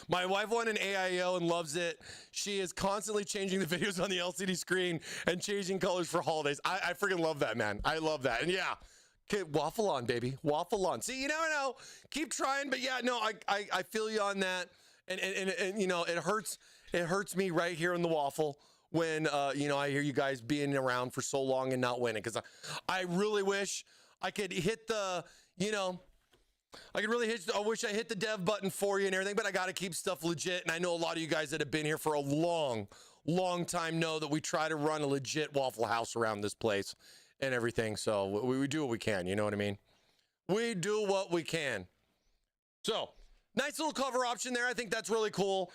My wife won an AIO and loves it. She is constantly changing the videos on the LCD screen and changing colors for holidays. I freaking love that, man. I love that. And yeah, okay, waffle on, baby. Waffle on. See, you never know. Keep trying, but yeah, no, I feel you on that. And you know, it hurts me right here in the waffle when you know, I hear you guys being around for so long and not winning, because I really wish I could hit the, you know, I wish I hit the dev button for you and everything, but I got to keep stuff legit. And I know a lot of you guys that have been here for a long time know that we try to run a legit Waffle House around this place and everything. So we do what we can. You know what I mean? We do what we can. So nice little cover option there. I think that's really cool.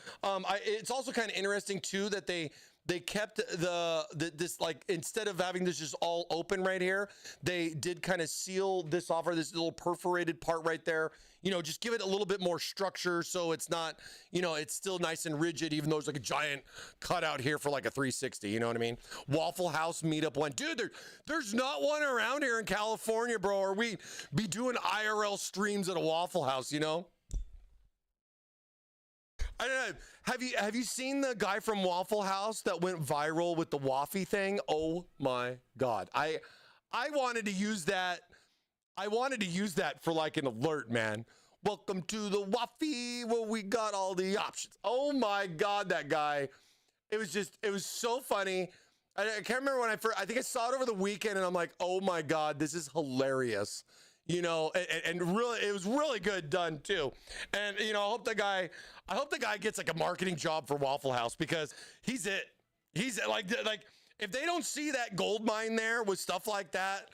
It's also kind of interesting too that they kept this, like, instead of having this just all open right here, they did kind of seal this off, or this little perforated part right there, you know, just give it a little bit more structure so it's not, you know, it's still nice and rigid, even though there's like a giant cutout here for like a 360, you know what I mean? Waffle House meetup one. Dude, there's not one around here in California, bro, or we be doing IRL streams at a Waffle House, you know? I don't know. Have you seen the guy from Waffle House that went viral with the Waffy thing? Oh my God. I wanted to use that. I wanted to use that for like an alert, man. Welcome to the Waffy, where we got all the options. Oh my God, that guy. It was so funny. I can't remember when I think I saw it over the weekend, and I'm like, oh my God, this is hilarious. You know, and really, it was really good done too. And you know, I hope the guy gets like a marketing job for Waffle House, because he's like if they don't see that gold mine there with stuff like that,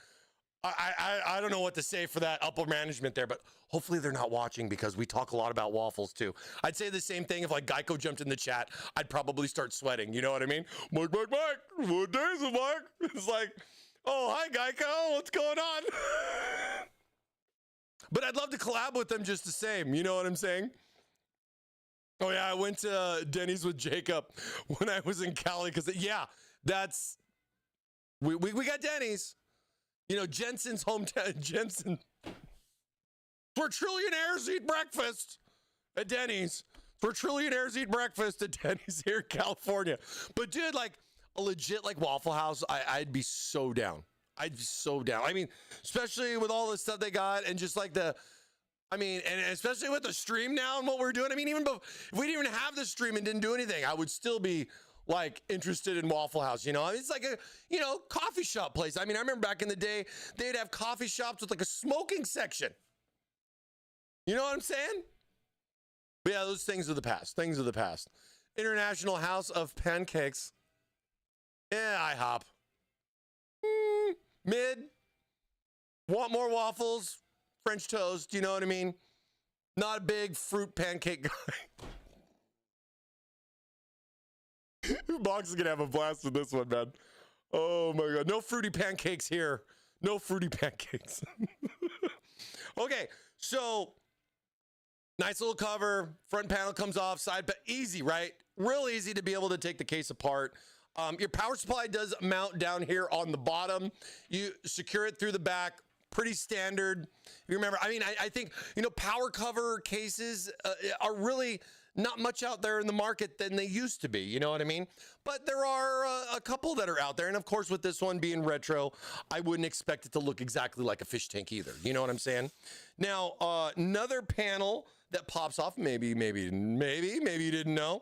I don't know what to say for that upper management there. But hopefully they're not watching, because we talk a lot about waffles too. I'd say the same thing if like Geico jumped in the chat. I'd probably start sweating. You know what I mean? Mike, what day is it, Mike? It's like, oh, hi Geico, what's going on? But I'd love to collab with them just the same. You know what I'm saying? Oh yeah, I went to Denny's with Jacob when I was in Cali, because yeah, that's we got Denny's. You know, Jensen's hometown. Jensen, where trillionaires eat breakfast at Denny's. For trillionaires eat breakfast at Denny's here in California. But dude, like a legit like Waffle House, I'd be so down. I'd be so down. I mean, especially with all the stuff they got, and just like and especially with the stream now and what we're doing. I mean, even if we didn't even have the stream and didn't do anything, I would still be like interested in Waffle House. You know, it's like a, you know, coffee shop place. I mean, I remember back in the day, they'd have coffee shops with like a smoking section. You know what I'm saying? But yeah, those things are the past. Things of the past. International House of Pancakes. Yeah, IHOP. Mid. Want more waffles, French toast, you know what I mean? Not a big fruit pancake guy. Box is gonna have a blast with this one, man. Oh my God. No fruity pancakes here. No fruity pancakes. Okay, so nice little cover. Front panel comes off, side, but easy, right? Real easy to be able to take the case apart. Your power supply does mount down here on the bottom. You secure it through the back pretty standard. You remember, I mean, I think, you know, power cover cases are really not much out there in the market than they used to be, you know what I mean? But there are a couple that are out there. And of course, with this one being retro, I wouldn't expect it to look exactly like a fish tank either. You know what I'm saying? Now, another panel that pops off, maybe you didn't know.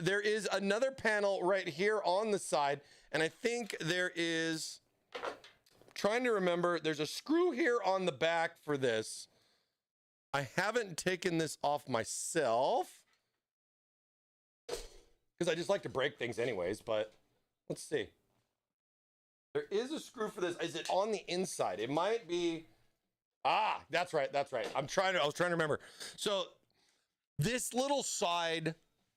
There is another panel right here on the side. And I think there is, trying to remember, there's a screw here on the back for this. I haven't taken this off myself because I just like to break things anyways, but let's see. There is a screw for this. Is it on the inside? It might be. Ah, that's right. That's right. I was trying to remember. So this little side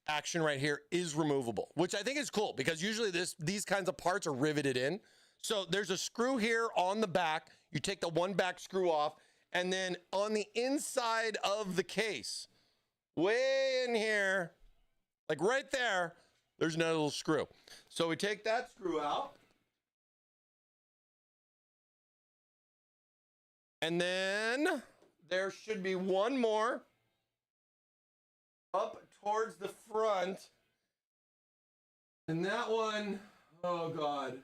action right here is removable, which I think is cool because usually these kinds of parts are riveted in. So there's a screw here on the back. You take the one back screw off, and then on the inside of the case, way in here, like right there, there's another little screw. So we take that screw out. And then there should be one more up towards the front. And that one, oh God.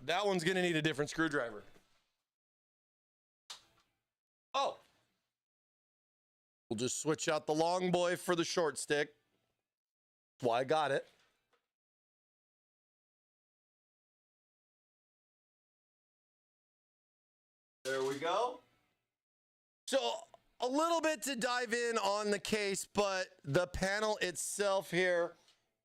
That one's gonna need a different screwdriver. Oh. We'll just switch out the long boy for the short stick. That's why I got it. There we go. So a little bit to dive in on the case, but the panel itself here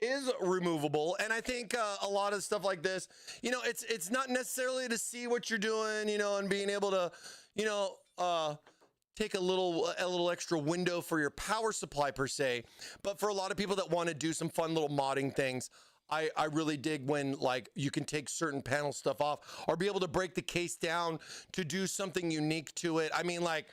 is removable. And I think a lot of stuff like this, you know, it's not necessarily to see what you're doing, you know, and being able to, you know, take a little extra window for your power supply per se. But for a lot of people that want to do some fun little modding things, I really dig when like you can take certain panel stuff off or be able to break the case down to do something unique to it. I mean, like,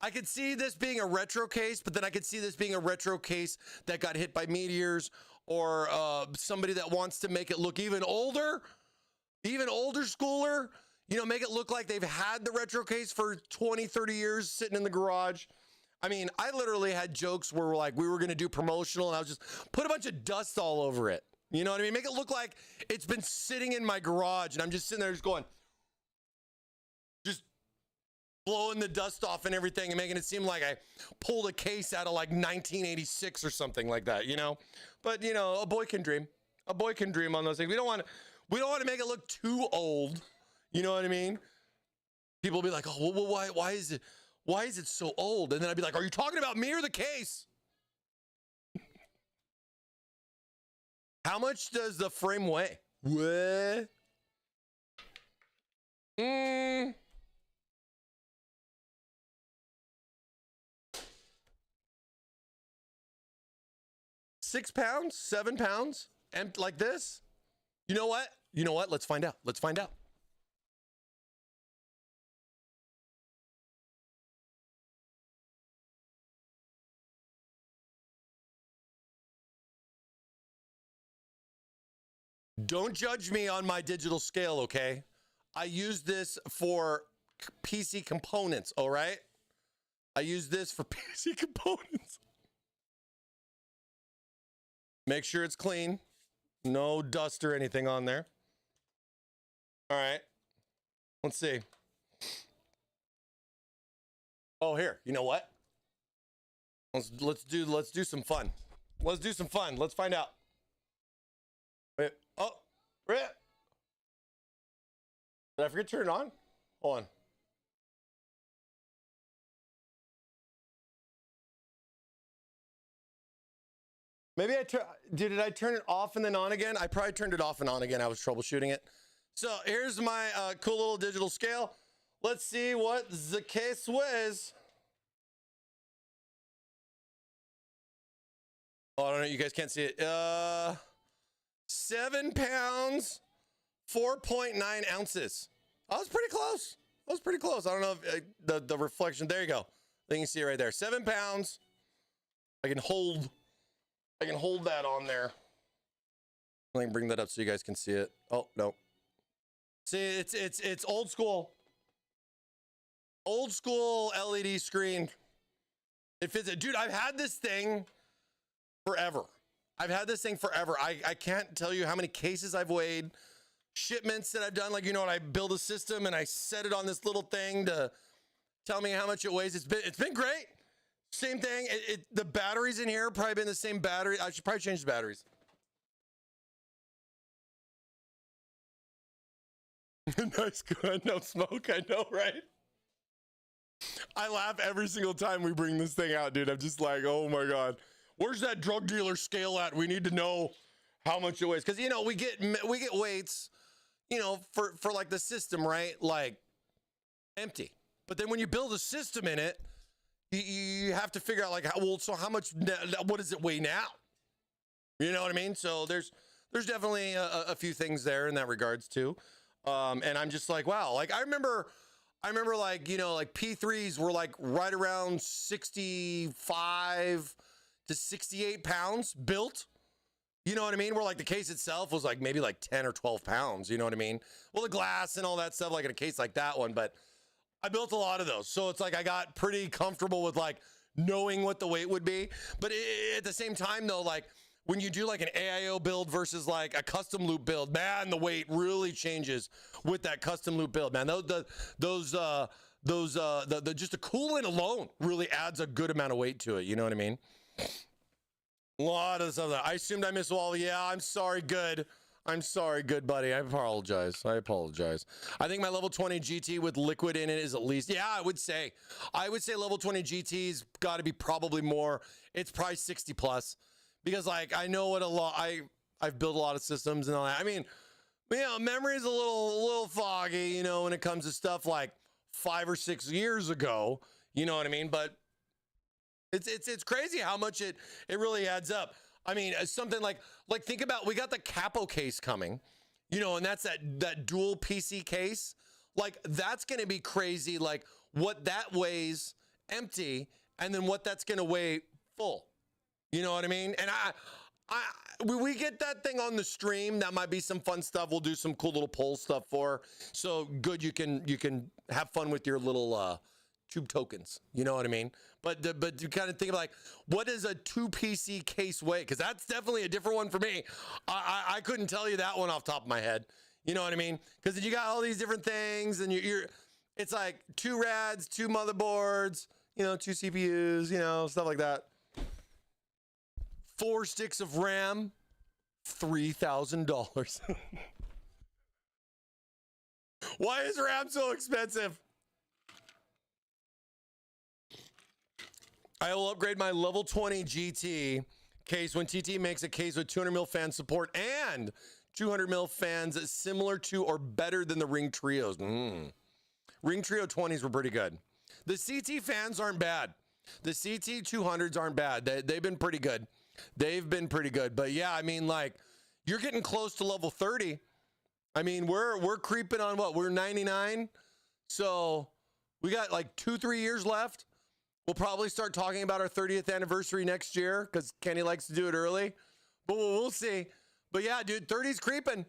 I could see this being a retro case, but then I could see this being a retro case that got hit by meteors, or somebody that wants to make it look even older schooler, you know, make it look like they've had the retro case for 20, 30 years sitting in the garage. I mean, I literally had jokes where like we were going to do promotional and I was just put a bunch of dust all over it. You know what I mean? Make it look like it's been sitting in my garage and I'm just sitting there just going, just blowing the dust off and everything and making it seem like I pulled a case out of like 1986 or something like that, you know? But, you know, a boy can dream. A boy can dream on those things. We don't want to make it look too old. You know what I mean? People will be like, oh, well, why is it so old? And then I'd be like, are you talking about me or the case? How much does the frame weigh? What? 6 pounds, 7 pounds, and like this? You know what? Let's find out. Don't judge me on my digital scale, okay? I use this for PC components, all right? I use this for PC components. Make sure it's clean. No dust or anything on there. All right. Let's see. Oh, here. You know what? Let's do some fun. Let's find out. Wait. Oh, Rick. Did I forget to turn it on? Hold on. Maybe did I turn it off and then on again? I probably turned it off and on again. I was troubleshooting it. So here's my cool little digital scale. Let's see what the case weighs. Oh, I don't know. You guys can't see it. 7 pounds, 4.9 ounces. I was pretty close. I don't know if the reflection. There you go. I think you can see it right there. 7 pounds. I can hold that on there. I can bring that up so you guys can see it. Oh, no. See, it's old school. Old school LED screen. It fits it. Dude, I've had this thing forever. I can't tell you how many cases I've weighed, shipments that I've done. Like, you know what? I build a system and I set it on this little thing to tell me how much it weighs. It's been great. Same thing. The batteries in here probably been the same battery. I should probably change the batteries. Nice, good. No smoke. I know, right? I laugh every single time we bring this thing out, dude. I'm just like, oh my God. Where's that drug dealer scale at? We need to know how much it weighs. Because, you know, we get weights, you know, for like the system, right? Like empty. But then when you build a system in it, you have to figure out like, how much, what does it weigh now? You know what I mean? So there's definitely a few things there in that regards too. And I'm just like, wow. Like I remember like, you know, like P3s were like right around 65 to 68 pounds built. You know what I mean? Where like the case itself was like maybe like 10 or 12 pounds. You know what I mean? Well, the glass and all that stuff, like in a case like that one, but I built a lot of those. So it's like I got pretty comfortable with like knowing what the weight would be. But at the same time though, like when you do like an AIO build versus like a custom loop build, man, the weight really changes with that custom loop build, man. Just the coolant alone really adds a good amount of weight to it. You know what I mean? A lot of stuff. I assumed I missed Wally. Yeah, I'm sorry. Good. I'm sorry. Good, buddy. I apologize. I think my level 20 GT with liquid in it is at least, yeah, I would say level 20 GT's got to be probably more. It's probably 60 plus because like I know what I've built a lot of systems and all that. I mean, you know, memory is a little foggy, you know, when it comes to stuff like 5 or 6 years ago, you know what I mean? But it's crazy how much it really adds up. I mean, something like think about, we got the capo case coming, you know, and that's that dual PC case. Like that's going to be crazy. Like what that weighs empty and then what that's going to weigh full. You know what I mean? And we get that thing on the stream. That might be some fun stuff. We'll do some cool little poll stuff for. So good. You can have fun with your little, tube tokens, you know what I mean? But you kind of think of like, what is a 2 PC case weigh? Because that's definitely a different one for me. I couldn't tell you that one off the top of my head. You know what I mean? Because you got all these different things, and it's like 2 RADs, 2 motherboards, you know, 2 CPUs, you know, stuff like that. 4 sticks of RAM, $3,000. Why is RAM so expensive? I will upgrade my level 20 GT case when TT makes a case with 200 mil fan support and 200 mil fans similar to or better than the Ring Trios. Ring Trio 20s were pretty good. The CT fans aren't bad. The CT 200s aren't bad. They've been pretty good. But yeah, I mean, like, you're getting close to level 30. I mean, we're creeping on what? We're 99. So we got like 2-3 years left. We'll probably start talking about our 30th anniversary next year because Kenny likes to do it early. But we'll see. But yeah, dude, 30's creeping.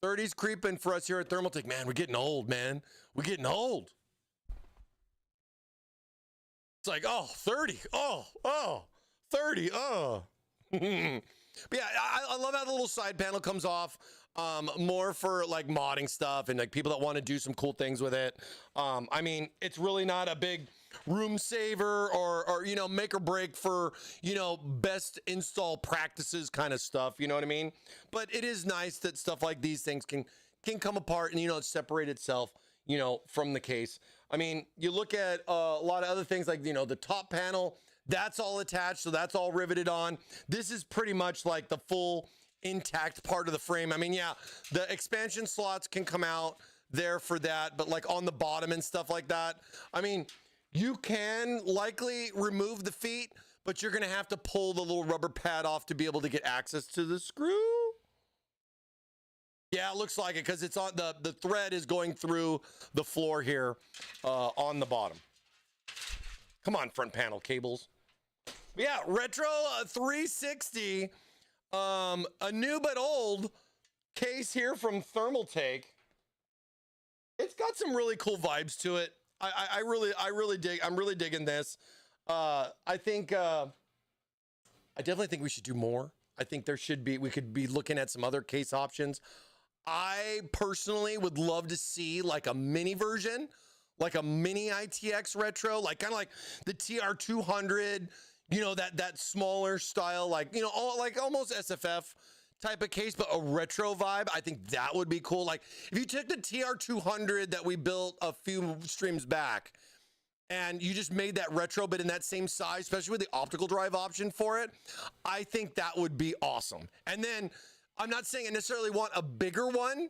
30's creeping for us here at Thermaltake. Man, we're getting old, man. We're getting old. It's like, oh, 30. Oh, 30. Oh. But yeah, I love how the little side panel comes off. More for like modding stuff and like people that want to do some cool things with it. I mean, it's really not a big room saver or you know, make or break for, you know, best install practices kind of stuff, you know what I mean? But it is nice that stuff like these things can come apart and, you know, separate itself, you know, from the case. I mean, you look at a lot of other things like, you know, the top panel, that's all attached, so that's all riveted on. This is pretty much like the full intact part of the frame. I mean, yeah, the expansion slots can come out there for that, but like on the bottom and stuff like that, I mean, you can likely remove the feet, but you're gonna have to pull the little rubber pad off to be able to get access to the screw. Yeah, it looks like it because it's on the thread is going through the floor here on the bottom. Come on, front panel cables. Yeah, Retro 360, a new but old case here from Thermaltake. it's got some really cool vibes to it. I really dig. I'm really digging this. I definitely think we should do more. I think we could be looking at some other case options. I personally would love to see like a mini version, like a mini ITX retro, like kind of like the TR200, you know, that smaller style, like, you know, like almost SFF type of case, but a retro vibe. I think that would be cool. Like if you took the TR200 that we built a few streams back and you just made that retro, but in that same size, especially with the optical drive option for it, I think that would be awesome. And then I'm not saying I necessarily want a bigger one,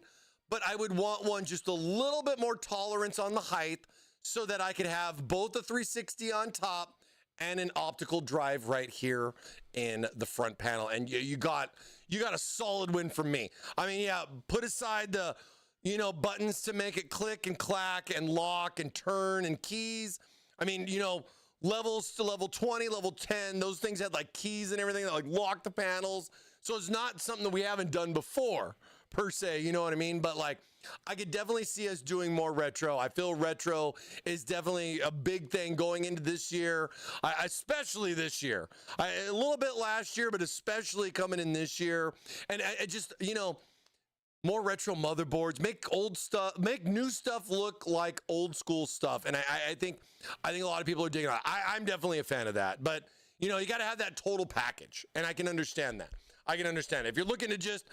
but I would want one just a little bit more tolerance on the height so that I could have both the 360 on top and an optical drive right here in the front panel. And you got a solid win from me. I mean, yeah, put aside the, you know, buttons to make it click and clack and lock and turn and keys. I mean, you know, levels to level 20, level 10, those things had like keys and everything that like lock the panels. So it's not something that we haven't done before per se, you know what I mean? But like, I could definitely see us doing more retro. I feel retro is definitely a big thing going into this year, especially this year. A little bit last year, but especially coming in this year. And I just, you know, more retro motherboards, make new stuff look like old school stuff. And I think a lot of people are digging it. I'm definitely a fan of that. But, you know, you got to have that total package. And I can understand that. I can understand it. If you're looking to just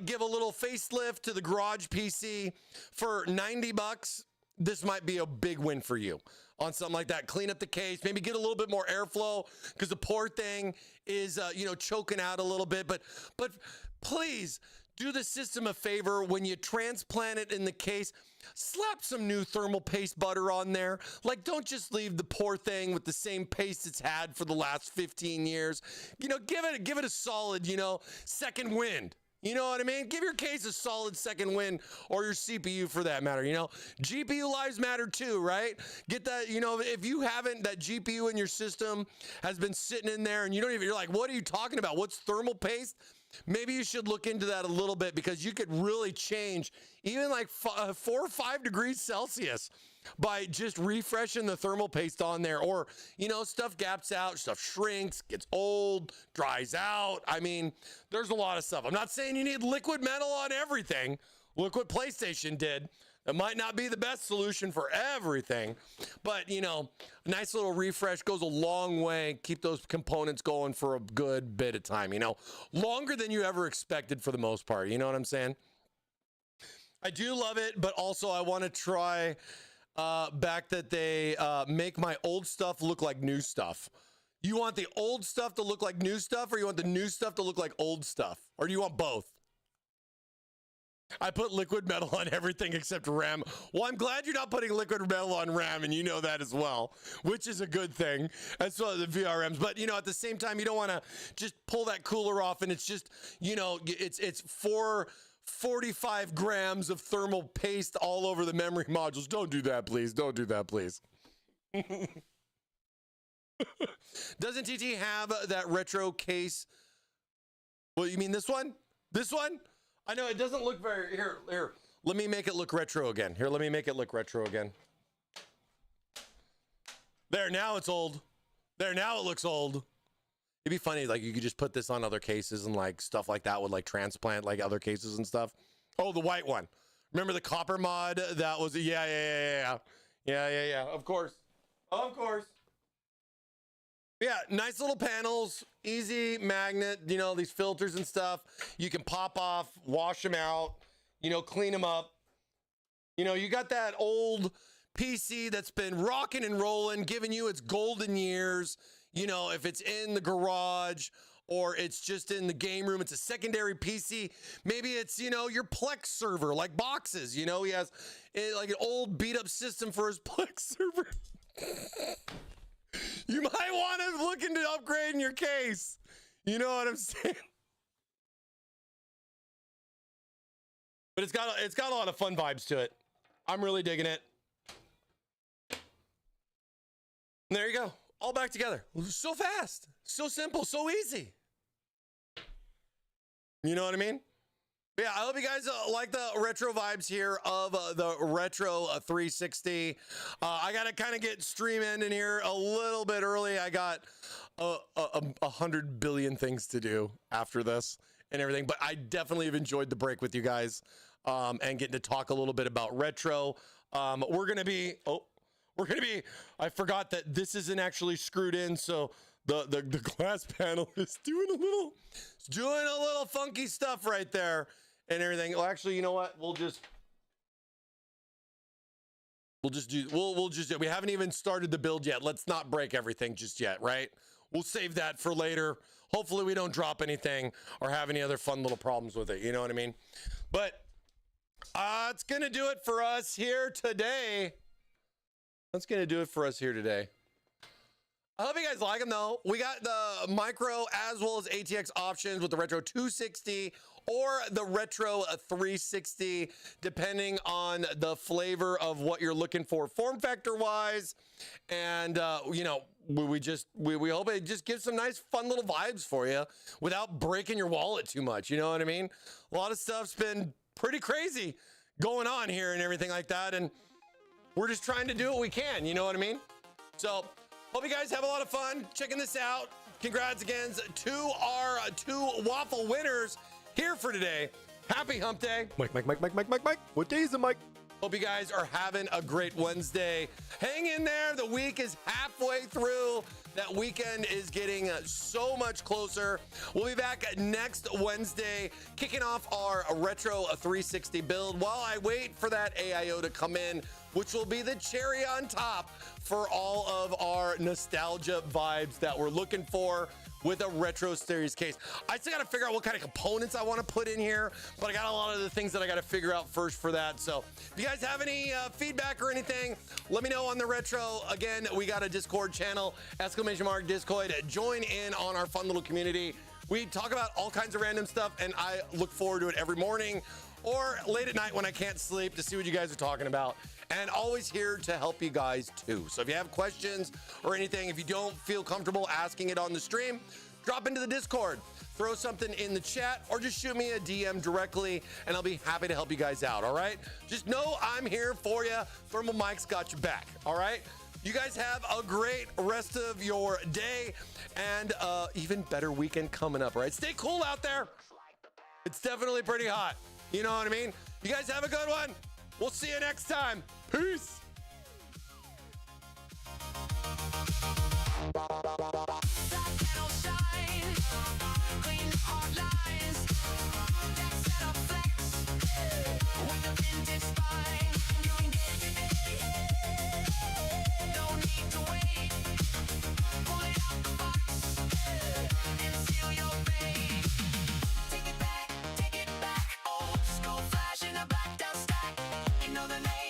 give a little facelift to the garage PC for $90, this might be a big win for you on something like that. Clean up the case, maybe get a little bit more airflow because the poor thing is, you know, choking out a little bit. But please do the system a favor when you transplant it in the case. Slap some new thermal paste butter on there. Like, don't just leave the poor thing with the same paste it's had for the last 15 years. You know, give it a solid, you know, second wind. You know what I mean? Give your case a solid second wind, or your CPU for that matter. You know, GPU lives matter too, right? Get that, you know, if you haven't, that GPU in your system has been sitting in there and you're like, what are you talking about? What's thermal paste? Maybe you should look into that a little bit because you could really change even like 4 or 5 degrees Celsius by just refreshing the thermal paste on there. Or, you know, stuff gaps out, stuff shrinks, gets old, dries out. I mean, there's a lot of stuff. I'm not saying you need liquid metal on everything. Look what PlayStation did. It might not be the best solution for everything, but, you know, a nice little refresh goes a long way. Keep those components going for a good bit of time, you know, longer than you ever expected for the most part. You know what I'm saying? I do love it, but also I want to try back that they make my old stuff look like new stuff. You want the old stuff to look like new stuff, or you want the new stuff to look like old stuff? Or do you want both? I put liquid metal on everything except RAM. Well, I'm glad you're not putting liquid metal on RAM, and you know that as well, which is a good thing, as well as the VRMs. But, you know, at the same time, you don't want to just pull that cooler off, and it's just, you know, it's 45 grams of thermal paste all over the memory modules. Don't do that, please. Don't do that, please. Doesn't TT have that retro case? Well, you mean this one? This one? I know it doesn't look very, here, let me make it look retro again. Here, let me make it look retro again. There, now it's old. There, now it looks old. It'd be funny, like you could just put this on other cases and like stuff like that would like transplant like other cases and stuff. Oh, the white one. Remember the copper mod? That was, yeah. Of course. Yeah, nice little panels, easy magnet, you know, these filters and stuff. You can pop off, wash them out, you know, clean them up. You know, you got that old PC that's been rocking and rolling, giving you its golden years. You know, if it's in the garage or it's just in the game room, it's a secondary PC. Maybe it's, you know, your Plex server, like boxes. You know, he has like an old beat up system for his Plex server. You might want to look into upgrading your case. You know what I'm saying? But it's got a lot of fun vibes to it. I'm really digging it. And there you go. All back together. So fast. So simple. So easy. You know what I mean? Yeah, I hope you guys like the retro vibes here of the Retro 360. I got to kind of get stream in here a little bit early. I got 100 billion things to do after this and everything, but I definitely have enjoyed the break with you guys and getting to talk a little bit about retro. We're going to be, I forgot that this isn't actually screwed in, so the glass panel is doing a little funky stuff right there. And everything. Well, actually, you know what? We'll just do. We haven't even started the build yet. Let's not break everything just yet, right? We'll save that for later. Hopefully, we don't drop anything or have any other fun little problems with it. You know what I mean? But it's gonna do it for us here today. That's gonna do it for us here today. I hope you guys like them though. We got the micro as well as ATX options with the Retro 260 or the Retro 360, depending on the flavor of what you're looking for form factor wise. And, you know, we hope it just gives some nice fun little vibes for you without breaking your wallet too much. You know what I mean? A lot of stuff's been pretty crazy going on here and everything like that. And we're just trying to do what we can. You know what I mean? So hope you guys have a lot of fun checking this out. Congrats again to our 2 Waffle winners here for today. Happy hump day. Mike. What day is it, Mike? Hope you guys are having a great Wednesday. Hang in there. The week is halfway through. That weekend is getting so much closer. We'll be back next Wednesday, kicking off our Retro 360 build while I wait for that AIO to come in, which will be the cherry on top for all of our nostalgia vibes that we're looking for with a Retro Series case. I still got to figure out what kind of components I want to put in here, but I got a lot of the things that I got to figure out first for that. So if you guys have any feedback or anything, let me know on the Retro. Again, we got a Discord channel, !Discord. Join in on our fun little community. We talk about all kinds of random stuff, and I look forward to it every morning or late at night when I can't sleep to see what you guys are talking about. And always here to help you guys too. So if you have questions or anything, if you don't feel comfortable asking it on the stream, drop into the Discord, throw something in the chat, or just shoot me a DM directly, and I'll be happy to help you guys out, all right? Just know I'm here for you. ThermalMike's got your back, all right? You guys have a great rest of your day and even better weekend coming up, all right? Stay cool out there. It's definitely pretty hot. You know what I mean? You guys have a good one. We'll see you next time. Peace. Take it back, old school flash in a blacked out stack. You know the name.